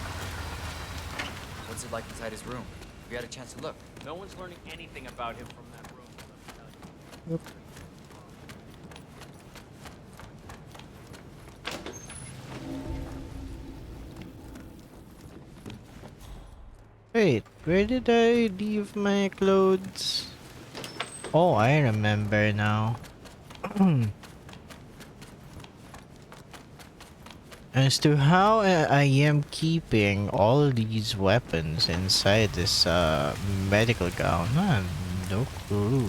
What's it like inside his room? We had a chance to look. No one's learning anything about him from that room. let me tell you. Yep. Wait, where did I leave my clothes? Oh, I remember now. as to how I am keeping all these weapons inside this medical gown. I have no clue.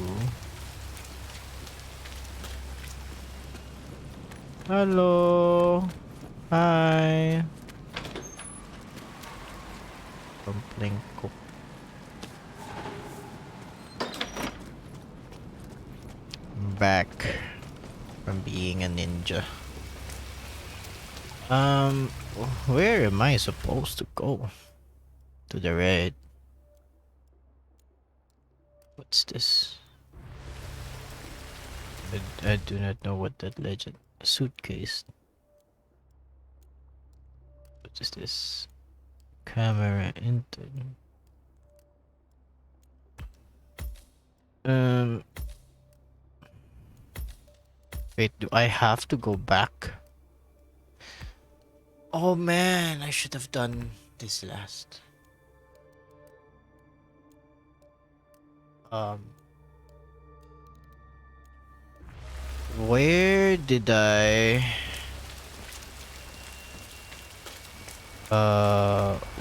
Hello. Hi. Dumpling cook. Back from being a ninja. Where am I supposed to go? To the red. What's this? I do not know what that legend. Suitcase. What is this? Camera enter. Wait, do I have to go back? Oh man, I should have done this last. Where did I...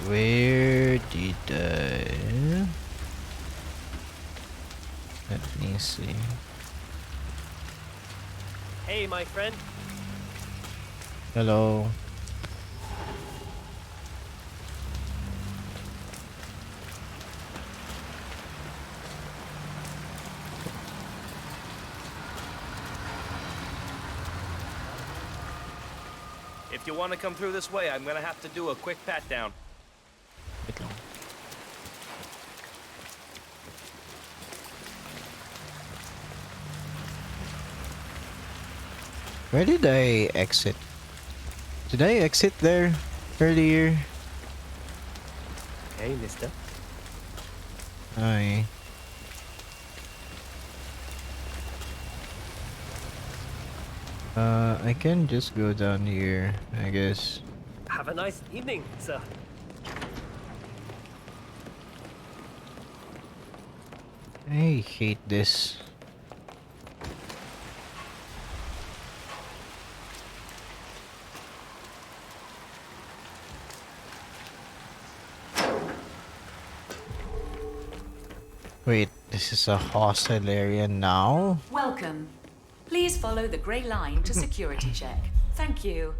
where did I... Let me see. Hey, my friend. Hello. If you want to come through this way, I'm gonna have to do a quick pat down. Where did I exit? Did I exit there earlier? Hey, mister. Hi. I can just go down here, I guess. Have a nice evening, sir. I hate this. Wait, this is a hostile area now? Welcome. Please follow the grey line to security check. Thank you.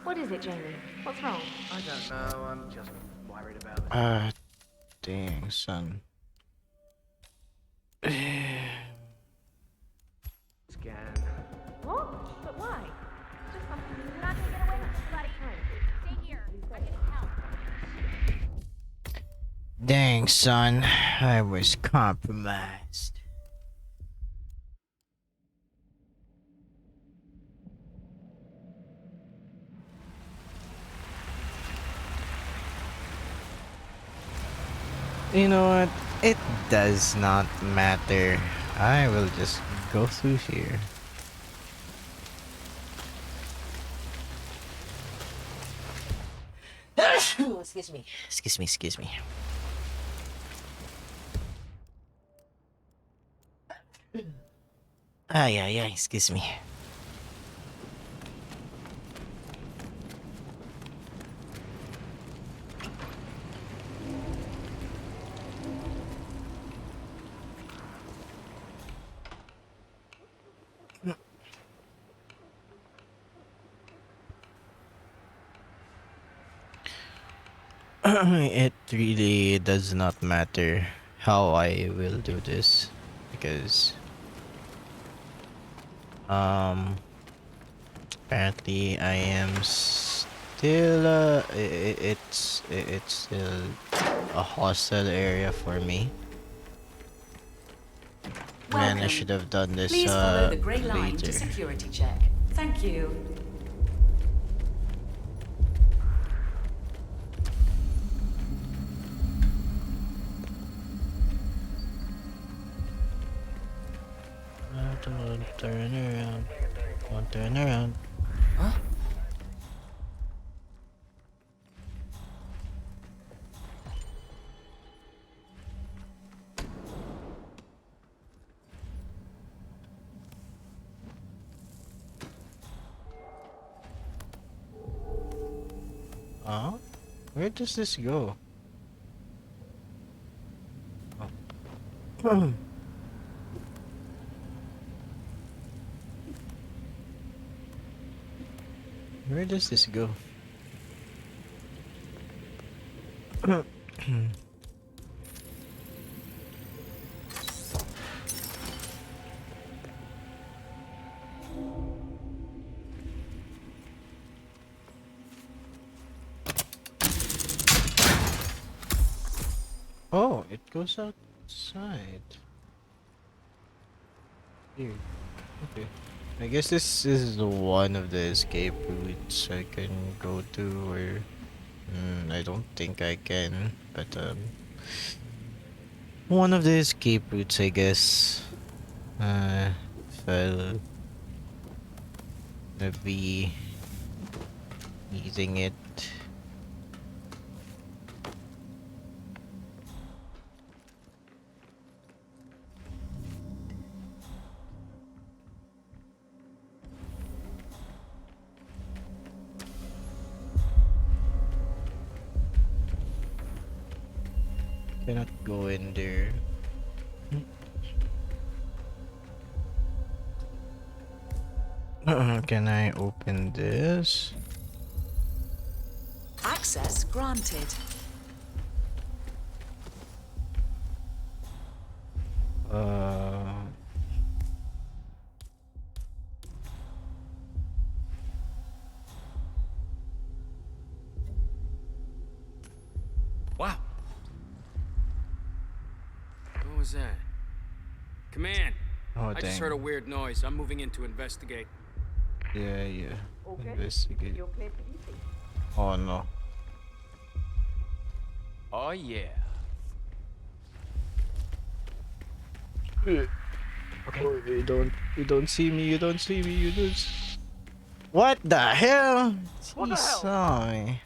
What is it, Jamie? What's wrong? I don't know, I'm just worried about it. Dang, son. Scan. What? But why? Just something you're not gonna get away with. Bloody time. Stay here. I can help. Dang, son. I was compromised. You know what? It does not matter. I will just go through here. Excuse me. Excuse me. Ay, excuse me. It really does not matter how I will do this because apparently I am still it's still a hostile area for me. Man, I Welcome. should have done this Please follow the grey line later. to security check. Thank you. Don't turn around. Don't turn around. Huh? Huh? Where does this go? Oh. Where does this go? Oh, it goes outside. Weird. Okay. I guess this is one of the escape routes I can go to, or I don't think I can, but one of the escape routes, I guess. If I'll be using it. Cannot go in there. Can I open this? Access granted. Wow. What was that? Command. Oh, I just dang. heard a weird noise. I'm moving in to investigate. Yeah. Okay. Investigate. You're clear for duty. Oh no. Oh yeah. Okay. Oh, you don't see me, you don't see me, you don't What the hell? He saw me.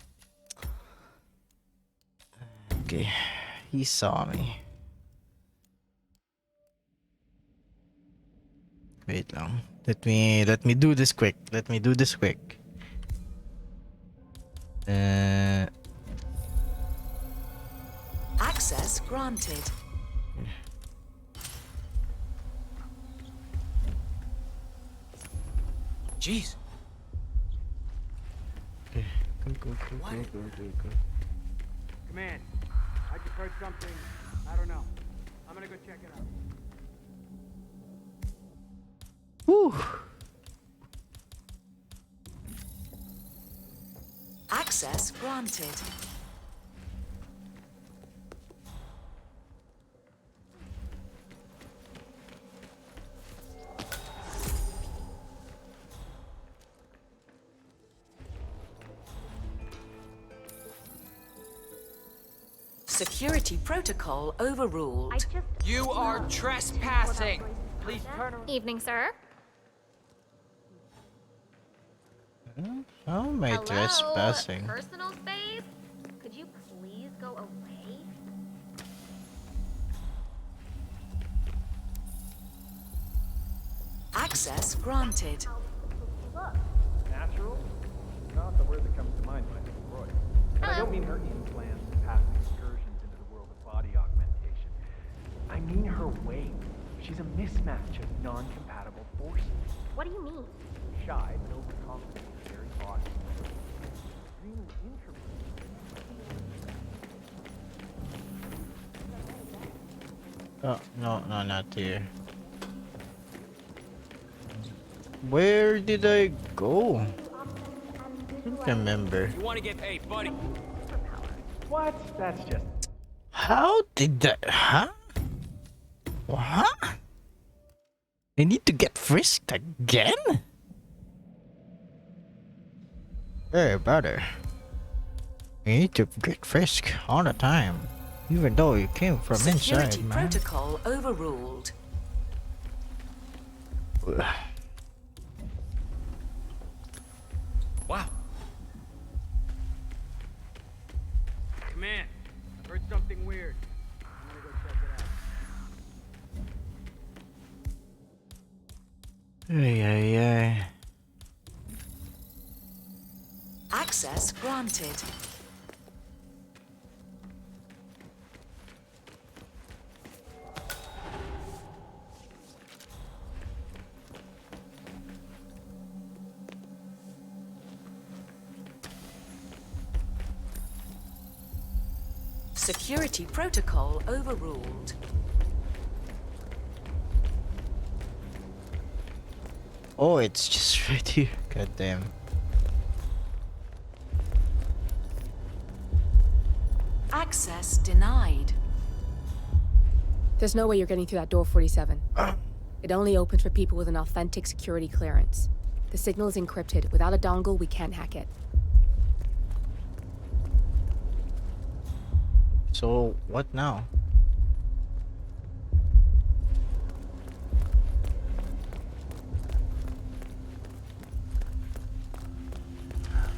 Okay, he saw me. Wait lang. Let me do this quick. Let me do this quick. Access granted. Jeez. Okay. Go. Command, I just heard something. I don't know. I'm gonna go check it out. Whew. Access granted. Security protocol overruled. You are trespassing. Please turn around. Evening, sir. How am I Hello? trespassing? Personal space? Could you please go away? Access granted. Natural? Not the word that comes to mind when I think of Roy. And I don't mean her implants and past excursions into the world of body augmentation. I mean her way. She's a mismatch of non-compatible forces. What do you mean? Shy, but overconfident, very haughty. Extremely introverted. Oh, no, not here. Where did I go? remember. You want to get paid, buddy? What? That's just... How did that? Huh? What? I need to get frisked again? Hey, brother. You need to get frisked all the time, even though you came from Security inside, man. protocol overruled. Wow. Command, I've heard something weird. I'm gonna go check it out. Ay, ay, ay. Access granted. Security protocol overruled. Oh, it's just right here. God damn. Access denied. There's no way you're getting through that door 47. It only opens for people with an authentic security clearance. The signal is encrypted. Without a dongle, we can't hack it. So, what now?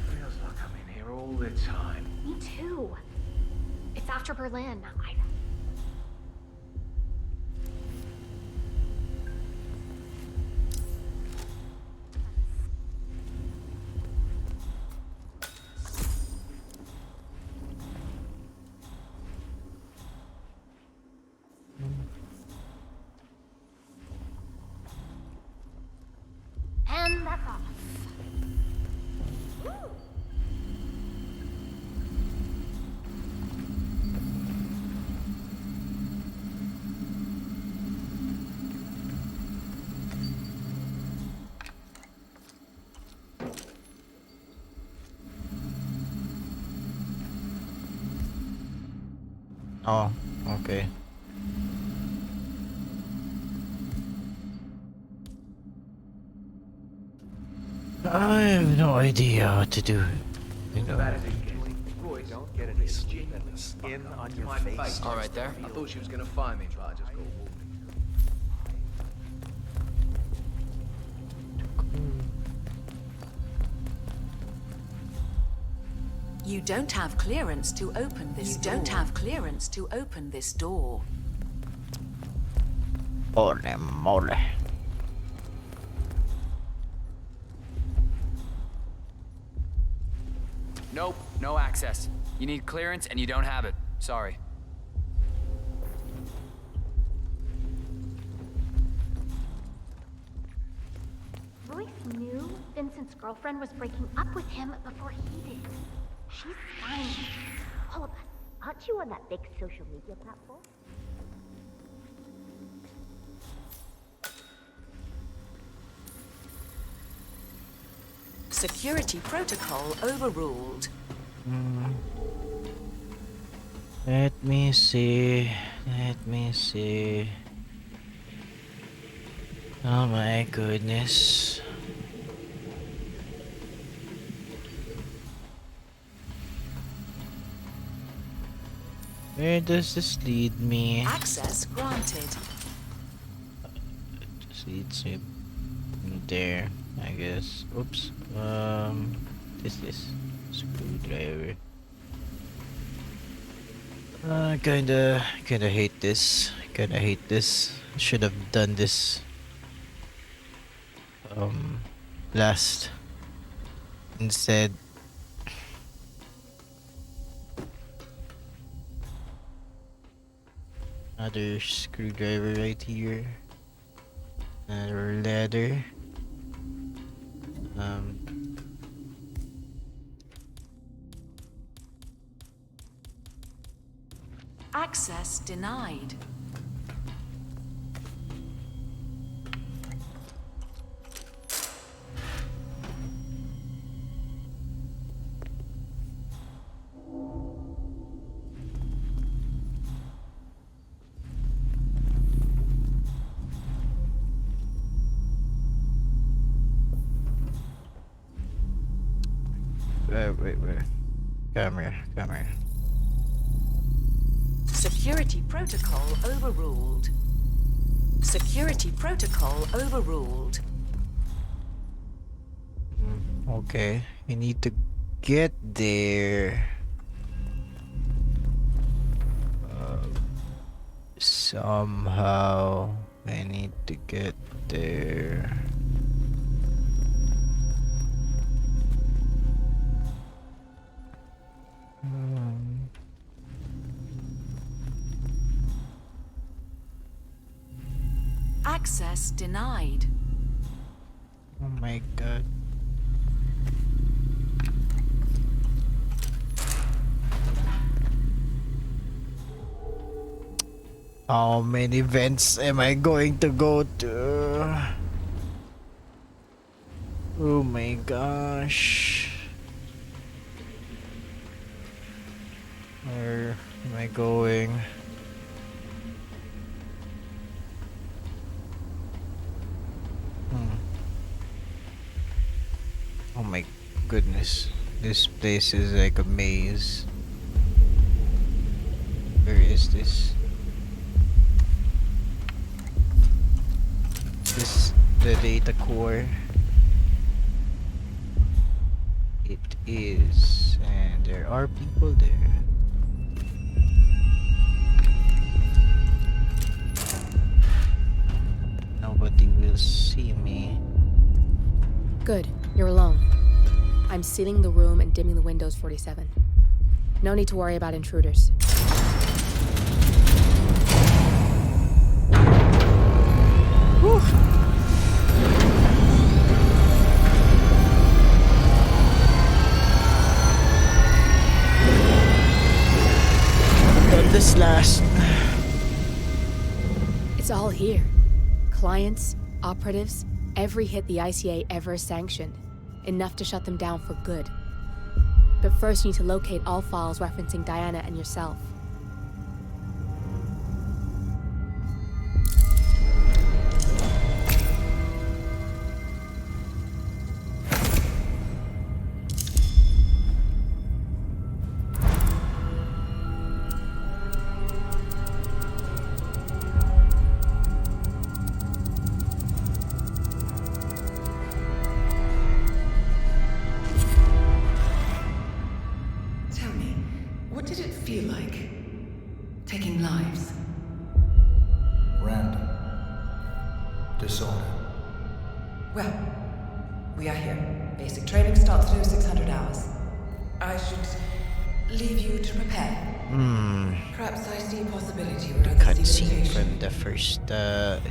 Feels like I'm in here all the time. Me too. It's after Berlin. And that's off. Oh, okay. I have no idea what to do. You know. Boy, don't get any skin on your face. All right, there. I thought she was gonna find me, but I just go. You don't have clearance to open this door. You don't have clearance to open this door. Holy moly. Nope, no access. You need clearance and you don't have it. Sorry. Royce knew Vincent's girlfriend was breaking up with him before he did. She's fine. All of us. Aren't you on that big social media platform? Security protocol overruled. Let me see. Let me see. Oh my goodness. Where does this lead me? Access granted. Just leads me there, I guess. Oops. This screwdriver. Kinda hate this. Kinda hate this. Should have done this last instead. Another screwdriver right here. Another ladder. Access denied. Wait. Camera. Security protocol overruled. Security protocol overruled. Okay, we need to get there. Somehow, I need to get there. Access denied. Oh my god. How many vents am I going to go to? Oh my gosh. Where am I going? Oh my goodness. This place is like a maze. Where is this? This the data core. It is, and there are people there. Nobody will see me. Good, you're alone. I'm sealing the room and dimming the windows, 47. No need to worry about intruders. Whew. Done this last. It's all here. Clients, operatives, every hit the ICA ever sanctioned. Enough to shut them down for good. But first you need to locate all files referencing Diana and yourself.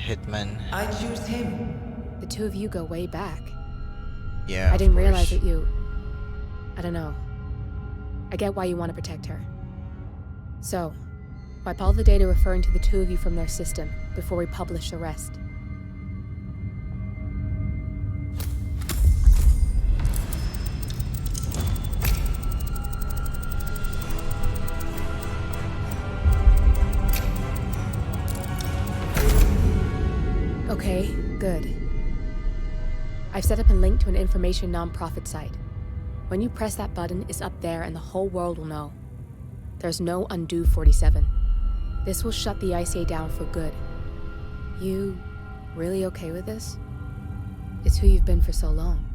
Hitman. I choose him. The two of you go way back. Yeah, I didn't realize that you... I don't know. I get why you want to protect her. So, wipe all the data referring to the two of you from their system before we publish the rest. Okay, good. I've set up a link to an information non-profit site. When you press that button, it's up there and the whole world will know. There's no undo 47. This will shut the ICA down for good. You really okay with this? It's who you've been for so long.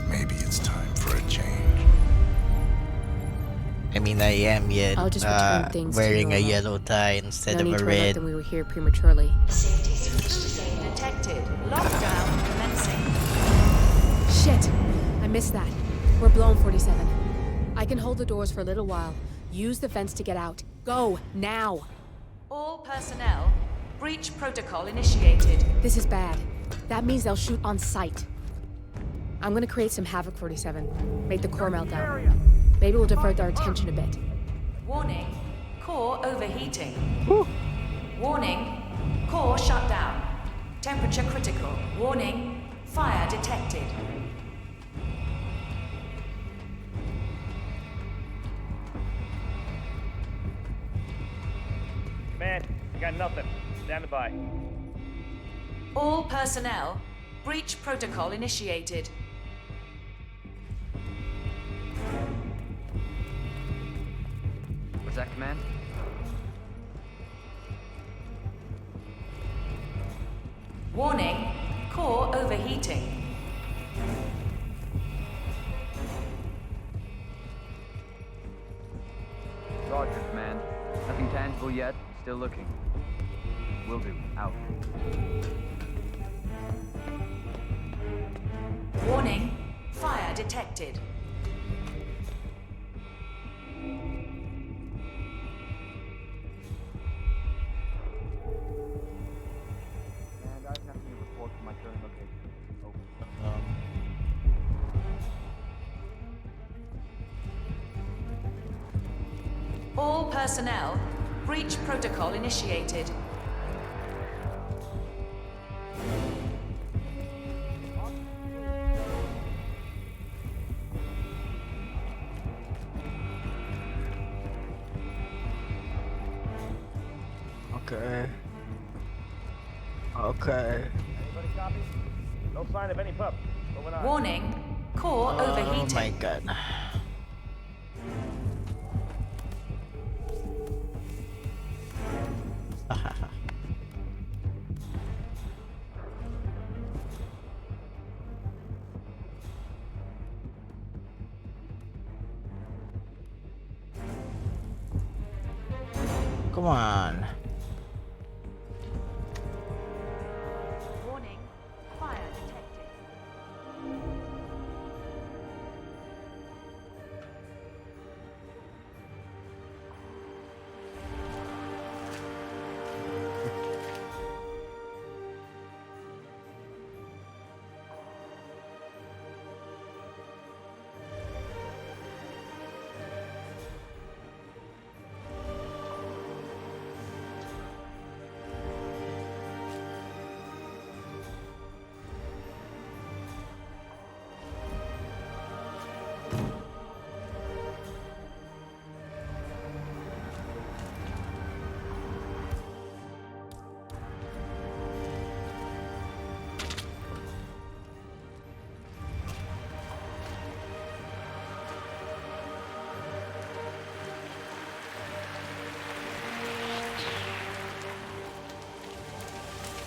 Maybe it's time for a change. I mean, I am yet I'll just return things wearing to a normal. yellow tie instead No of need a to alert red. them we were here prematurely. Tapusin detected. Lockdown commencing. Shit! I missed that. We're blown, 47. I can hold the doors for a little while. Use the vents to get out. Go, now! All personnel, breach protocol initiated. This is bad. That means they'll shoot on sight. I'm gonna create some havoc, 47. Make the core melt down. Maybe we'll divert their attention a bit. Warning, core overheating. Warning, core shut down. Temperature critical. Warning, fire detected. Man, I got nothing. Standing by. All personnel, Breach protocol initiated. Was that command? Warning, core overheating. Roger, command. Nothing tangible yet. Still looking. Will do. Out. Warning, fire detected. And I have nothing to report from my current location. Over. All personnel, breach protocol initiated. Okay. Okay. Anybody copy? No sign of any pup. Moving on. Warning, core overheating. Oh my god. Come on. Warning, fire detected.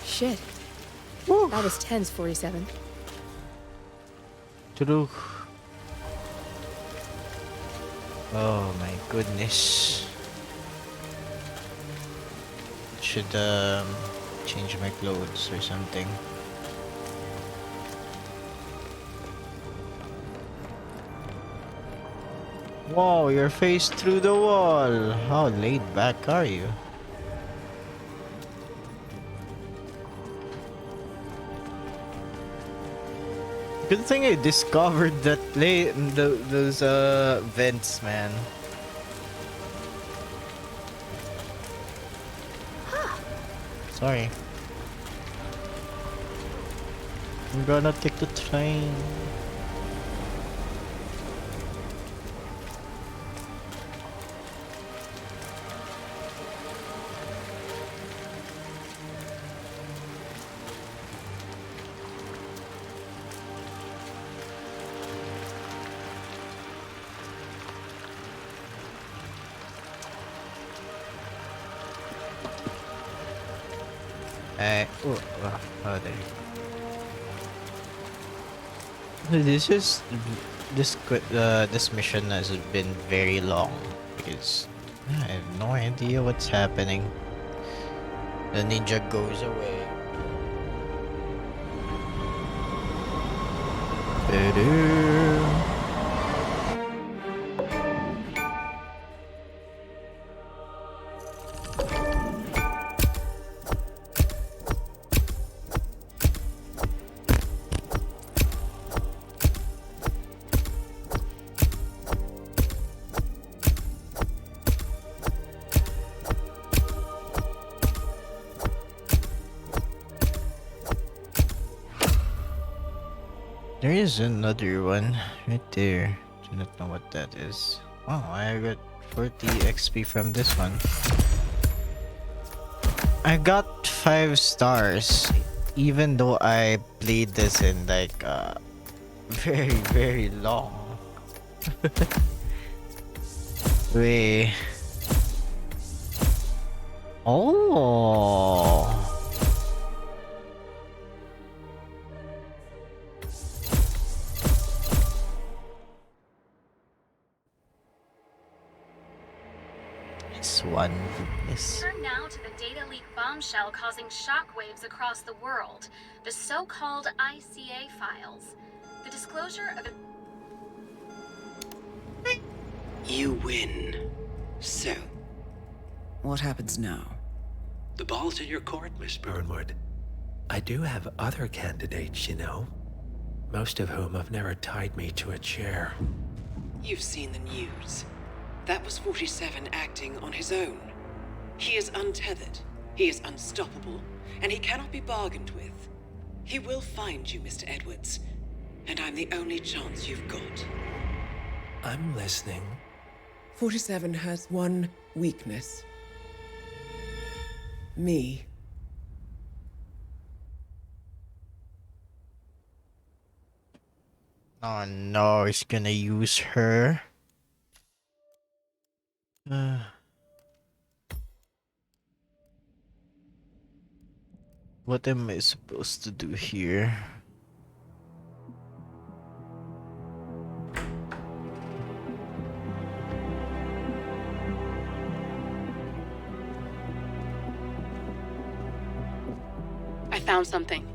Shit. That was tense, 47. True. Oh my goodness. Should change my clothes or something. Whoa, you're faced through the wall. How laid back are you? Good thing I discovered that those vents, man. Sorry. I'm gonna take the train. Oh, there you go. This mission has been very long because I have no idea what's happening. The ninja goes away. There is another one right there. Do not know what that is. Oh, I got 40 XP from this one. I got 5 stars. even though I played this in like very very long way. Oh. This one is. Turn now to the data leak bombshell causing shockwaves across the world, the so-called ICA files. The disclosure of You win. So, What happens now? the ball's in your court, Miss Burnwood. I do have other candidates, you know. Most of whom have never tied me to a chair. You've seen the news. That was 47 acting on his own. He is untethered, he is unstoppable, and he cannot be bargained with. He will find you, Mr. Edwards, and I'm the only chance you've got. I'm listening. 47 has one weakness. Me. Oh no, he's gonna use her. What am I supposed to do here? I found something.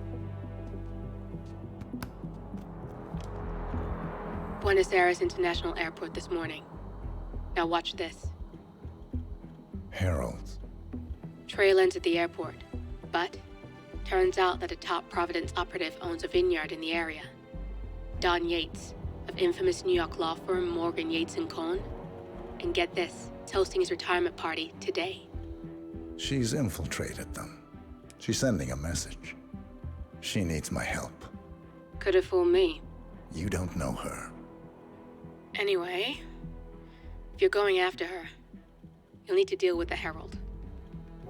Buenos Aires International Airport this morning. Now watch this. Heralds. Trail ends at the airport, but turns out that a top Providence operative owns a vineyard in the area. Don Yates, of infamous New York law firm Morgan, Yates & Cohn. And get this, toasting his retirement party today. She's infiltrated them. She's sending a message. She needs my help. Could have fooled me. You don't know her. Anyway, if you're going after her, you'll need to deal with the Herald.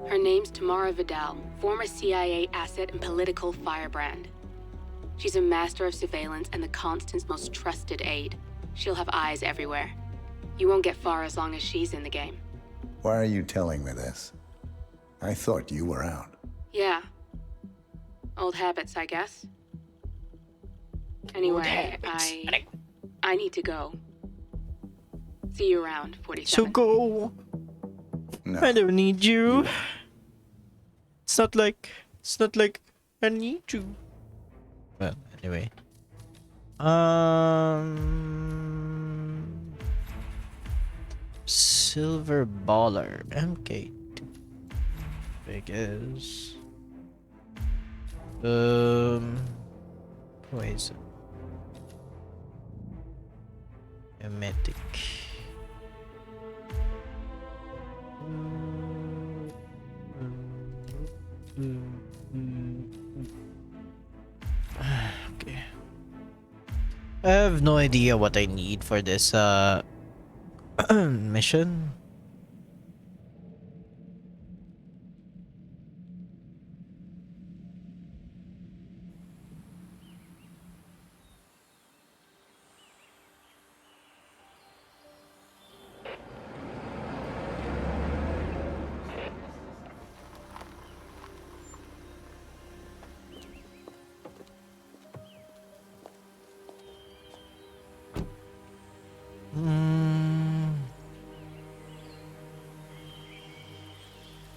Her name's Tamara Vidal, former CIA asset and political firebrand. She's a master of surveillance and the Constant's most trusted aide. She'll have eyes everywhere. You won't get far as long as she's in the game. Why are you telling me this? I thought you were out. Yeah. Old habits, I guess. Anyway, I need to go. See you around, 47. So go. No. I don't need you. It's not like I need you. Well, anyway. Silver baller MK2. I guess. Poison. Emetic. Okay. I have no idea what I need for this mission.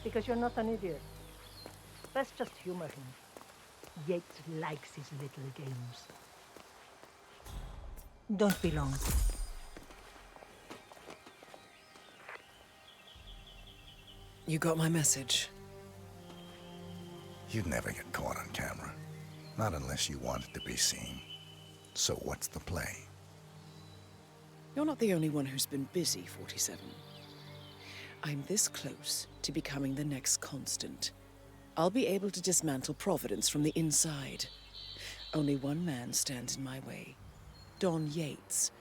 Because you're not an idiot. Let's just humor him. Yates likes his little games. Don't be long. You got my message. You'd never get caught on camera. Not unless you wanted to be seen. So what's the play? You're not the only one who's been busy, 47. I'm this close to becoming the next Constant. I'll be able to dismantle Providence from the inside. Only one man stands in my way. Don Yates.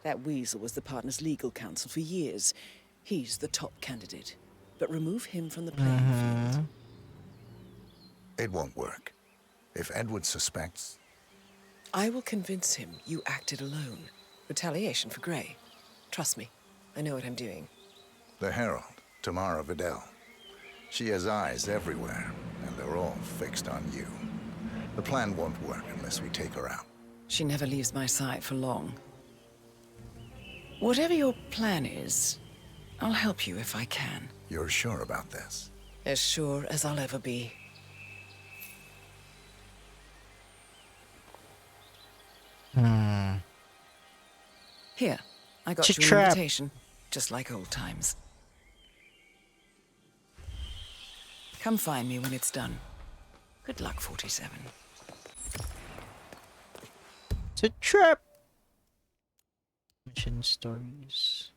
That weasel was the partner's legal counsel for years. He's the top candidate. But remove him from the playing field. It won't work. If Edward suspects... I will convince him you acted alone. Retaliation for Grey. Trust me, I know what I'm doing. The Herald, Tamara Vidal. She has eyes everywhere, and they're all fixed on you. The plan won't work unless we take her out. She never leaves my side for long. Whatever your plan is, I'll help you if I can. You're sure about this? As sure as I'll ever be. Here, I got you an invitation, just like old times. Come find me when it's done. Good luck, 47. It's a trap. Mission stories.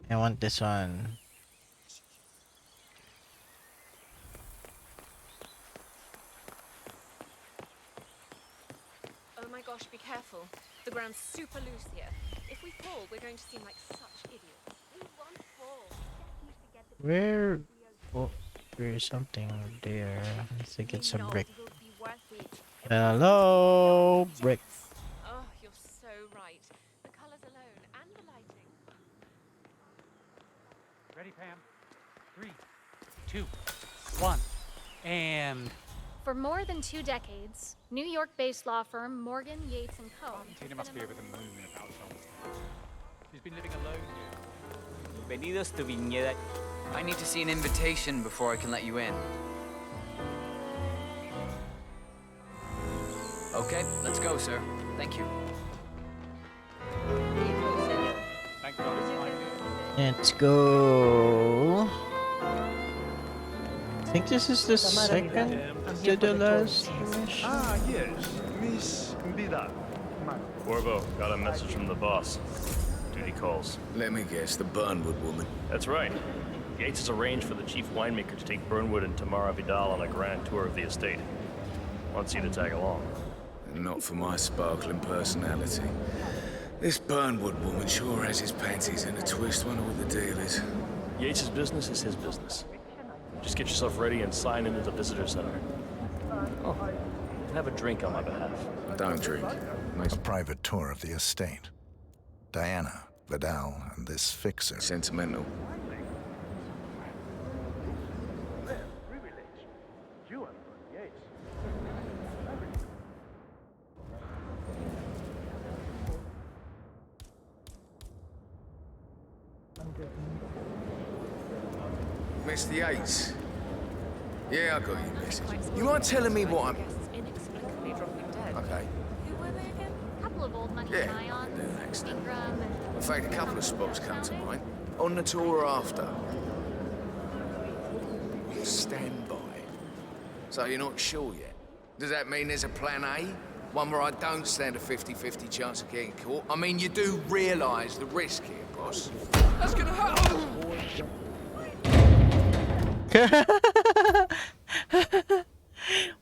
I want this one. Oh my gosh, be careful. The ground's super loose here. If we fall, we're going to seem like such idiots. We won't fall. Where? Oh, there's something there. I think it's a brick. Hello, brick. Oh, you're so right. The colors alone and the lighting. Ready, Pam? 3, 2, 1, and... For more than 2 decades, New York-based law firm Morgan, Yates & Co. Tina must be over the moon about something. She's been living alone here. Bienvenidos to Viñeda. I need to see an invitation before I can let you in. Okay, let's go, sir. Thank you. Thank God it's fine here. Let's go. I think this is the second to the last mission. Ah, yes, Miss Vidal. Corvo, got a message from the boss. Duty calls. Let me guess, the Burnwood woman. That's right. Yates has arranged for the chief winemaker to take Burnwood and Tamara Vidal on a grand tour of the estate. Wants you to tag along. Not for my sparkling personality. This Burnwood woman sure has his panties in a twist. Wonder what the deal is. Yates' business is his business. Just get yourself ready and sign into the visitor center. Oh, you can have a drink on my behalf. I don't drink. A private tour of the estate. Diana, Vidal, and this fixer. Sentimental. Mr. Yates. Yeah, I got your message. You mind telling me what I'm... Okay. Who were they again? A couple of old money ions, Ingram, and... In fact, a couple of spots come to mind. On the tour after. Stand by. So you're not sure yet? Does that mean there's a plan A? One where I don't stand a 50-50 chance of getting caught? I mean, you do realise the risk here, boss. That's gonna hurt!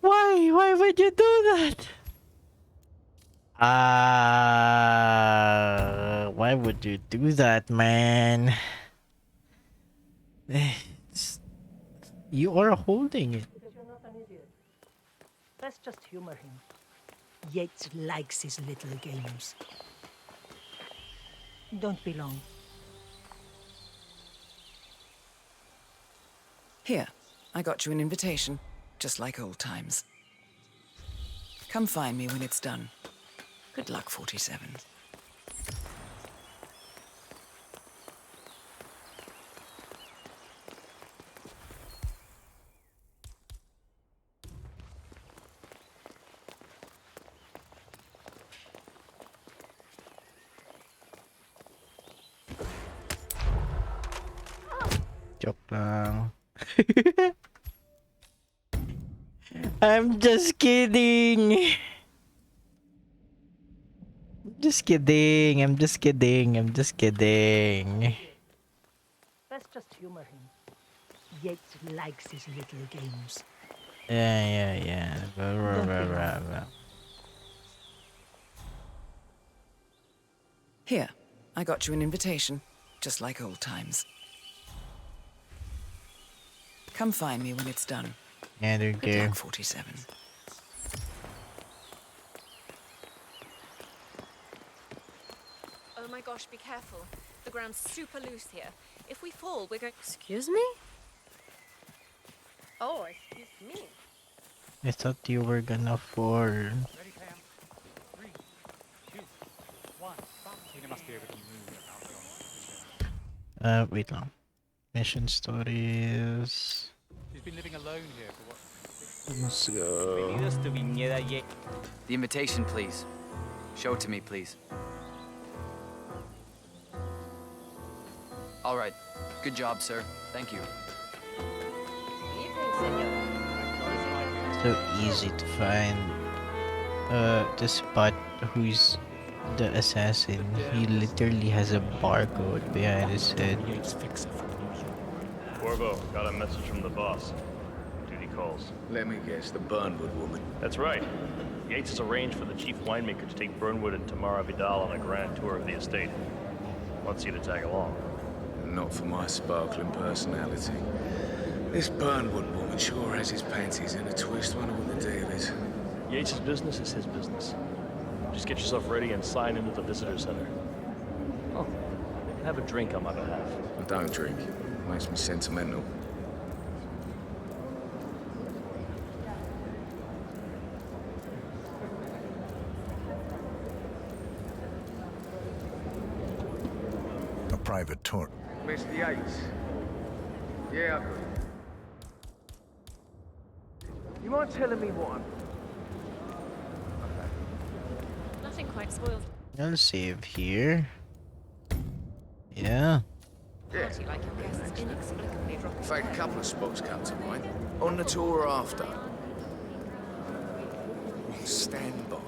Why would you do that? Why would you do that, man? You are holding it. Because you're not an idiot. Let's just humor him. Yates likes his little games. Don't be long. Here, I got you an invitation, just like old times. Come find me when it's done. Good luck, 47. Joke lang. I'm just kidding. Just kidding. I'm just kidding. I'm just kidding. Let's just humor him. Yates likes his little games. Yeah. Blah, blah, blah, blah, blah. Here, I got you an invitation, just like old times. Come find me when it's done. Yeah, they're Good there. luck, 47. Oh my gosh, be careful. The ground's super loose here. If we fall, we're going. Excuse me? Oh, excuse me. I thought you were gonna fall. Ready, Pam? 3, 2, 1. Tina must be able to move about. Wait lang. Mission stories. She's been living alone here for what? Let's go. The invitation, please. Show it to me, please. All right. Good job, sir. Thank you. So easy to find. To spot who's the assassin. He literally has a barcode behind his head. Corvo, got a message from the boss. Duty calls. Let me guess, the Burnwood woman. That's right. Yates has arranged for the chief winemaker to take Burnwood and Tamara Vidal on a grand tour of the estate. Wants you to tag along. Not for my sparkling personality. This Burnwood woman sure has his panties in a twist. Wonder what the deal is. Yates' business is his business. Just get yourself ready and sign into the visitor center. Oh, have a drink on my behalf. I don't drink. Makes me sentimental. A private tour. Mr. Yates. Yeah, I got it. You mind telling me what I'm... Nothing quite spoils. I'll save here. Yeah. Yeah. Party like your guests inexplicably drop. In fact, a couple of spots come to mind. On the tour or after. Stand by.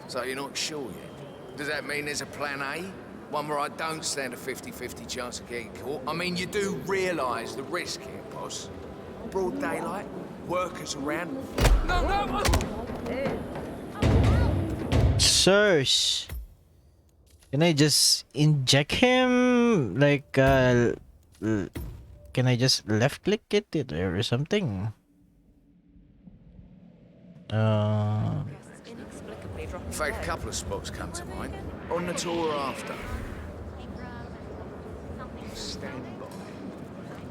So you're not sure yet? Does that mean there's a plan A? One where I don't stand a 50-50 chance of getting caught? I mean, you do realise the risk here, boss. Broad daylight, workers around. No! Sirs, can I just inject him? Like, can I just left click it or something? In fact, a couple of spots come to mind. On the tour or after. Stand by.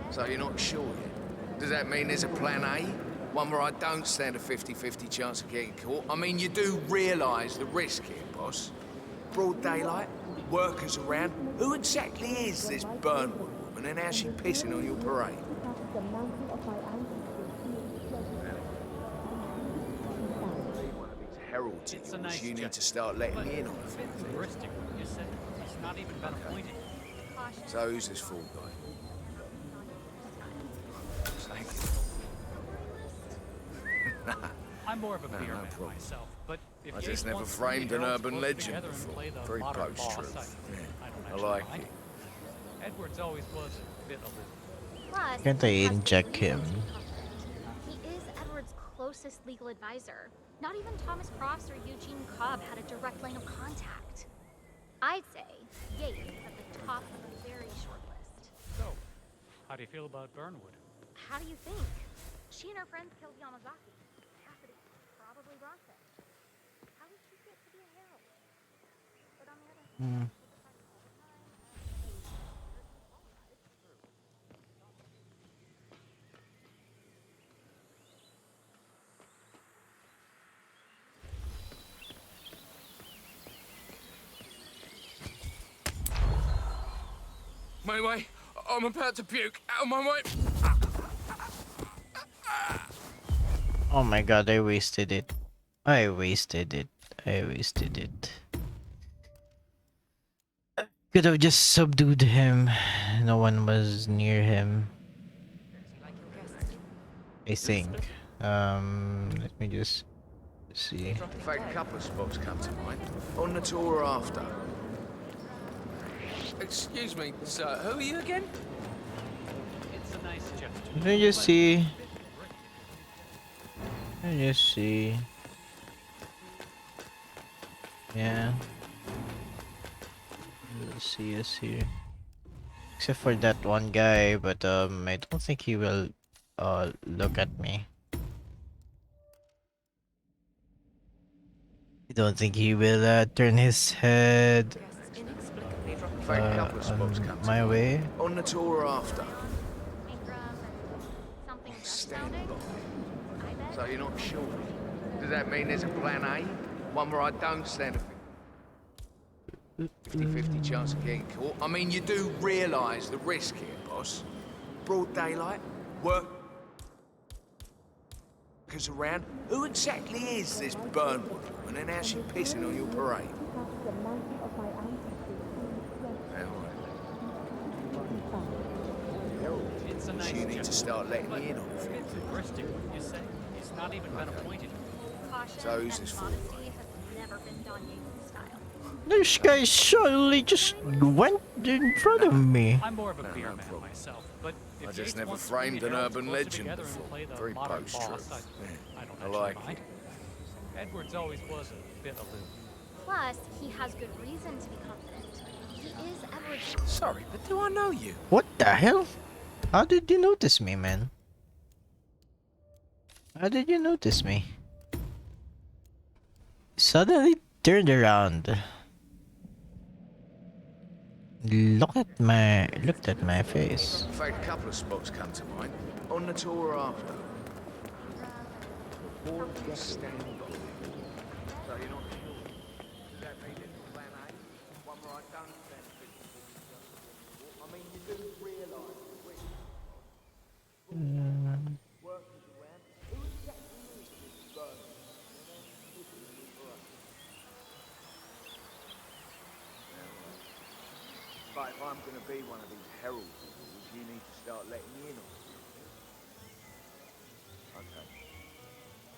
So you're not sure yet? Does that mean there's a plan A? One where I don't stand a 50-50 chance of getting caught? I mean, you do realise the risk here, boss. Broad daylight, workers around. Who exactly is this Burnwood woman and how's she pissing on your parade? Heralds It's a yours, nice you need job. to start letting me in on a few things. Heuristic, you said. It's not even been appointed. So who's this fool guy? Thank you. I'm more of a No, beer no man problem. myself, but if I Yates just never wants the framed an Heralds urban both legend together and before. play the Very modern boss, post-truth. I I don't like actually it. mind. Edwards always was a bit of a... Plus, Can't I he has inject the him? legal conflict. He is Edward's closest legal advisor. Not even Thomas Crofts or Eugene Cobb had a direct line of contact. I'd say Yates is at the top of a very short list. So, how do you feel about Burnwood? How do you think? She and her friends killed Yamazaki. Cassidy probably Bronson. How would she get to be a herald? But on the other hand, Wait, I'm about to puke. Out of my way. Oh my god, I wasted it. I wasted it. Could have just subdued him. No one was near him. I think. Let me just see. In fact, a couple of spots come to mind. On the tour or after. Excuse me, sir. Who are you again? It's a nice gesture. Let me just see. Let me just see. Yeah. Let's see us here. Except for that one guy, but I don't think he will look at me. You don't think he will turn his head Fact, a couple of spots come to my mind. way? On the tour or after? Something just Stand sounded. by. So you're not sure? Does that mean there's a plan A? One where I don't stand a 50-50 chance of getting caught? I mean, you do realise the risk here, boss. Broad daylight, workers around. Who exactly is this Burnwood woman and how's she pissing on your parade? So you need to start letting me in on it. You say he's not even been appointed. So who's this for? Never been done Yates style. This guy suddenly just went in front of me. I'm more of a beer man myself, but if I just Yates never wants to bring framed the an Heralds urban closer legend together and before. play the Very modern post-truth. boss, I don't I actually like mind. it. Edwards always was a bit aloof. Plus, he has good reason to be confident. He is Edward's. Sorry, but do I know you? What the hell? How did you notice me, man? How did you notice me? Suddenly turned around. Looked at my face. In fact, a couple of spots come to mind. On the tour or after? Or stand by. So you're not sure? Does that mean there's a plan A? One where I don't stand a 50-50 I mean, you do realise the risk. Workers around. Who exactly is this Burnwood? But if I'm going to be one of these heralds of yours, you need to start letting me in on it. Okay.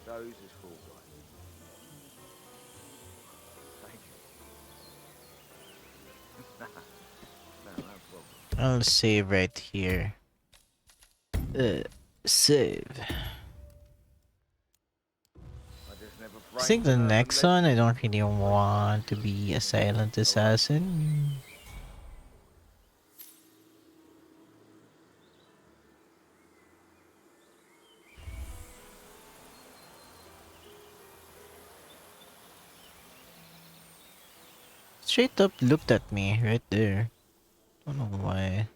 So who's this fool guy? Thank you. No problem. I'll save right here. Save. I think the next one, I don't really want to be a silent assassin. Straight up looked at me right there. Don't know why.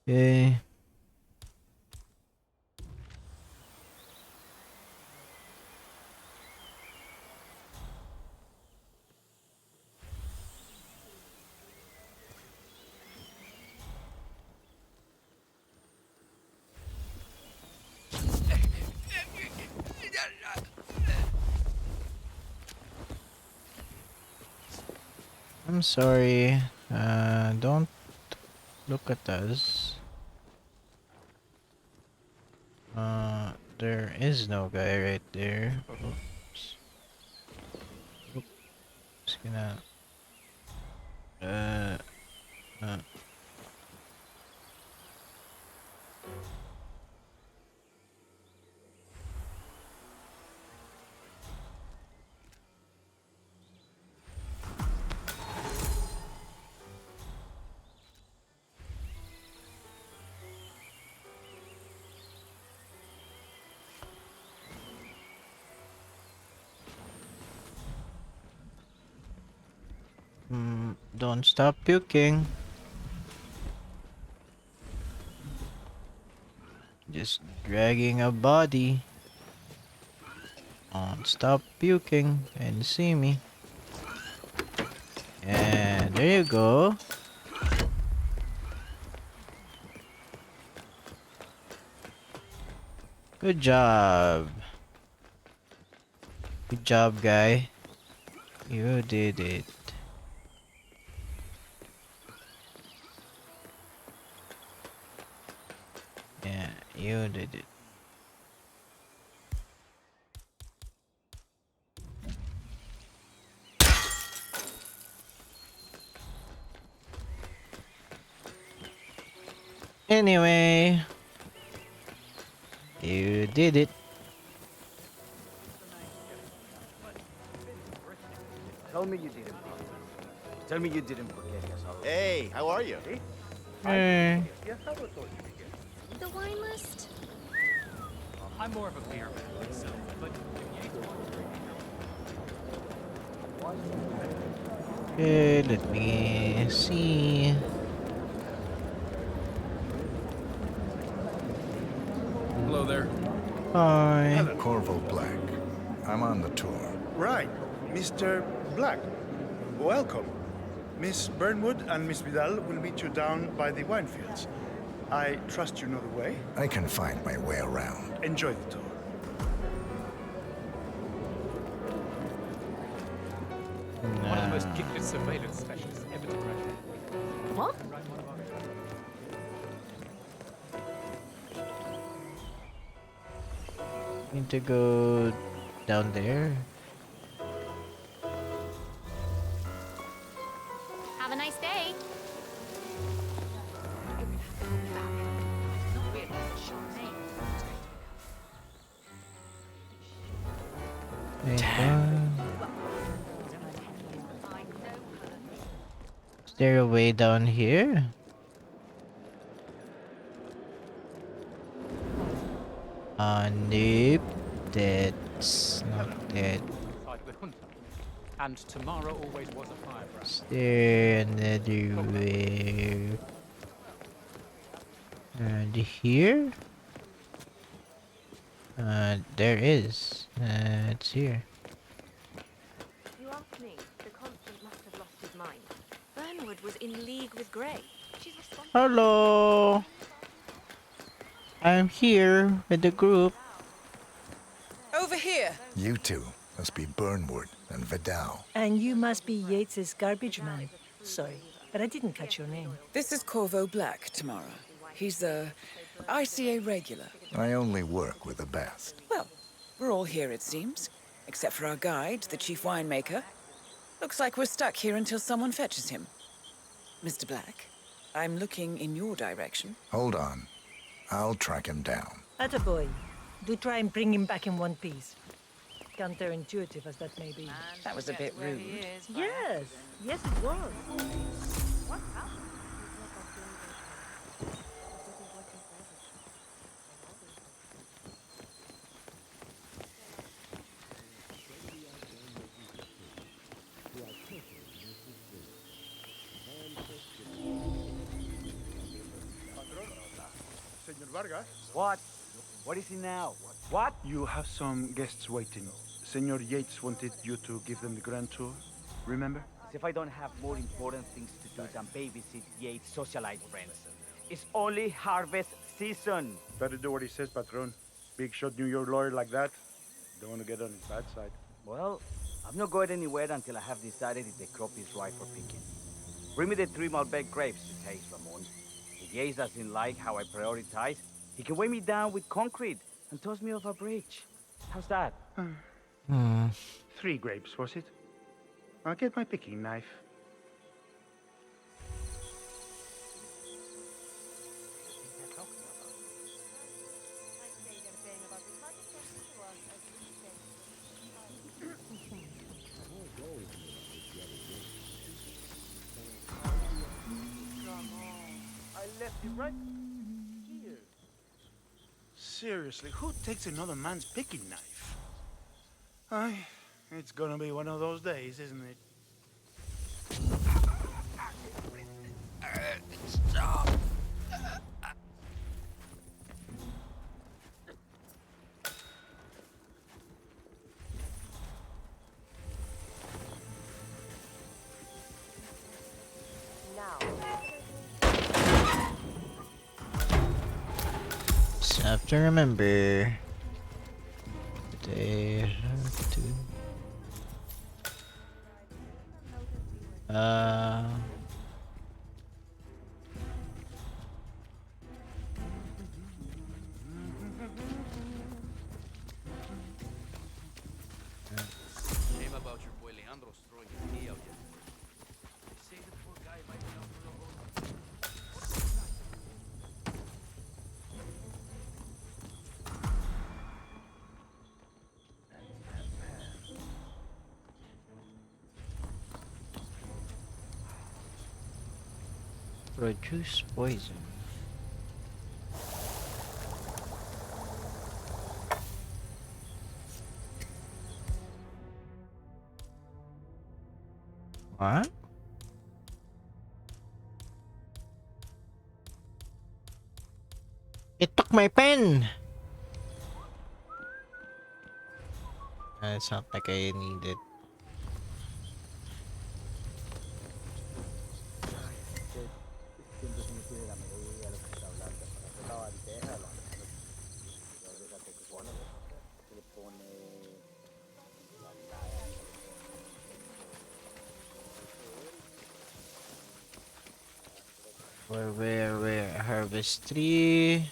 Okay. I'm sorry. Don't look at us. There is no guy right there. Oops. Oops. Just gonna. Uh. Don't stop puking. Just dragging a body. Don't stop puking and see me. And there you go. Good job. Good job, guy. You did it. Yeah, you did it. Anyway, you did it. Tell me you didn't. Tell me you didn't forget us. Hey, how are you? See? Eh. The wine list? I'm more of a beer man myself, but if Yates wants to Okay, let me see. Hello there. Hi. Corvo Black. I'm on the tour. Right, Mr. Black. Welcome. Miss Burnwood and Miss Vidal will meet you down by the wine fields. I trust you know the way. I can find my way around. Enjoy the tour. One of the most gifted surveillance specialists ever to graduate. What? Need to go down there. Have a nice day. Is there a way down here? Nope. That's not it. With Hunter. And tomorrow always was a fire brand. Is there another way? And here? There is. It's here. You asked me. The Constant must have lost his mind. Burnwood was in league with Grey. She's responsible. Hello. I'm here with the group. Over here. You two must be Burnwood and Vidal. And you must be Yates's garbage man. Sorry, but I didn't catch your name. This is Corvo Black, Tamara. He's the ICA regular. I only work with the best. Well, we're all here, it seems. Except for our guide, the chief winemaker. Looks like we're stuck here until someone fetches him. Mr. Black, I'm looking in your direction. Hold on. I'll track him down. Attaboy. Do try and bring him back in one piece. Counterintuitive as that may be. That was a bit rude. Yes, yes it was. Senor Vargas? What? What is it now? What? You have some guests waiting. Senor Yates wanted you to give them the grand tour. Remember? As if I don't have more important things to do than babysit Yates' socialite friends. It's only harvest season. Better do what he says, Patron. Big shot New York lawyer like that. Don't want to get on his bad side. Well, I'm not going anywhere until I have decided if the crop is ripe for picking. Bring me the 3 Malbec grapes to taste, Ramon. If Yates doesn't like how I prioritize, he can weigh me down with concrete and toss me off a bridge. How's that? 3 grapes, was it? I'll get my picking knife. I left it right here. Seriously, who takes another man's picking knife? It's gonna be one of those days, isn't it? Stop. Just have to remember. They have to. Shame about your boy Leandro's throwing his knee out yet. They say the poor guy might be out for a whole. produce poison. What? It took my pen! It's not like I need it. Where? Harvest tree.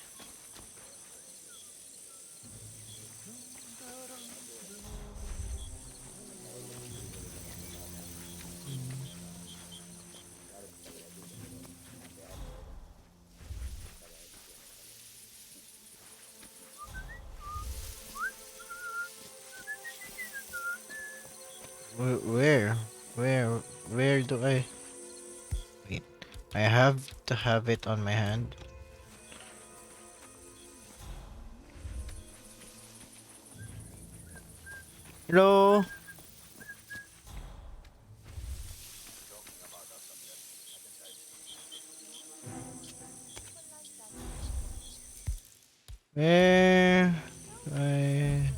Where? Where do I? Wait, I have to have it on my hand. Hello? Where? I...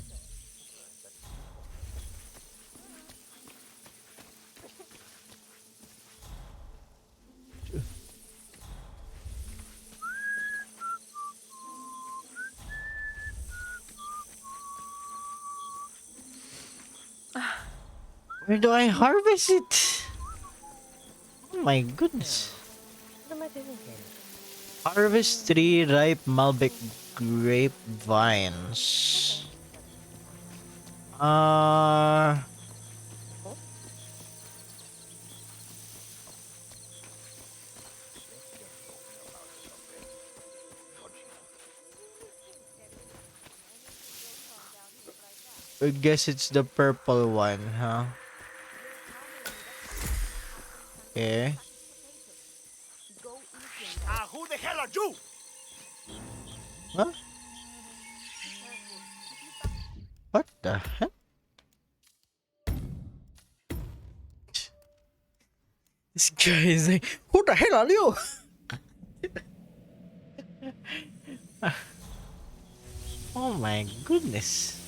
Where do I harvest it? Oh my goodness. What am I doing here? Harvest 3 ripe Malbec grapevines. I guess it's the purple one, huh? Okay. Who the hell are you? Huh? What the heck? This guy is like, who the hell are you? Oh my goodness.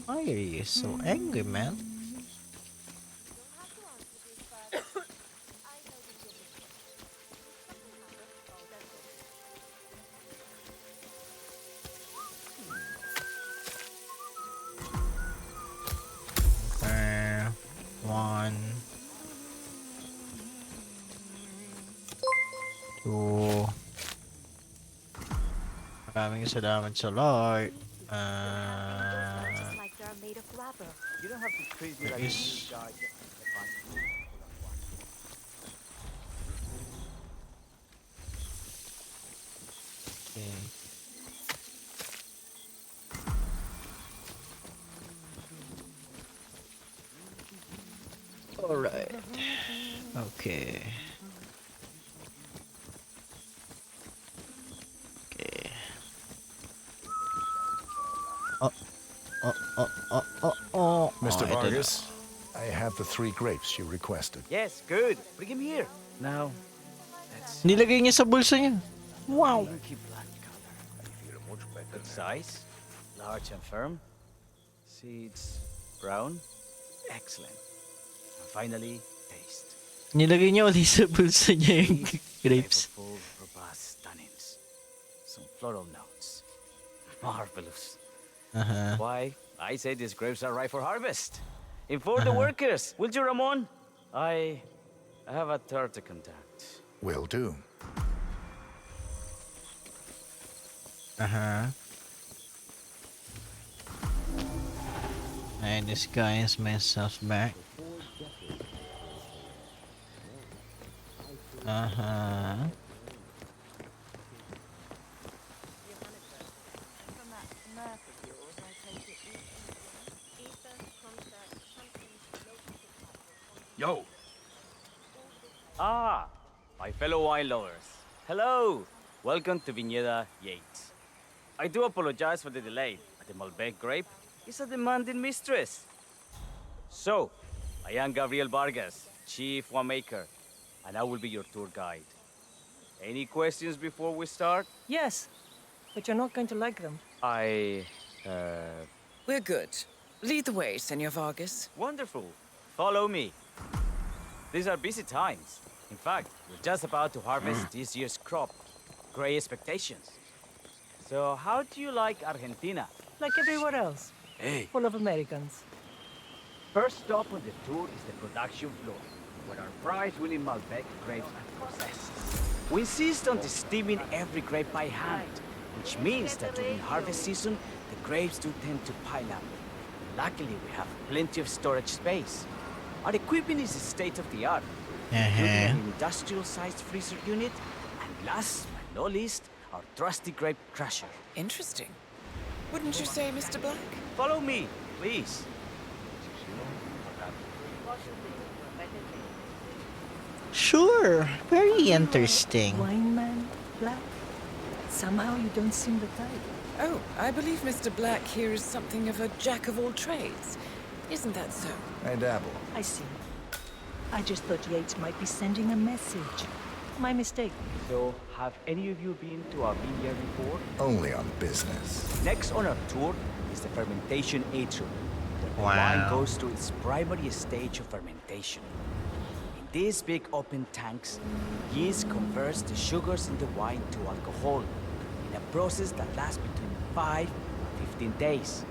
Why are you so angry, man? One, two. Maraming salamat sa Lord. Like they're made of rubber. You don't have to treat me like a Is- guy just to find you. Okay. Alright. Okay. Okay. Oh. Mr. ito na. Vargas, I have the 3 grapes you requested. Yes, good. Bring him here. Now, let's Nilagay niya sa bulsa niya. Wow. Milky black color. Good size, large and firm. Seeds brown. Excellent. And finally, taste. Nilagay niya ulit sa bulsa niya yung grapes. Flavorful, robust tannins. Some floral notes. Marvelous. Why, I say these grapes are ripe for harvest. Inform the workers, will you, Ramon? I have a third to contact. Will do. I disguise myself back. Yo. Ah, My fellow wine lovers, hello! Welcome to Viñeda Yates. I do apologize for the delay, but the Malbec grape is a demanding mistress. So, I am Gabriel Vargas, Chief Winemaker, and I will be your tour guide. Any questions before we start? Yes, but you're not going to like them. We're good. Lead the way, Senor Vargas. Wonderful. Follow me. These are busy times. In fact, we're just about to harvest this year's crop. Great expectations. So, how do you like Argentina? Like everywhere else. Hey. Full of Americans. First stop on the tour is the production floor, where our prize-winning Malbec grapes are processed. We insist on steaming every grape by hand, which means that during harvest season, the grapes do tend to pile up. Luckily, we have plenty of storage space. Our equipment is state-of-the-art, including an industrial-sized freezer unit, and last but not least, our trusty grape crusher. Interesting. Wouldn't you say, Mr. Black? Follow me, please. Sure, very interesting. Wine man, Black? Somehow you don't seem the type. Oh, I believe Mr. Black here is something of a jack of all trades. Isn't that so? I dabble. I see. I just thought Yates might be sending a message. My mistake. So, have any of you been to our vineyard before? Only on business. Next on our tour is the fermentation atrium, where the Wow. wine goes through its primary stage of fermentation. In these big open tanks, yeast converts the sugars in the wine to alcohol in a process that lasts between 5 and 15 days.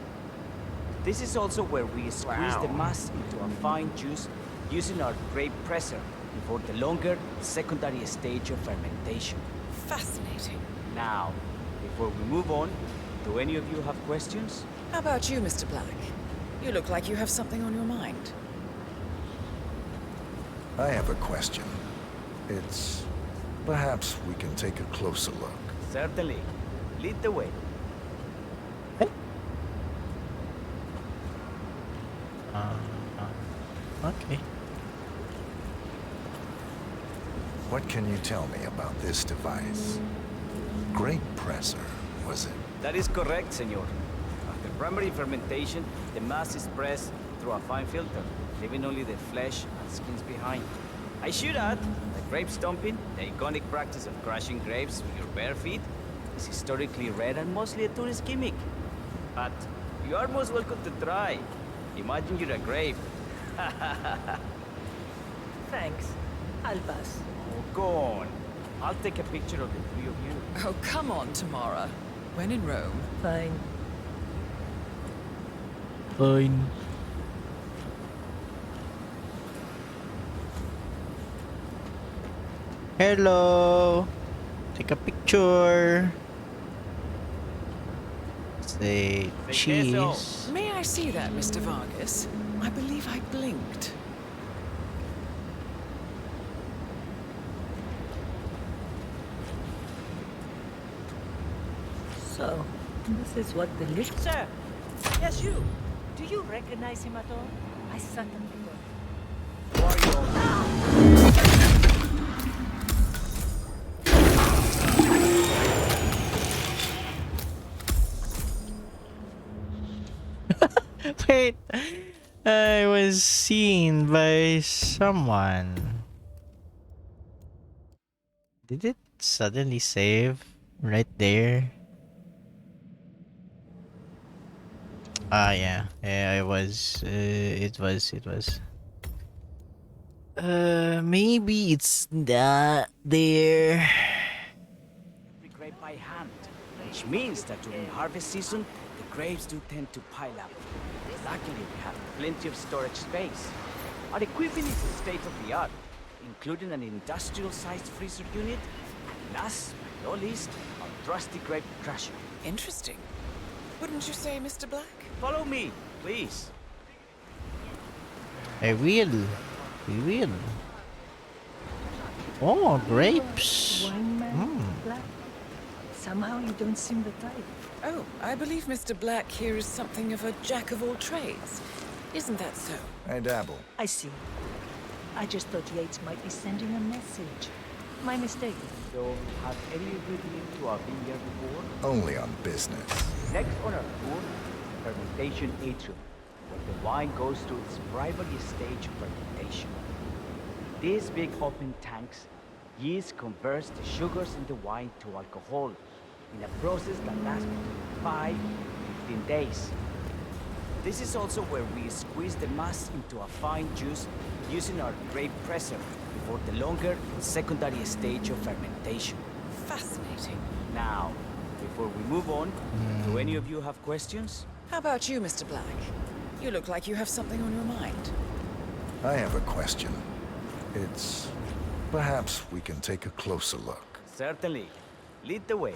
This is also where we squeeze the mass into a fine juice using our grape presser before the longer secondary stage of fermentation. Fascinating. Now, before we move on, do any of you have questions? How about you, Mr. Black? You look like you have something on your mind. I have a question. It's... perhaps we can take a closer look. Certainly. Lead the way. Okay. What can you tell me about this device? Grape presser, was it? That is correct, senor. After primary fermentation, the mass is pressed through a fine filter, leaving only the flesh and skins behind. I should add that grape stomping, the iconic practice of crushing grapes with your bare feet, is historically rare and mostly a tourist gimmick. But you are most welcome to try. Imagine you're a grape. Thanks. I'll pass. Oh, go on. I'll take a picture of the three of you. Oh, come on, Tamara. When in Rome. Fine. Fine. Hello. Take a picture. Say cheese. May I see that, Mr. Vargas? I believe I blinked. So, this is what the list... Sir! Yes, you! Do you recognize him at all? I certainly don't. Wait, I was seen by someone. Did it suddenly save right there? Ah, yeah, yeah, it was. Maybe it's not there. Every grape by hand, which means that during harvest season, the grapes do tend to pile up. Luckily, we have plenty of storage space. Our equipment is state-of-the-art, including an industrial-sized freezer unit, and last but not least, our trusty grape crusher. Interesting. Wouldn't you say, Mr. Black? Follow me, please. I will. We will. Oh, grapes. Wine man, Black? Somehow you don't seem the type. Oh, I believe Mr. Black here is something of a jack of all trades. Isn't that so? I dabble. I see. I just thought Yates might be sending a message. My mistake. So, have any of you been to our vineyard before? Only on business. Next on our tour, fermentation atrium, where the wine goes through its primary stage of fermentation. These big open tanks, yeast converts the sugars in the wine to alcohol in a process that lasts between 5 and 15 days. This is also where we squeeze the mass into a fine juice using our grape presser before the longer secondary stage of fermentation. Fascinating. Now, before we move on, do any of you have questions? How about you, Mr. Black? You look like you have something on your mind. I have a question. It's... perhaps we can take a closer look. Certainly. Lead the way.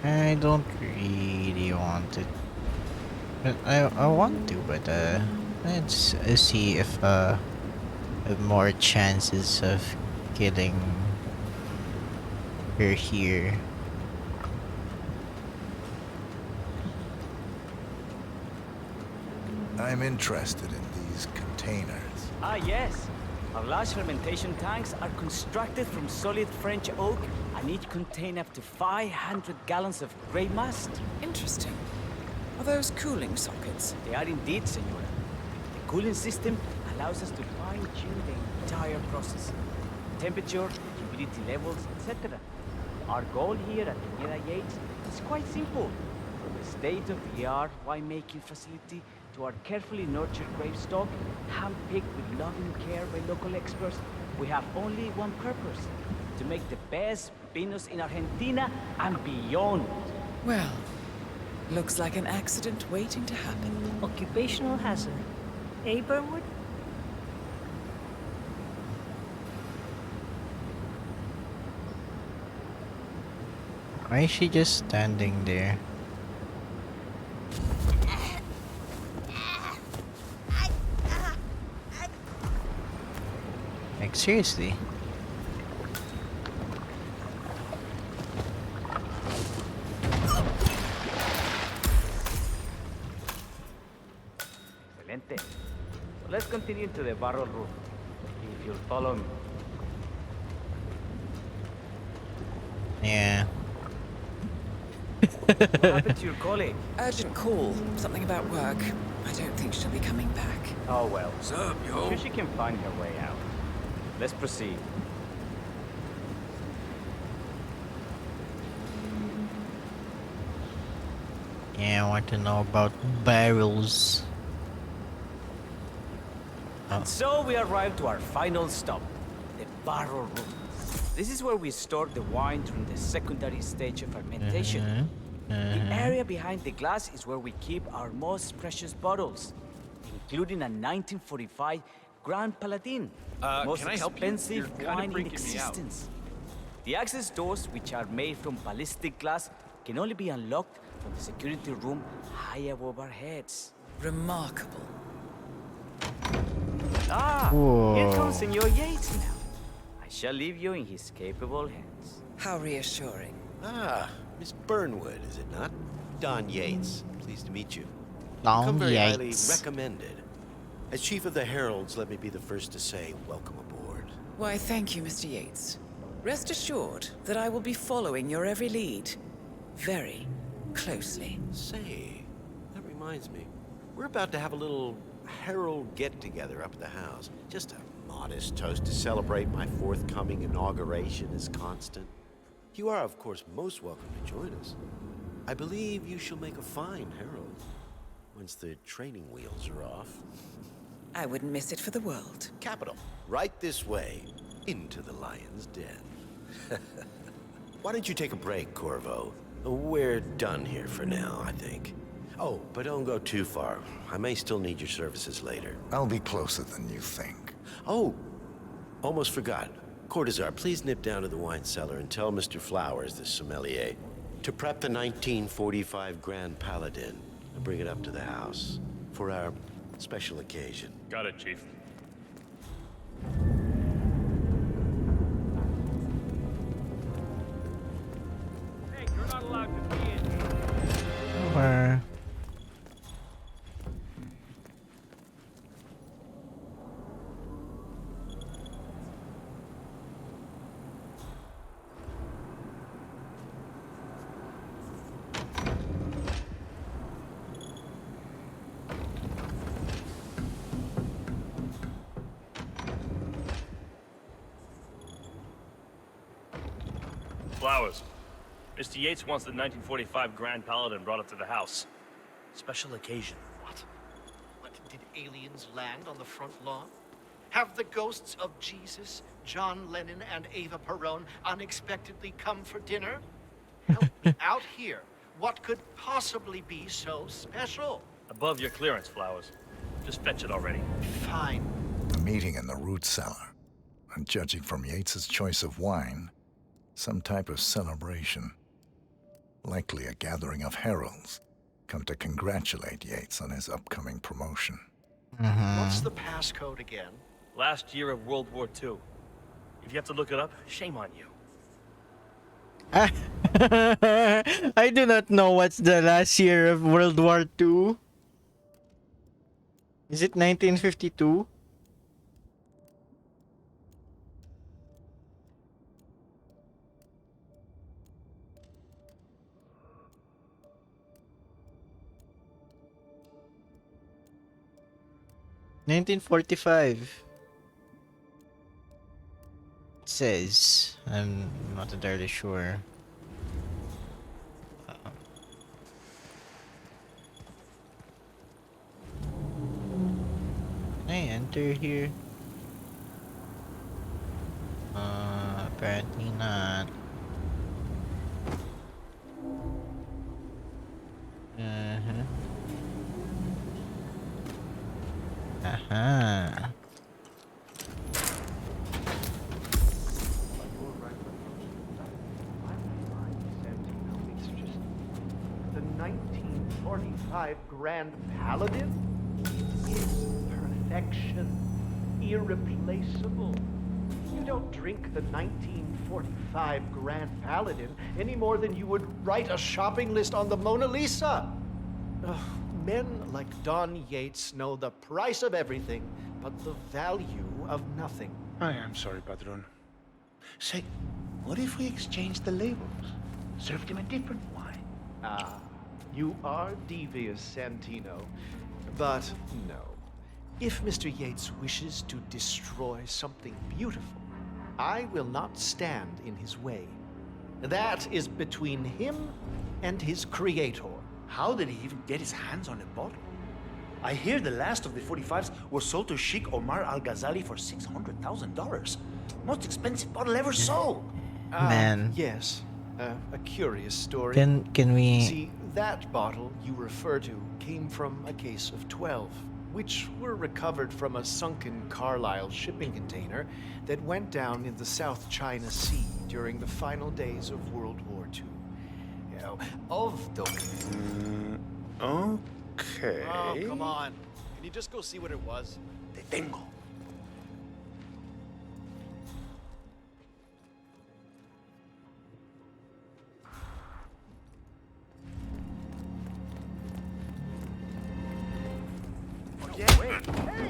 I don't really want it. But I want to, but let's see if have more chances of killing her here. I'm interested in these containers. Ah, yes. Our large fermentation tanks are constructed from solid French oak and each contain up to 500 gallons of grape must. Interesting. Are those cooling sockets? They are indeed, Senora. The cooling system allows us to fine-tune the entire process. Temperature, humidity levels, etc. Our goal here at Vinera Yates is quite simple. From the state-of-the-art winemaking facility to our carefully nurtured grape stock, hand-picked with loving care by local experts, we have only one purpose: to make the best vinos in Argentina and beyond. Well, looks like an accident waiting to happen. Occupational hazard. Eh, Burnwood? Why is she just standing there? Like, seriously? Excelente. So let's continue to the barrel room. If you'll follow me. Yeah. What happened to your colleague? Urgent call. Something about work. I don't think she'll be coming back. Oh well. What's up, yo? I'm sure she can find her way out. Let's proceed. Yeah, I want to know about barrels. And so we arrive to our final stop, the barrel room. This is where we store the wine during the secondary stage of fermentation. The area behind the glass is where we keep our most precious bottles, including a 1945 Grand Paladin, most can I help you? expensive You're kinda wine in freaking me out. existence. The access doors, which are made from ballistic glass, can only be unlocked from the security room high above our heads. Remarkable. Ah, Whoa. here comes Senor Yates now. I shall leave you in his capable hands. How reassuring. Ah, Miss Burnwood, is it not? Don Yates. Pleased to meet you. Don You come very highly Yates. recommended. As Chief of the Heralds, let me be the first to say welcome aboard. Why, thank you, Mr. Yates. Rest assured that I will be following your every lead. Very closely. Say, that reminds me. We're about to have a little Herald get-together up at the house. Just a modest toast to celebrate my forthcoming inauguration as Constant. You are, of course, most welcome to join us. I believe you shall make a fine Herald, once the training wheels are off. I wouldn't miss it for the world. Capital. Right this way, into the lion's den. Why don't you take a break, Corvo? We're done here for now, I think. Oh, but don't go too far. I may still need your services later. I'll be closer than you think. Oh, almost forgot. Cortazar, please nip down to the wine cellar and tell Mr. Flowers, the sommelier, to prep the 1945 Grand Paladin and bring it up to the house for our special occasion. Got it, Chief. Hey, you're not allowed to be in here. Where? Flowers. Mr. Yates wants the 1945 Grand Paladin brought up to the house. Special occasion. What? What, did aliens land on the front lawn? Have the ghosts of Jesus, John Lennon, and Eva Perón unexpectedly come for dinner? Help me out here. What could possibly be so special? Above your clearance, Flowers. Just fetch it already. Fine. A meeting in the root cellar. And judging from Yates's choice of wine, some type of celebration. Likely a gathering of heralds, come to congratulate Yates on his upcoming promotion. What's the passcode again? Last year of World War II. If you have to look it up, shame on you. I do not know what's the last year of World War II. Is it 1952? $1945. It says. I'm not entirely sure. Can I enter here? Apparently not. Aha. The 1945 Grand Paladin is perfection, irreplaceable. You don't drink the 1945 Grand Paladin any more than you would write a shopping list on the Mona Lisa. Ugh, men like Don Yates know the price of everything, but the value of nothing. I am sorry, Patron. Say, what if we exchange the labels? Serve them a different wine. Ah, you are devious, Santino. But no. If Mr. Yates wishes to destroy something beautiful, I will not stand in his way. That is between him and his creator. How did he even get his hands on a bottle? I hear the last of the 45s was sold to Sheikh Omar Al-Ghazali for $600,000. Most expensive bottle ever sold. Man. Yes, a curious story. Can we... See, that bottle you refer to came from a case of 12, which were recovered from a sunken Carlisle shipping container that went down in the South China Sea during the final days of World War II. You know, of those... Okay. Oh, come on. Can you just go see what it was? Te tengo.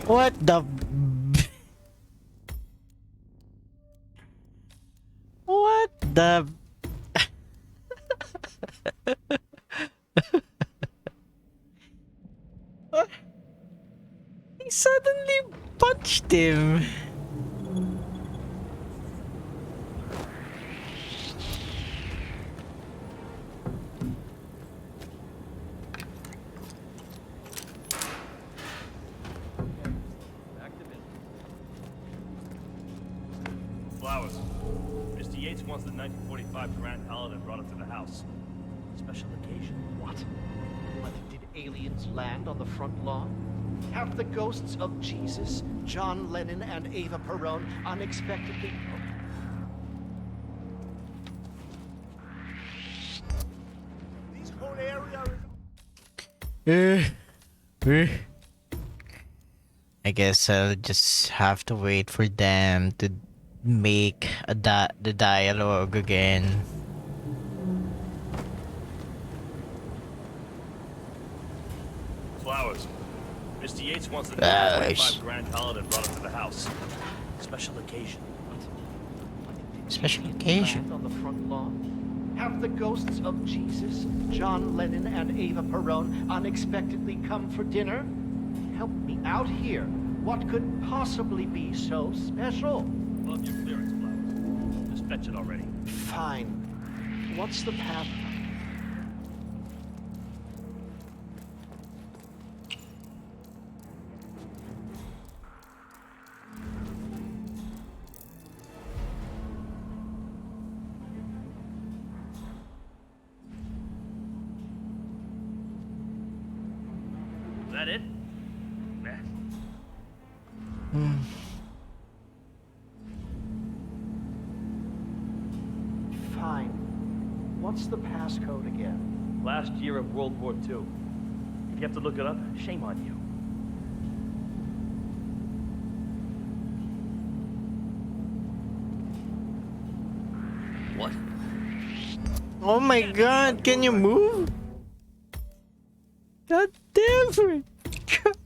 What the... What the... He suddenly punched him. Flowers. Mr. Yates wants the 1945 Grand Paladin brought up to the house. Special occasion. What? What, did aliens land on the front lawn? Have the ghosts of Jesus, John Lennon, and Eva Perón unexpectedly... This whole area is... I guess I'll just have to wait for them to make the dialogue again. Flowers. Mr. Yates wants the 1945 Grand Paladin brought up to the house. Special occasion. Special occasion. On the front lawn? Have the ghosts of Jesus, John Lennon, and Eva Perón unexpectedly come for dinner? Help me out here. What could possibly be so special? Love your clearance, Flowers. Just fetch it already. Fine. What's the path? Is that it? Nah. Fine. What's the passcode again? Last year of World War II. If you have to look it up, shame on you. What? Oh my god, can you move? God damn it. God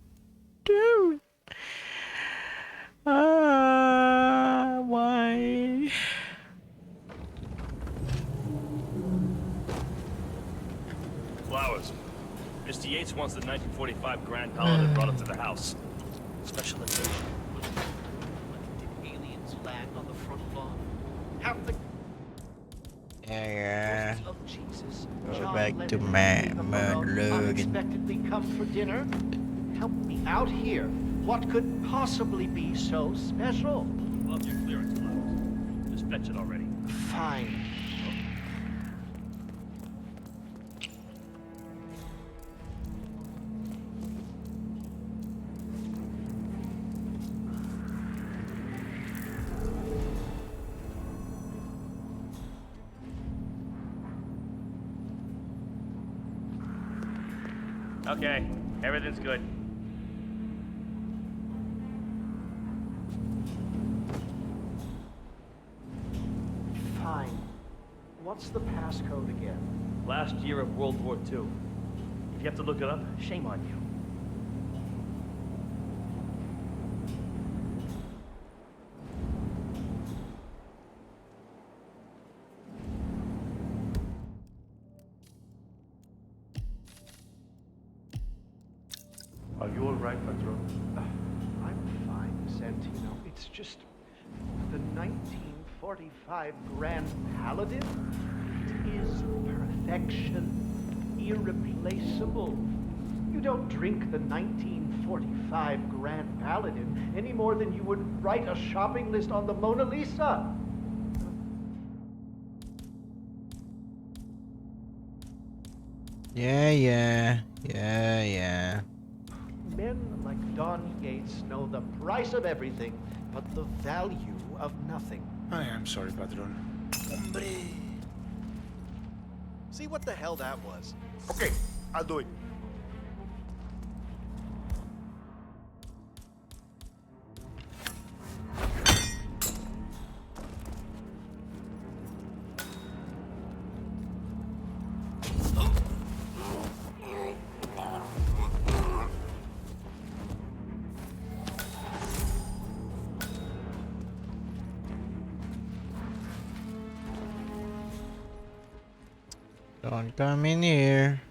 damn it. Why? Flowers. Mr. Yates wants the 1945 Grand Paladin brought up to the house. Special edition. Did aliens land on the front lawn? Have the Yeah. of Jesus. Go John back to Lennon, my Logan. unexpectedly come for dinner? Help me out here. What could possibly be so special? Love your clearance, Flowers. Just fetch it already. Fine. Okay, everything's good. Fine. What's the passcode again? Last year of World War II. If you have to look it up, shame on you. Are you all right, Patron? I'm fine, Santino. It's just the 1945 Grand Paladin. It is perfection, irreplaceable. You don't drink the 1945 Grand Paladin any more than you would write a shopping list on the Mona Lisa. Yeah. Men like Don Yates know the price of everything, but the value of nothing. I am sorry, Patron. See what the hell that was? Okay, I'll do it. Don't come in here.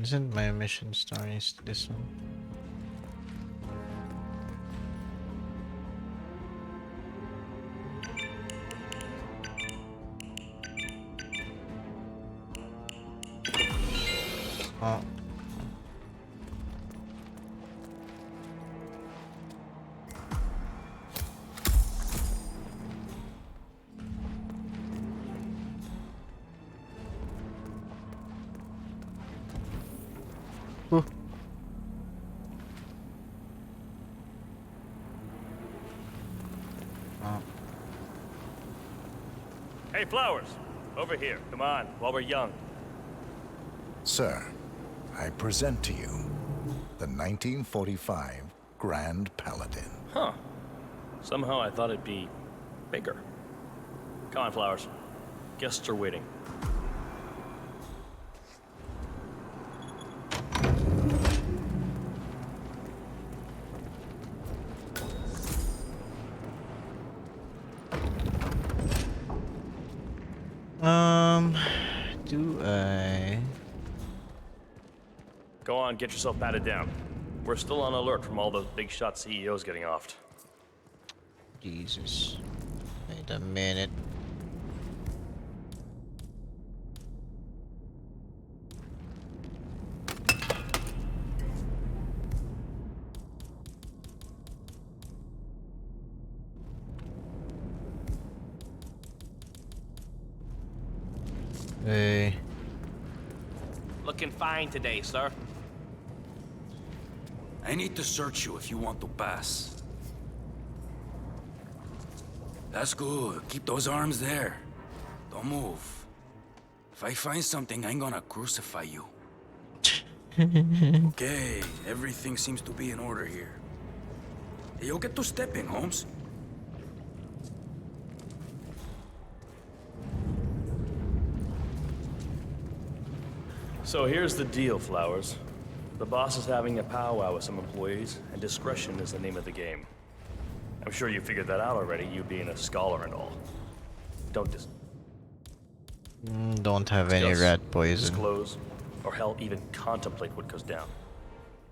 Isn't my mission stories this one? Oh. Hey, Flowers! Over here. Come on, while we're young. Sir, I present to you the 1945 Grand Paladin. Huh. Somehow I thought it'd be bigger. Come on, Flowers. Guests are waiting. Do I? Go on, get yourself patted down. We're still on alert from all those big shot CEOs getting offed. Jesus. Wait a minute. Hey. Looking fine today, sir. I need to search you if you want to pass. That's good. Keep those arms there. Don't move. If I find something, I'm gonna crucify you. Okay, everything seems to be in order here. You'll get to stepping, Holmes. So here's the deal, Flowers. The boss is having a powwow with some employees, and discretion is the name of the game. I'm sure you figured that out already, you being a scholar and all. Don't Don't have any discuss, rat poison. disclose, or hell, even contemplate what goes down.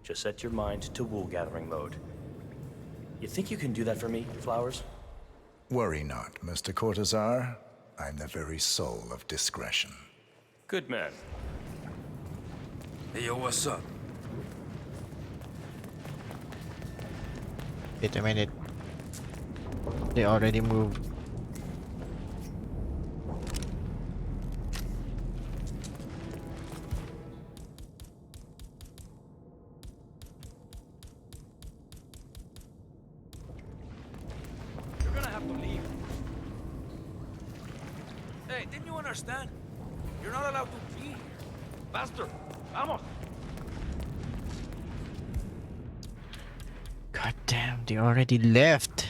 Just set your mind to wool-gathering mode. You think you can do that for me, Flowers? Worry not, Mr. Cortazar. I'm the very soul of discretion. Good man. Hey, yo, what's up? Wait a minute. They already moved. You're gonna have to leave. Hey, didn't you understand? You're not allowed to be here. Faster! Vamos! God damn, they already left.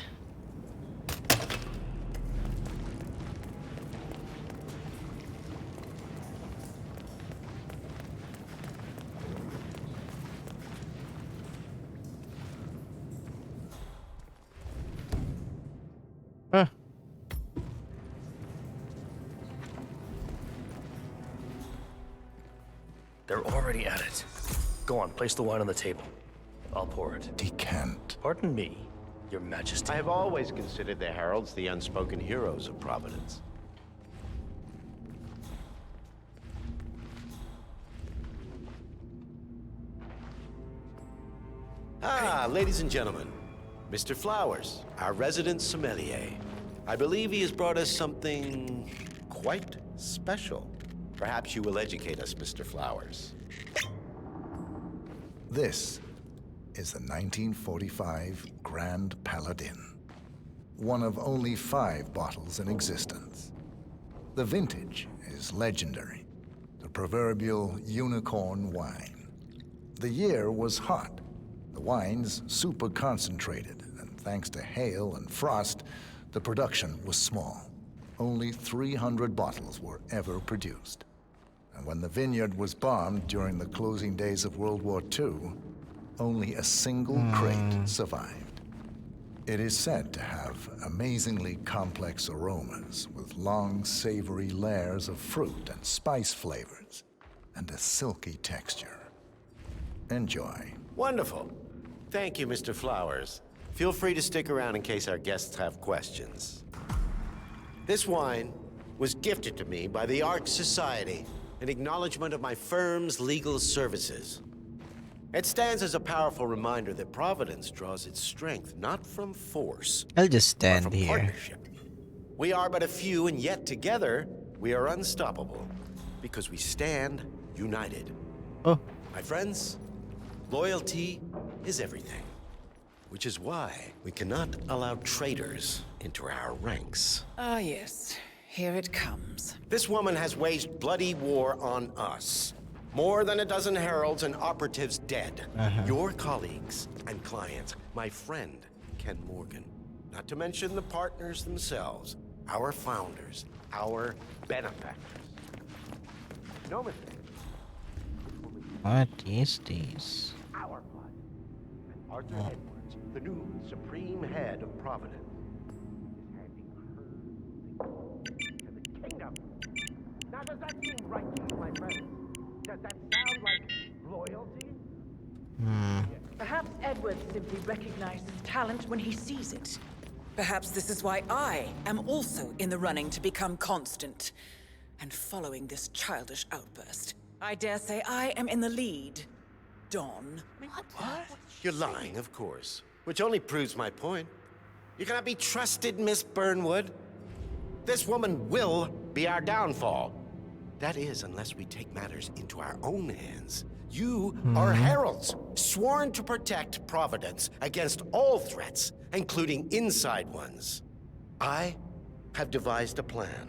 Huh. They're already at it. Go on, place the wine on the table. I'll pour it. Decant. Pardon me, Your Majesty. I have always considered the heralds the unspoken heroes of Providence. Ah, ladies and gentlemen, Mr. Flowers, our resident sommelier. I believe he has brought us something quite special. Perhaps you will educate us, Mr. Flowers. This is the 1945 Grand Paladin, one of only 5 bottles in existence. The vintage is legendary, the proverbial unicorn wine. The year was hot, the wine's super concentrated, and thanks to hail and frost, the production was small. Only 300 bottles were ever produced. And when the vineyard was bombed during the closing days of World War II, only a single crate survived. It is said to have amazingly complex aromas with long, savory layers of fruit and spice flavors, and a silky texture. Enjoy. Wonderful. Thank you, Mr. Flowers. Feel free to stick around in case our guests have questions. This wine was gifted to me by the Arch Society in acknowledgement of my firm's legal services. It stands as a powerful reminder that Providence draws its strength not from force, I'll just but stand from here. partnership. We are but a few, and yet together we are unstoppable because we stand united. Oh. My friends, loyalty is everything, which is why we cannot allow traitors into our ranks. Ah, yes. Here it comes. This woman has waged bloody war on us. More than a dozen heralds and operatives dead. Your colleagues and clients. My friend, Ken Morgan. Not to mention the partners themselves. Our founders. Our benefactors. No mistake. What is this? Our blood. And Arthur Edwards, the new supreme head of Providence, is handing her to the kingdom. Does that sound like loyalty? Perhaps Edward simply recognizes talent when he sees it. Perhaps this is why I am also in the running to become constant. And following this childish outburst, I dare say I am in the lead. Dawn. What? You're lying, of course. Which only proves my point. You cannot be trusted, Miss Burnwood. This woman will be our downfall. That is, unless we take matters into our own hands. You are heralds, sworn to protect Providence against all threats, including inside ones. I have devised a plan.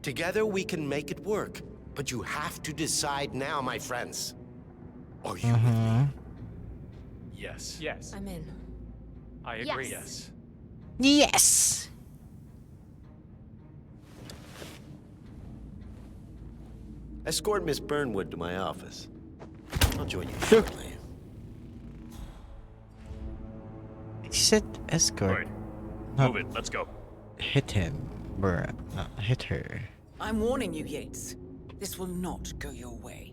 Together we can make it work, but you have to decide now, my friends. Are you with me? Yes. Yes. I'm in. I agree, Yes. Yes. Escort Miss Burnwood to my office. I'll join you shortly. He said escort. Move it. Let's go. Hit him, bruh. Not hit her. I'm warning you, Yates. This will not go your way.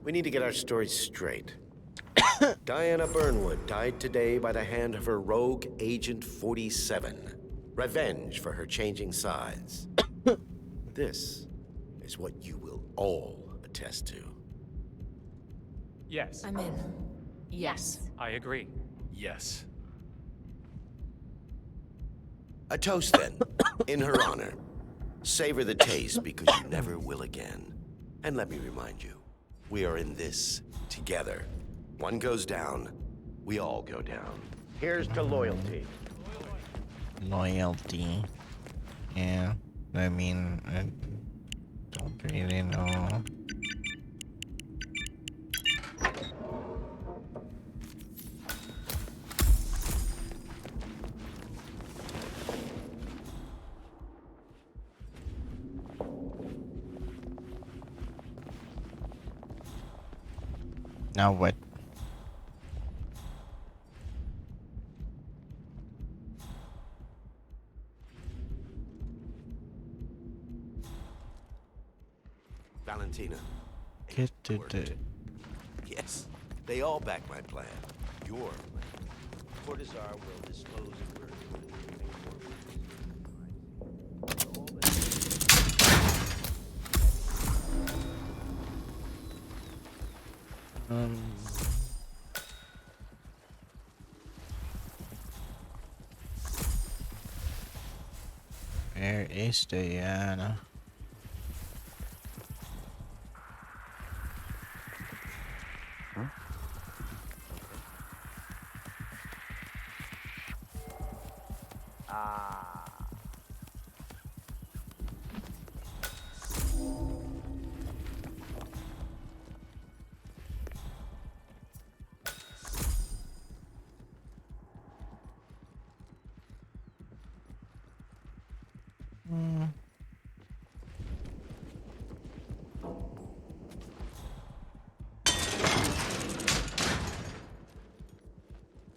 We need to get our stories straight. Diana Burnwood died today by the hand of her rogue Agent 47. Revenge for her changing sides. This is what you will all attest to. Yes. I'm in. Yes. I agree. Yes. A toast, then, in her honor. Savor the taste because you never will again. And let me remind you, we are in this together. One goes down, we all go down. Here's to loyalty. Loyalty. Yeah. I mean, I don't really know. Now what? Valentina. Get to the... Yes, they all back my plan. Your plan. Cortazar will dispose of her. Where is Diana?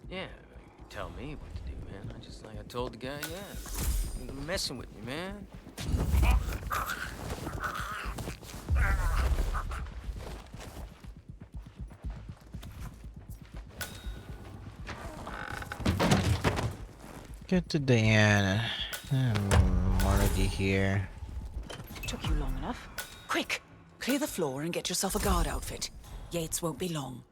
Yeah, you tell me what to do, man. I just like I told the guy, yeah. You're messing with me, man. Get to Diana. I'm already here. Took you long enough. Quick! Clear the floor and get yourself a guard outfit. Yates won't be long.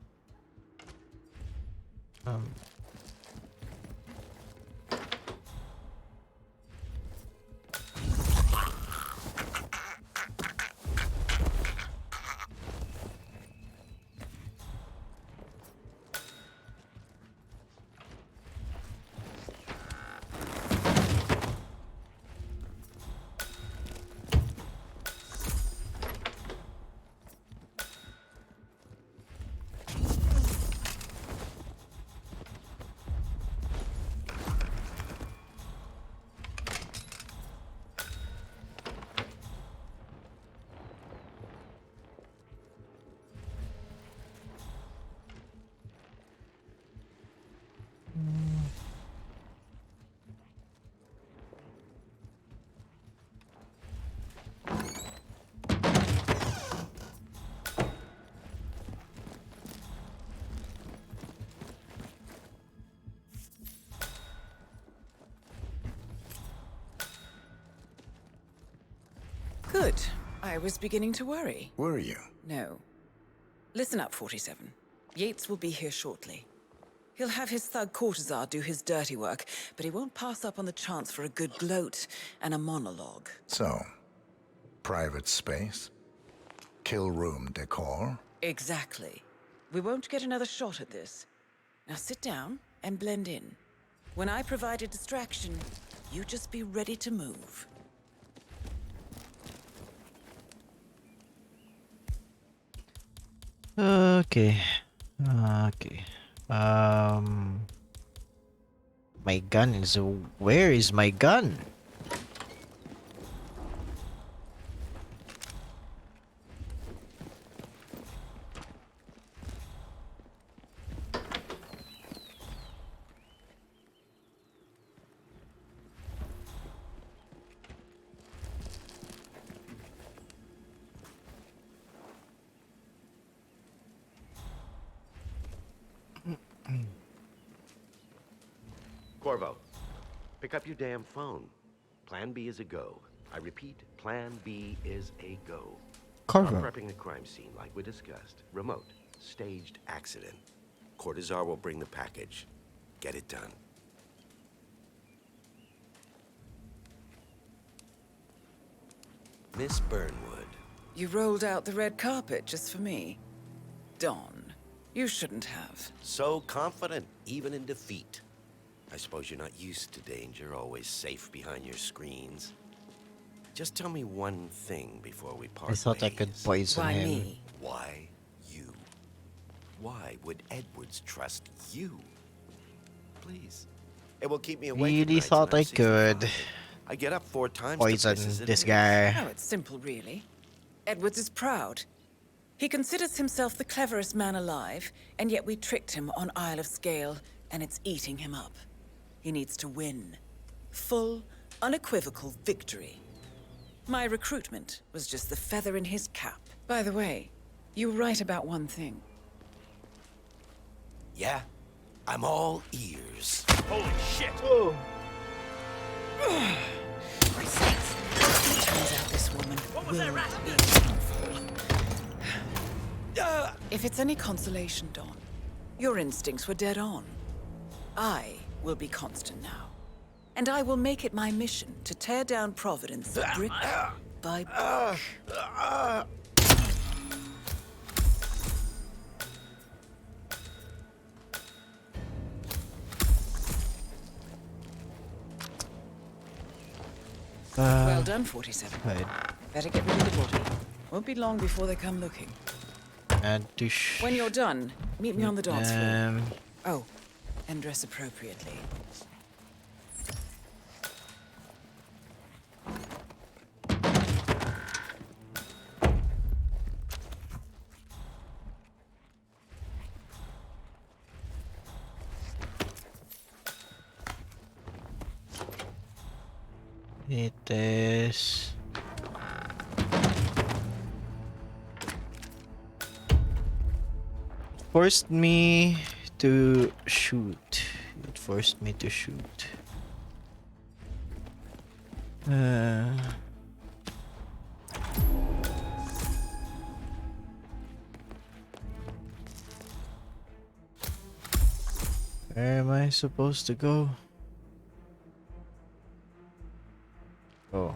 Good. I was beginning to worry. Were you? No. Listen up, 47. Yates will be here shortly. He'll have his thug Cortazar do his dirty work, but he won't pass up on the chance for a good gloat and a monologue. So, private space? Kill room decor? Exactly. We won't get another shot at this. Now sit down and blend in. When I provide a distraction, you just be ready to move. Okay. Okay. My gun is... Where is my gun? Corvo, pick up your damn phone. Plan B is a go. I repeat, Plan B is a go. Corvo. Start prepping the crime scene like we discussed. Remote. Staged accident. Cortazar will bring the package. Get it done. Miss Burnwood. You rolled out the red carpet just for me. Don, you shouldn't have. So confident, even in defeat. I suppose you're not used to danger, always safe behind your screens. Just tell me one thing before we part I thought I ways. could poison Why him. me? Why you? Why would Edwards trust you? Please. It will keep me awake at Really nights thought when I'm I could 65. I get up 4 times poison to piss as this it is. guy. Oh, it's simple, really. Edwards is proud. He considers himself the cleverest man alive, and yet we tricked him on Isle of Scale, and it's eating him up. He needs to win. Full, unequivocal victory. My recruitment was just the feather in his cap. By the way, you were right about one thing. Yeah? I'm all ears. Holy shit! Oh. Turns out this woman will be painful. If it's any consolation, Dawn, your instincts were dead on. I will be constant now. And I will make it my mission to tear down Providence brick by brick. Well done, 47. Right. Better get rid of the body. Won't be long before they come looking. And to When you're done, meet me on the dance floor. um, Oh, and dress appropriately. it is... Forced me to shoot. It forced me to shoot. Where am I supposed to go? Oh.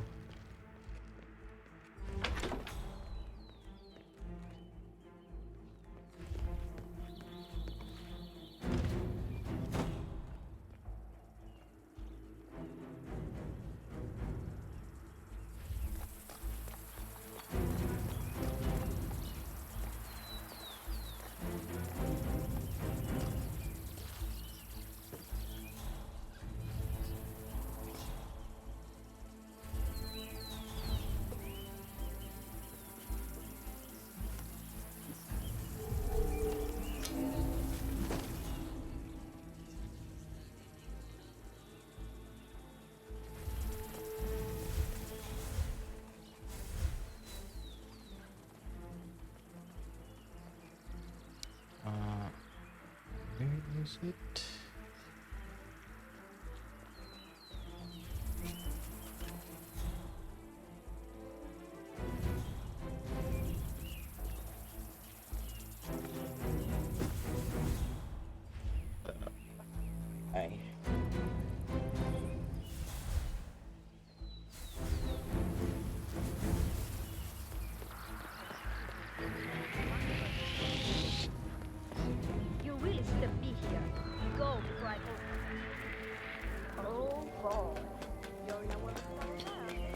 Where is it?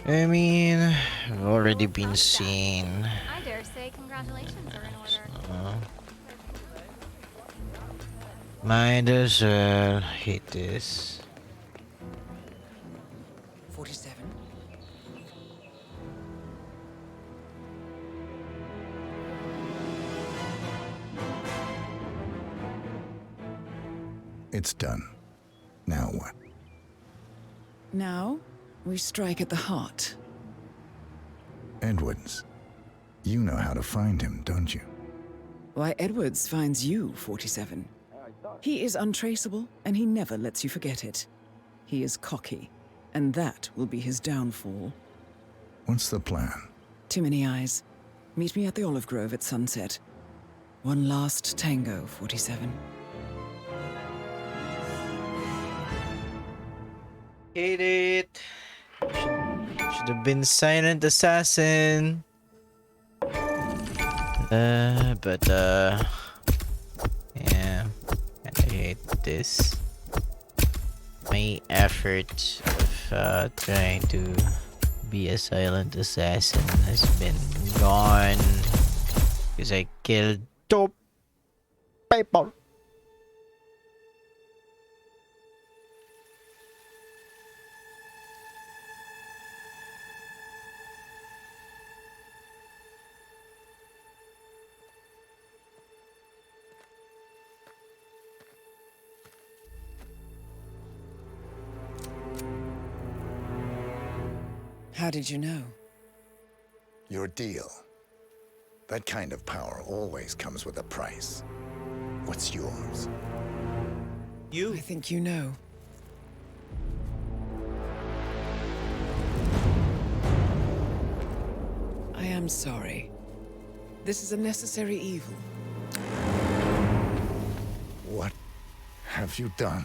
I mean, I've already been seen. I dare say congratulations are in order. Might as well hit this. 47. It's done. Now what? Now, we strike at the heart. Edwards. You know how to find him, don't you? Why, Edwards finds you, 47. He is untraceable, and he never lets you forget it. He is cocky, and that will be his downfall. What's the plan? Too many eyes. Meet me at the Olive Grove at sunset. One last tango, 47. Hate it. Should have been Silent Assassin. But yeah, I hate this. My effort of trying to be a silent assassin has been gone because I killed two people. How did you know? Your deal. That kind of power always comes with a price. What's yours? I think you know. I am sorry. This is a necessary evil. What have you done?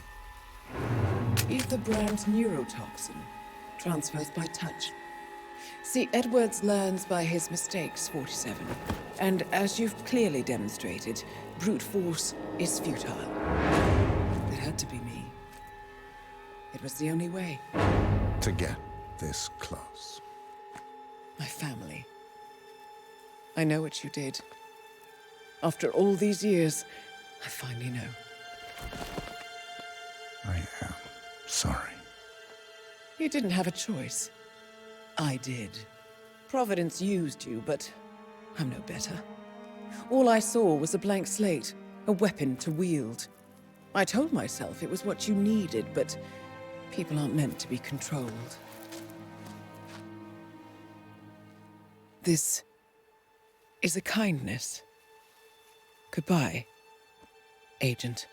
Ether brand neurotoxin. Transfers by touch. See, Edwards learns by his mistakes, 47. And as you've clearly demonstrated, brute force is futile. It had to be me. It was the only way. To get this close. My family. I know what you did. After all these years, I finally know. I am sorry. You didn't have a choice. I did. Providence used you, but I'm no better. All I saw was a blank slate, a weapon to wield. I told myself it was what you needed, but people aren't meant to be controlled. This is a kindness. Goodbye, Agent.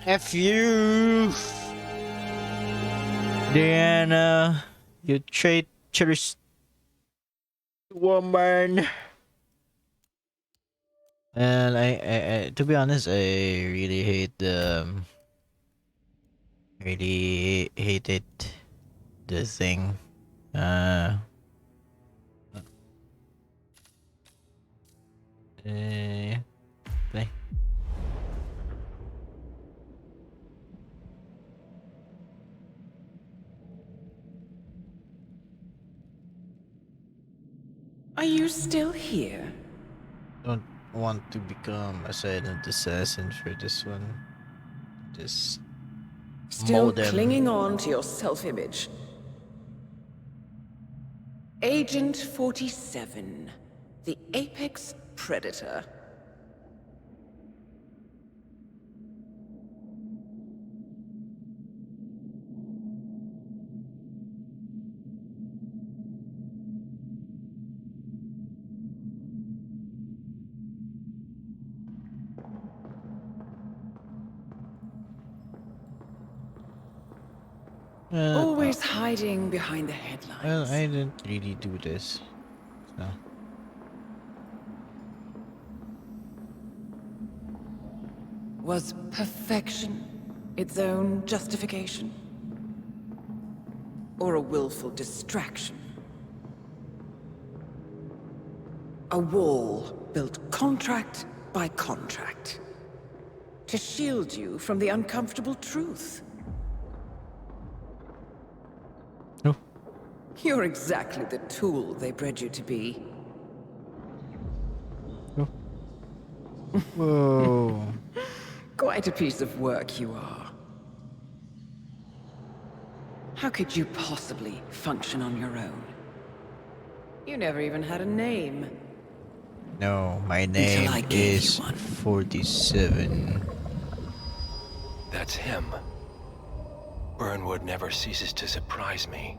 F you, Diana, you traitorous woman. And I, to be honest, I really hate the, really hated the thing. Play. Are you still here? Don't want to become a silent assassin for this one. Just Still mold them. clinging on to your self-image. Agent 47, the apex predator. Always hiding behind the headlines. Well, I didn't really do this. So. Was perfection its own justification? Or a willful distraction? A wall built contract by contract to shield you from the uncomfortable truth. Oh. You're exactly the tool they bred you to be. Whoa. Quite a piece of work you are. How could you possibly function on your own? You never even had a name. No, my Until I name gave you is one. 47. That's him. Burnwood never ceases to surprise me.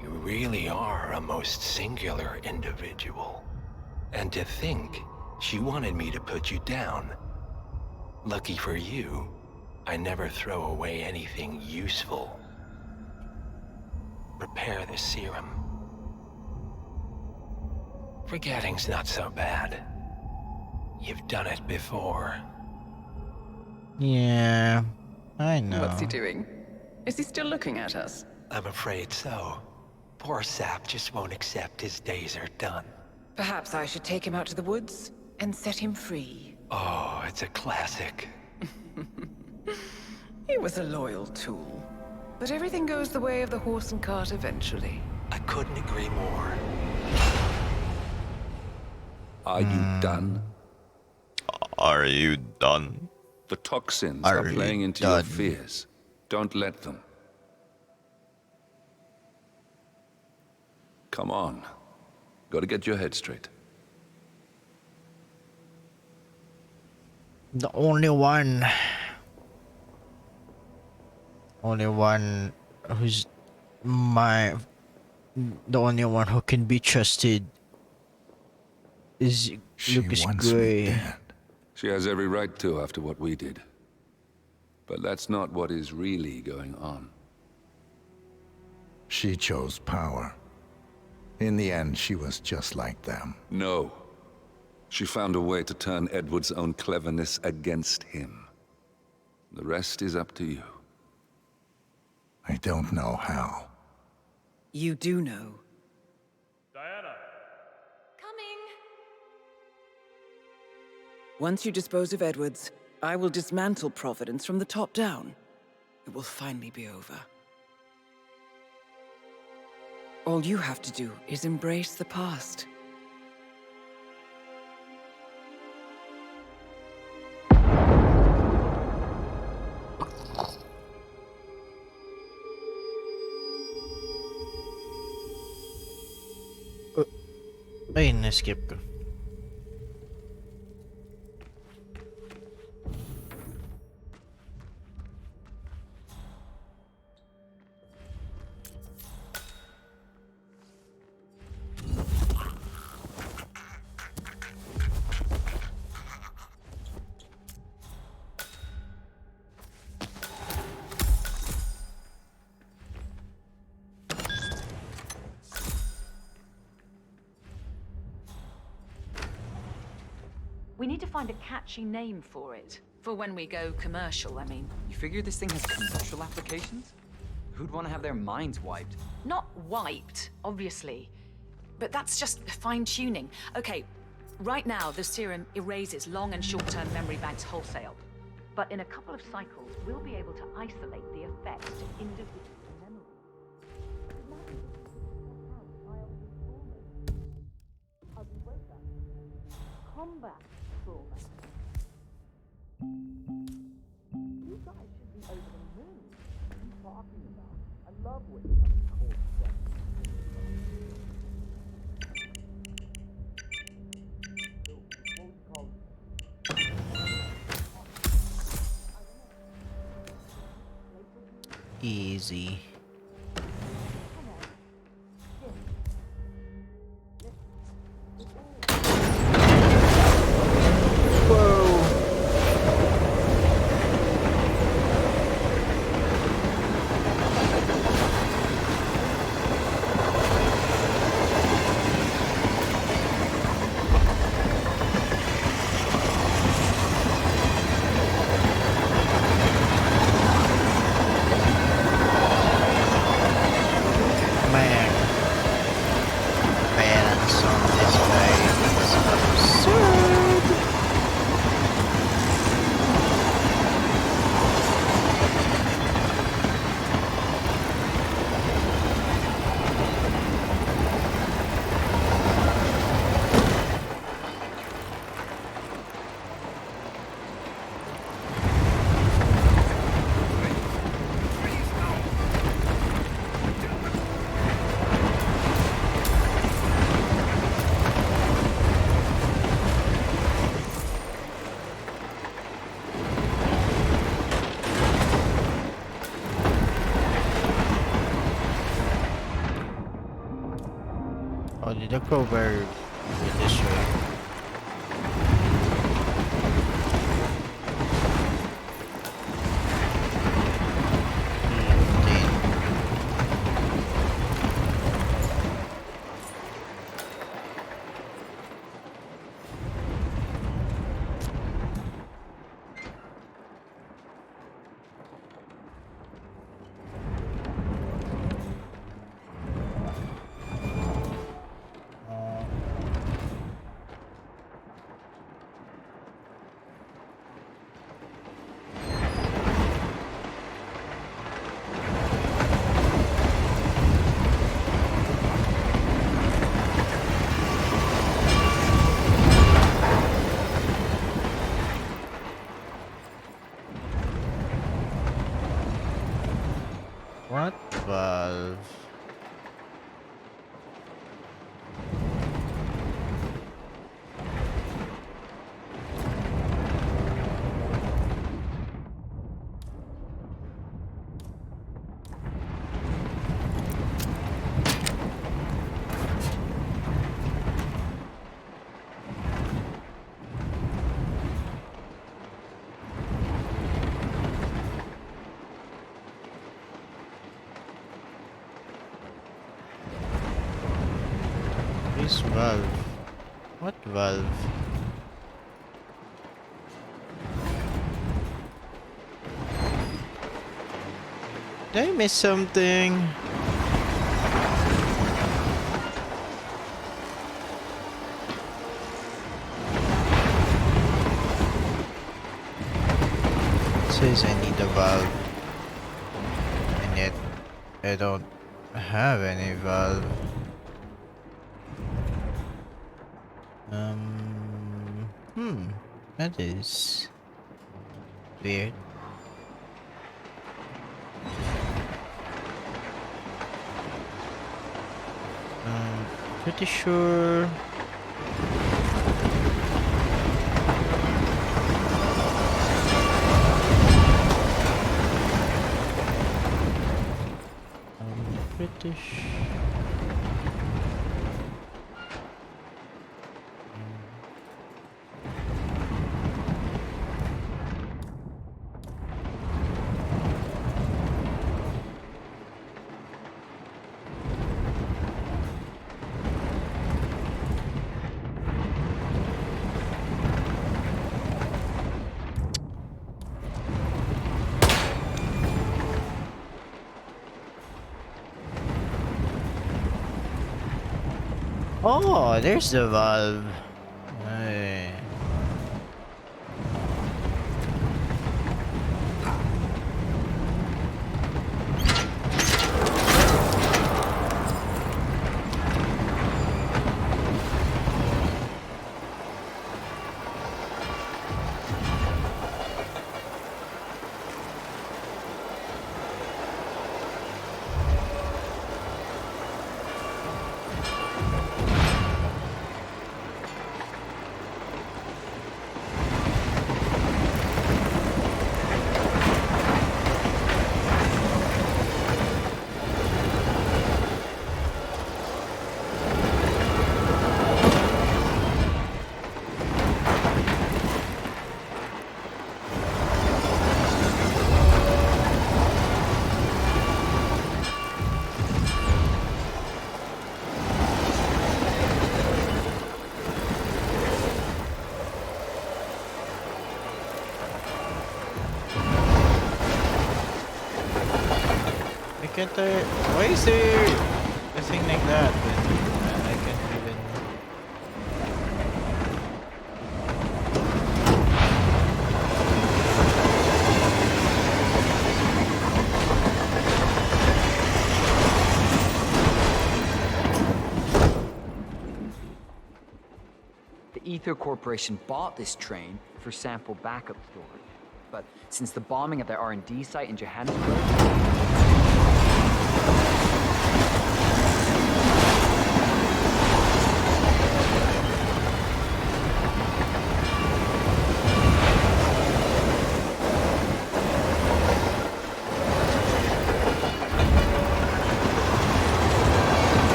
You really are a most singular individual. And to think she wanted me to put you down. Lucky for you, I never throw away anything useful. Prepare the serum. Forgetting's not so bad. You've done it before. Yeah, I know. What's he doing? Is he still looking at us? I'm afraid so. Poor Sap just won't accept his days are done. Perhaps I should take him out to the woods and set him free. Oh, it's a classic. He was a loyal tool. But everything goes the way of the horse and cart eventually. I couldn't agree more. Are you done? Are you done? The toxins Are are you playing into done? your fears. Don't let them. Come on. Gotta get your head straight. The only one who's the only one who can be trusted is Lucas Gray. She has every right to after what we did. But that's not what is really going on. She chose power. In the end, she was just like them. No. She found a way to turn Edward's own cleverness against him. The rest is up to you. I don't know how. You do know. Diana! Coming! Once you dispose of Edwards, I will dismantle Providence from the top down. It will finally be over. All you have to do is embrace the past. Ay, na-skip ko. We need to find a catchy name for it. For when we go commercial, I mean. You figure this thing has commercial applications? Who'd want to have their minds wiped? Not wiped, obviously. But that's just fine-tuning. Okay, right now the serum erases long and short-term memory banks wholesale. But in a couple of cycles, we'll be able to isolate the effects to individual memories. Combat trauma. You guys should be over the moon. What are you talking about? I love waking up in cold sweat. Easy. did the crowbar with this way? What valve? This valve. What valve? Did I miss something? It says I need a valve. And yet I don't have any valve. That is weird. Pretty sure. British. Oh, there's the valve. Hey. Why is there a thing like that when I can't even... The Ether Corporation bought this train for sample backup storage. But since the bombing of their R&D site in Johannesburg,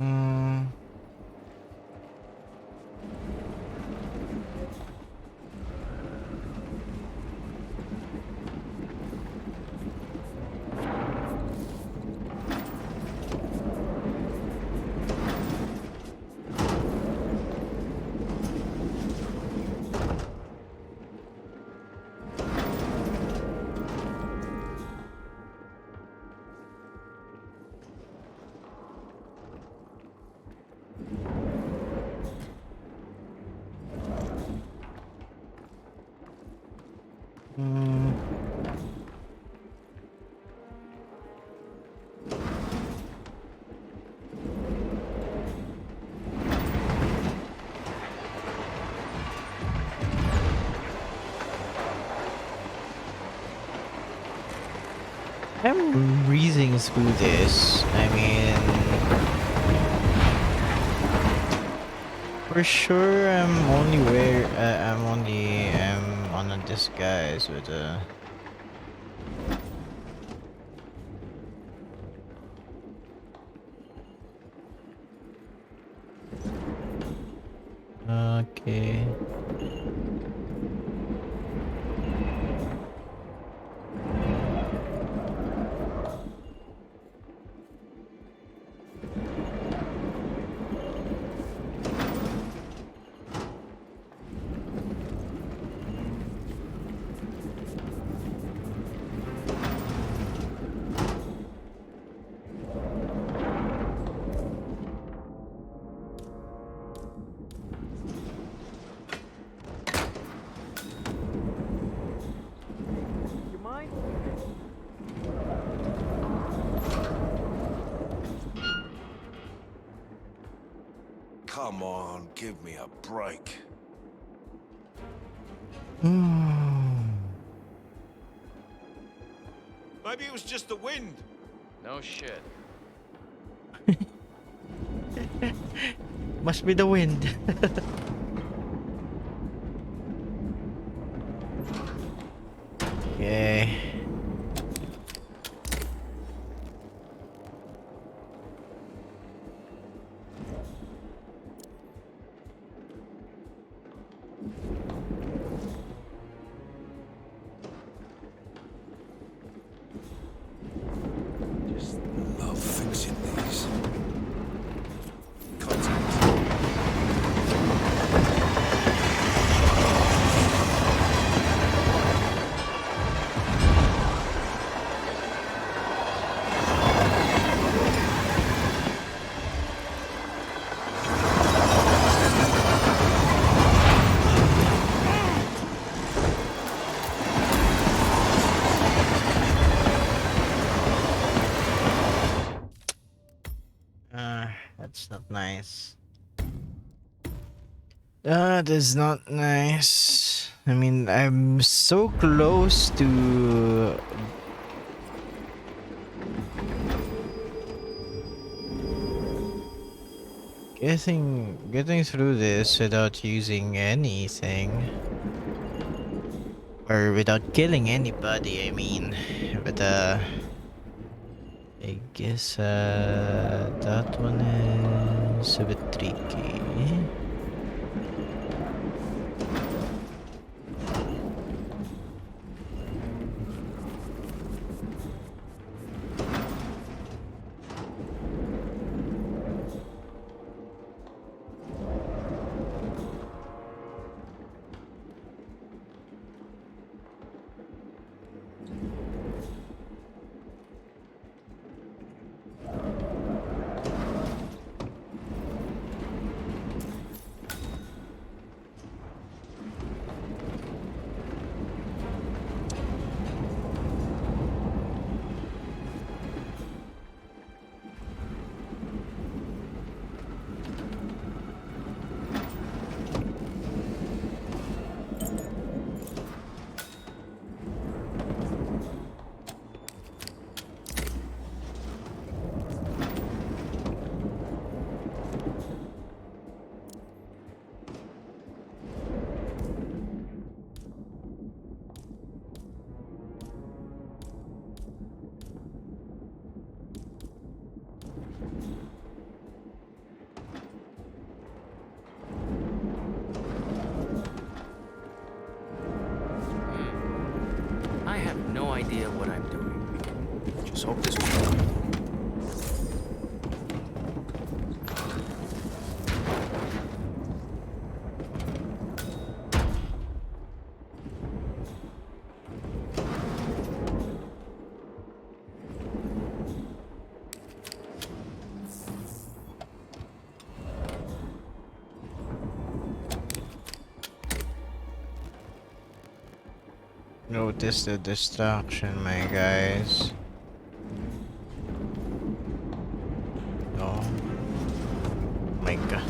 Hmm. Hmm. I'm breezing through this. I mean, for sure, I'm only on a disguise with a. Okay. You mind? Come on, give me a break. Maybe it was just the wind. No shit. Must be the wind. Okay. Just love fixing these. That's not nice. That is not nice. I mean, I'm so close to getting through this without using anything. Or without killing anybody, I mean. But I guess that one is a bit tricky. Just hope this will work. Notice the distraction, my guys. Oh my god.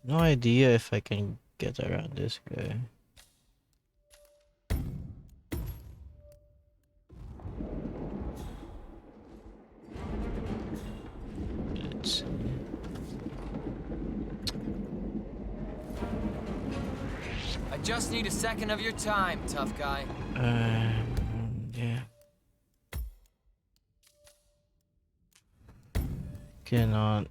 No idea if I can get around this guy. Let's see. I just need a second of your time, tough guy. Yeah. Cannot.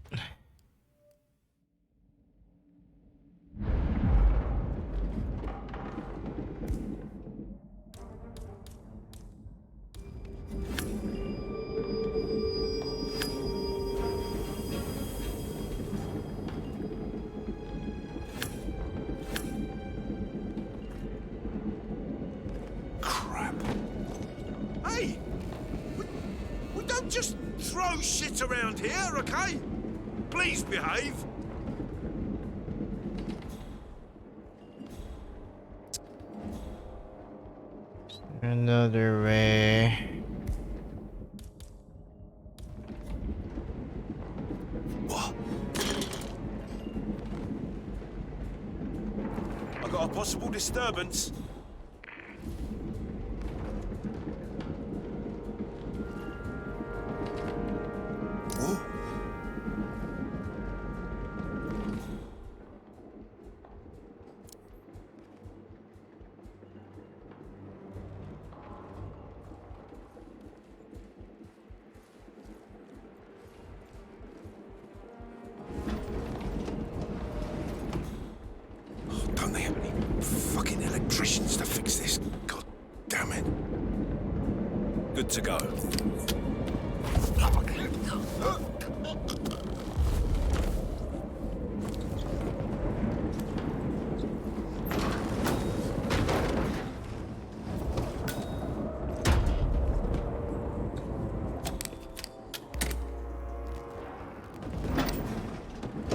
Hey! We don't just throw shit around here, okay? Please behave. Another way. What? I got a possible disturbance. Whoa. Don't they have any fucking electricians to fix this? God damn it. Good to go.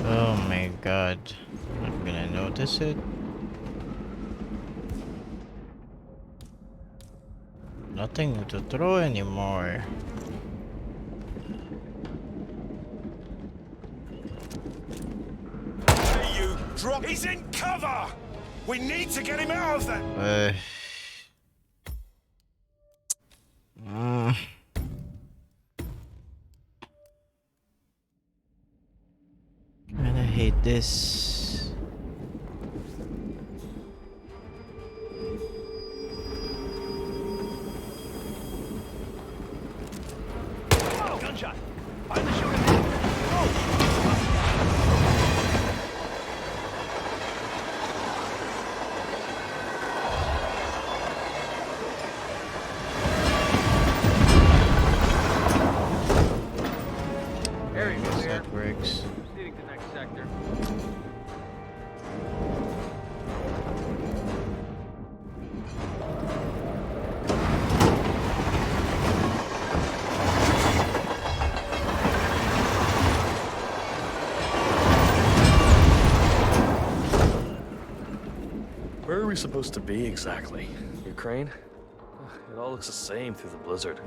Oh my god. I'm gonna notice it. Nothing to throw anymore. Hey, you drop. He's in cover! We need to get him out of that. Kinda hate this. Gunshot! Find the shooter! Area clear. That works. Proceeding to next sector. Where are we supposed to be exactly? Ukraine? It all looks the same through the blizzard.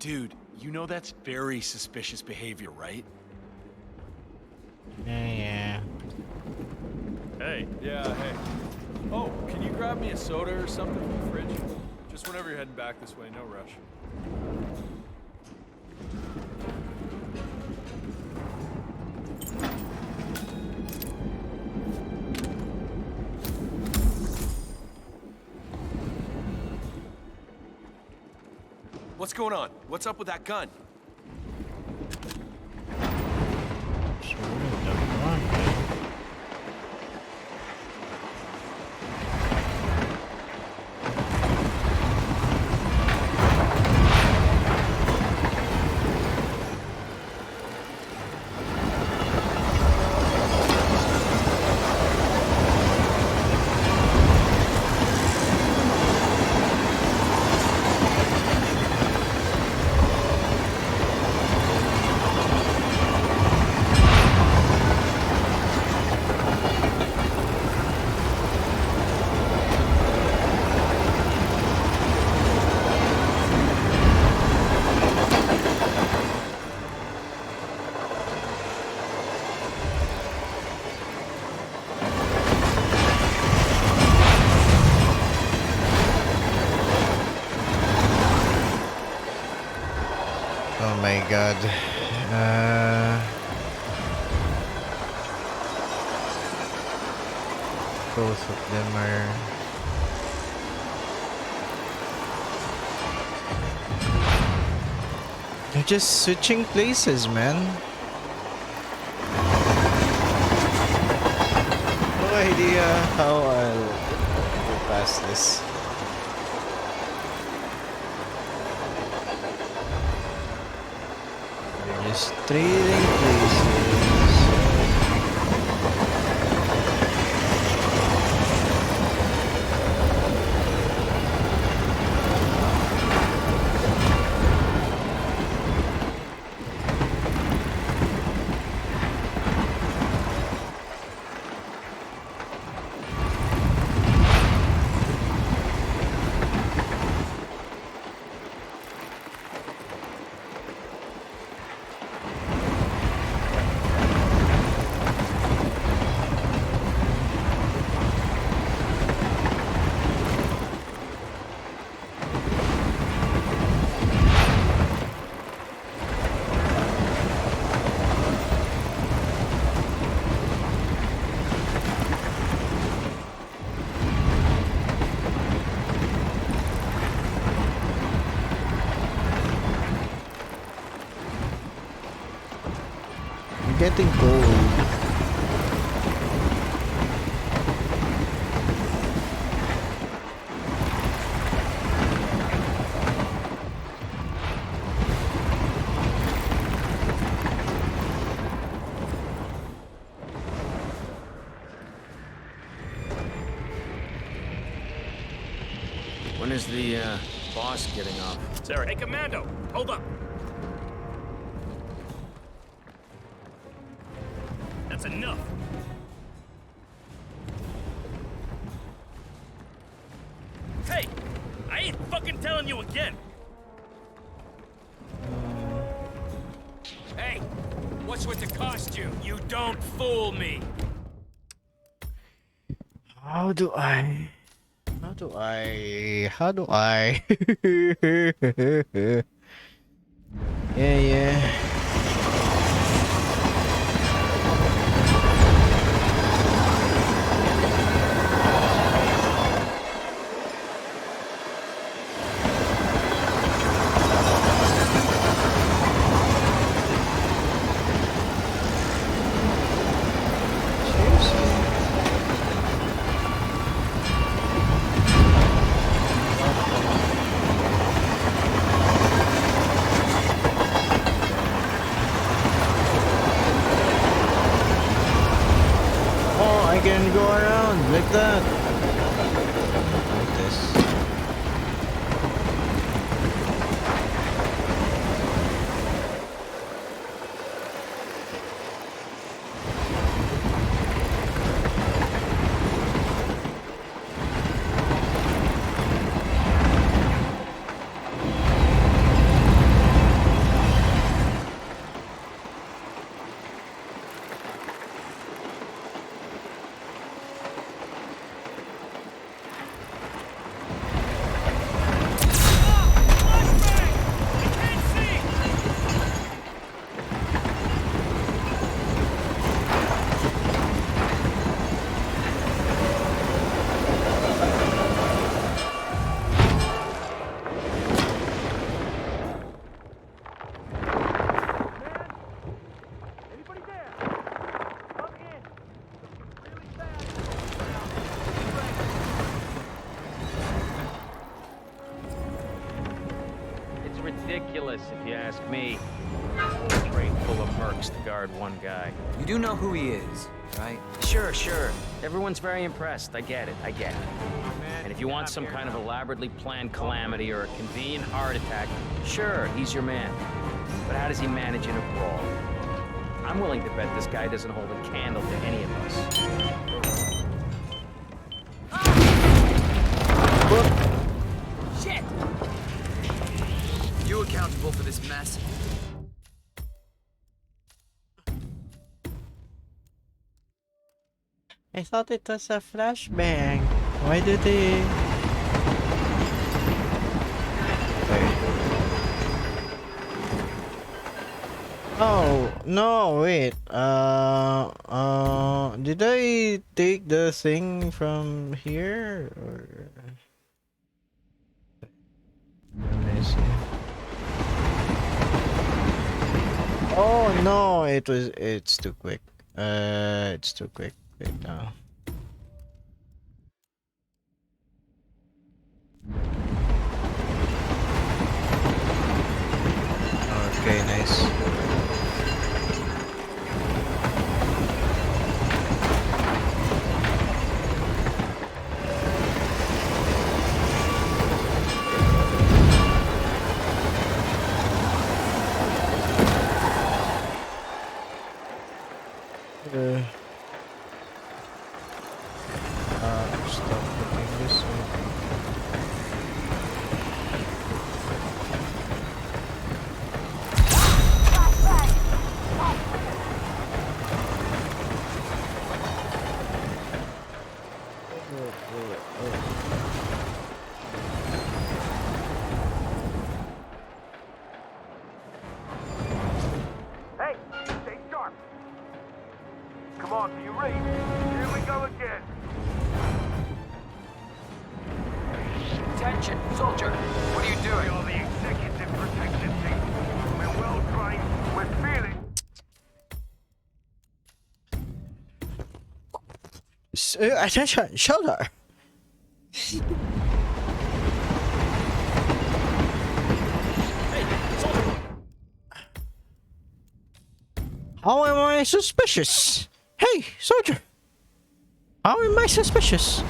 Dude, you know that's very suspicious behavior, right? Yeah. Hey. Yeah, hey. Oh, can you grab me a soda or something from the fridge? Just whenever you're heading back this way, no rush. What's going on? What's up with that gun? Oh my god. Both of them are... They're just switching places, man. No idea how I'll go past this. They're just trading places. Getting cold. When is the boss getting off? Sarah, hey, Commando, hold up. That's enough. Hey, I ain't fucking telling you again. Hey, what's with the costume? You don't fool me. How do I? Yeah. I can go around like that. Like this. jealous, if you ask me. Train full of mercs to guard one guy. You do know who he is, right? Sure. Everyone's very impressed. I get it. And if you want some kind of elaborately planned calamity or a convenient heart attack, sure, he's your man. But how does he manage in a brawl? I'm willing to bet this guy doesn't hold a candle to any of us. Shit! You accountable for this mess? I thought it was a flashbang. Why did they... Oh, no, wait. Did I take the thing from here? Or... Let me see. Oh, no, it's too quick. It's too quick right now. Okay, nice. Stop looking this way. Hey, stay sharp. Come on, do you read? Here we go again. Attention, soldier! What are you doing? You're the executive protection team. We're well trained. We're feeling. Attention, shoulder. How am I suspicious? Hey, soldier. How am I suspicious?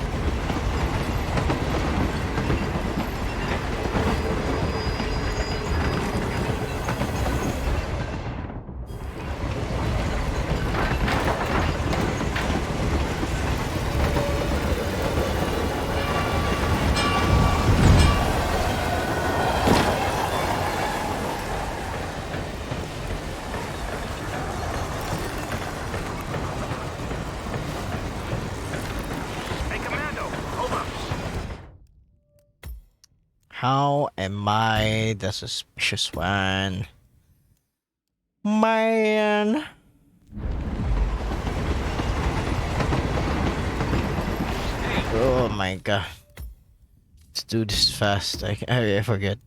How am I the suspicious one? Man. Oh my god. Let's do this fast. I forget.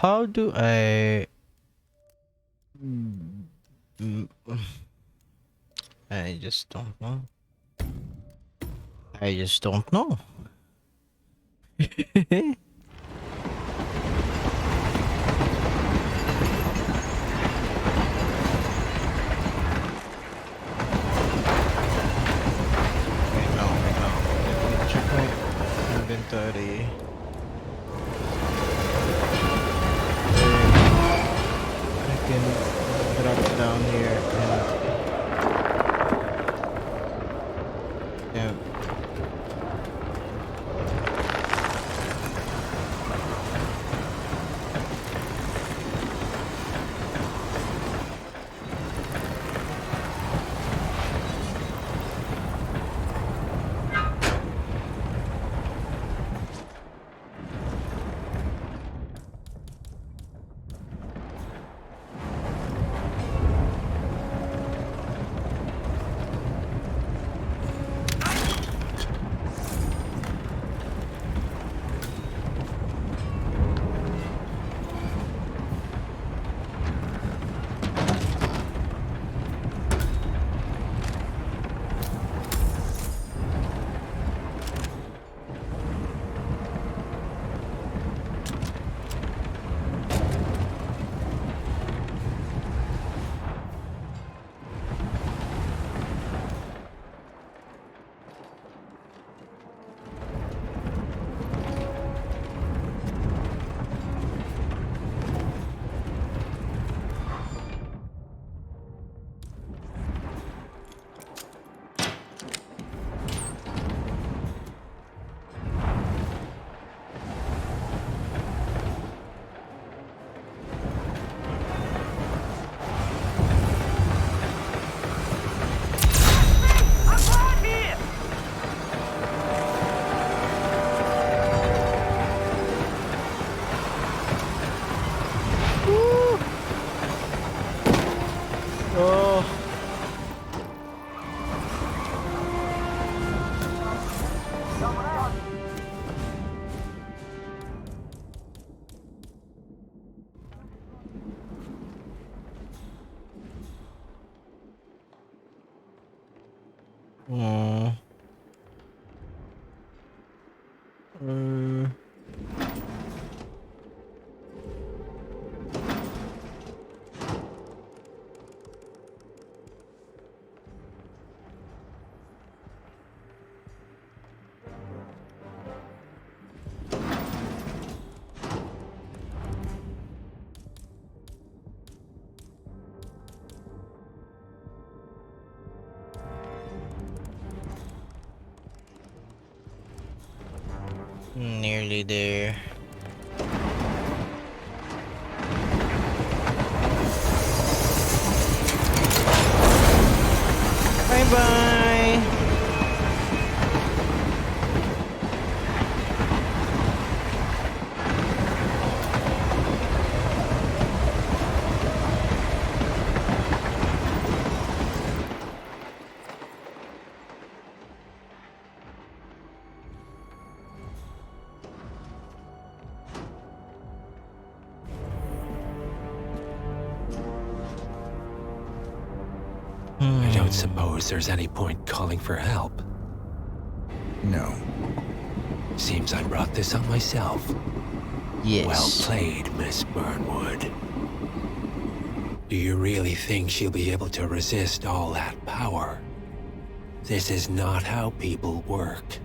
How do I I just don't know. I just don't know. Check my inventory. I can drop it down here and yeah. Oh. Nearly there. Bye bye. I don't suppose there's any point calling for help. No. Seems I brought this on myself. Yes. Well played, Miss Burnwood. Do you really think she'll be able to resist all that power? This is not how people work.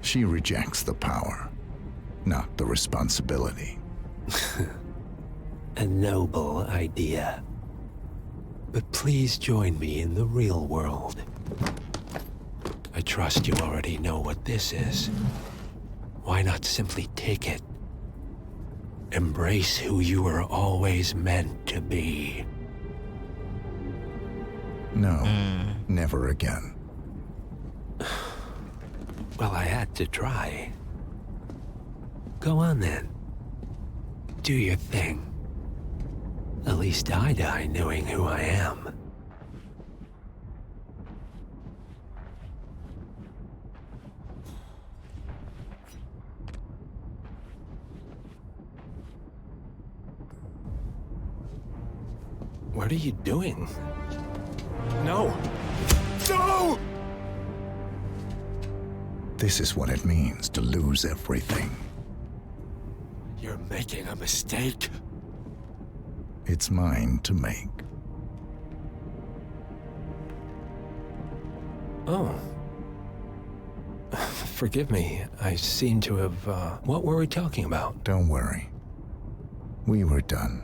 She rejects the power, not the responsibility. A noble idea. But please join me in the real world. I trust you already know what this is. Why not simply take it? Embrace who you were always meant to be. No, never again. Well, I had to try. Go on then. Do your thing. At least I die knowing who I am. What are you doing? No! No! This is what it means to lose everything. You're making a mistake. It's mine to make. Oh. Forgive me. I seem to have, What were we talking about? Don't worry. We were done.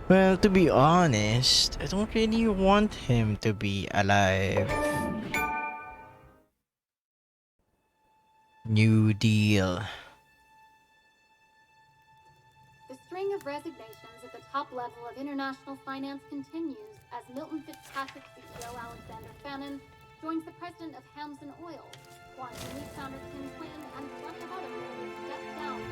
Well, to be honest, I don't really want him to be alive. New Deal. The string of resignations at the top level of international finance continues as Milton Fitzpatrick CEO Alexander Fannin joins the president of Hamson Oil, Quantum Leap founder Tim Quinn, and plenty of other people step down.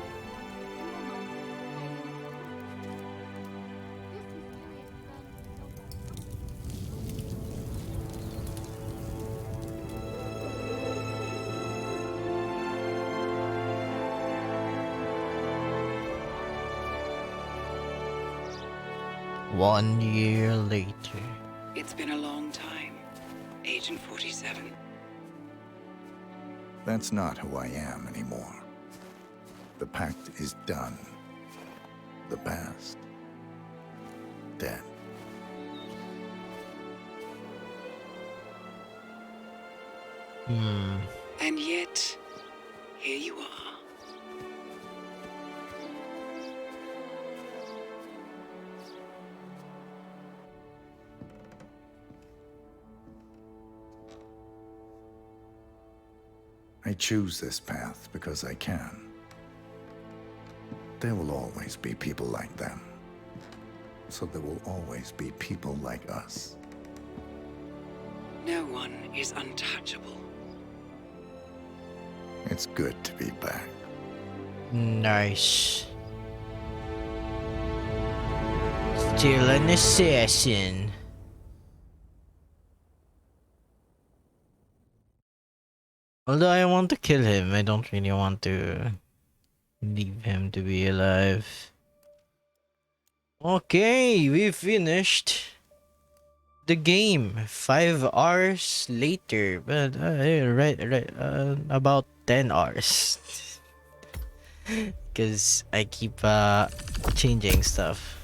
One year later. It's been a long time, Agent 47. That's not who I am anymore. The pact is done. The past, dead. And yet, here you are. I choose this path because I can. There will always be people like them. So there will always be people like us. No one is untouchable. It's good to be back. Nice. Still an assassin. Although I want to kill him, I don't really want to leave him to be alive. Okay, we finished the game 5 hours later, but about 10 hours. Because I keep changing stuff.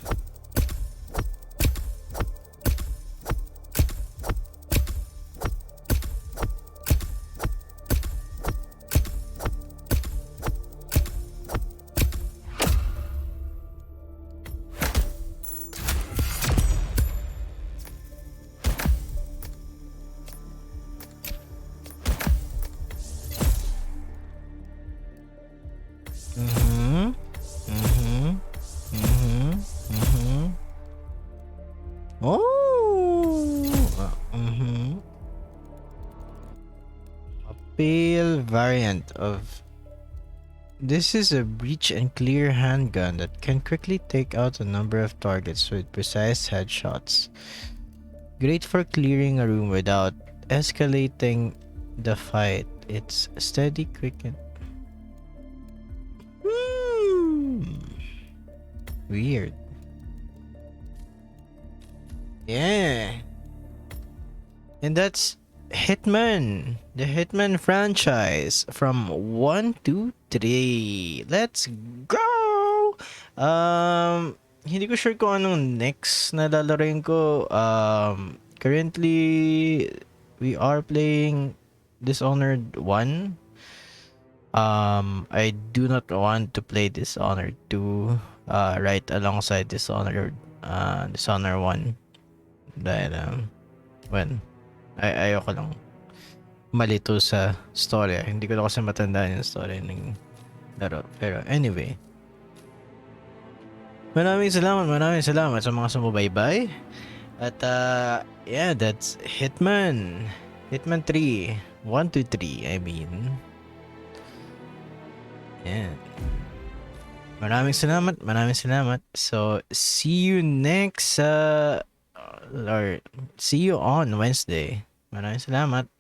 Pale variant of this is a breach and clear handgun that can quickly take out a number of targets with precise headshots. Great for clearing a room without escalating the fight. It's steady, quick, and weird. Yeah. And that's Hitman, the Hitman franchise from 1 to 3. Let's go! Hindi ko sure kung anong next na lalaroin ko. Currently, we are playing Dishonored 1. I do not want to play Dishonored 2 right alongside Dishonored 1. Dahil, ayoko lang malito sa story. Hindi ko na kasi matandaan yung story ng laro. Pero anyway, maraming salamat sa mga sumubaybay. At yeah, that's Hitman 3 1 to 3, I mean. Yeah. Maraming salamat. So see you next or see you on Wednesday. Maraming salamat.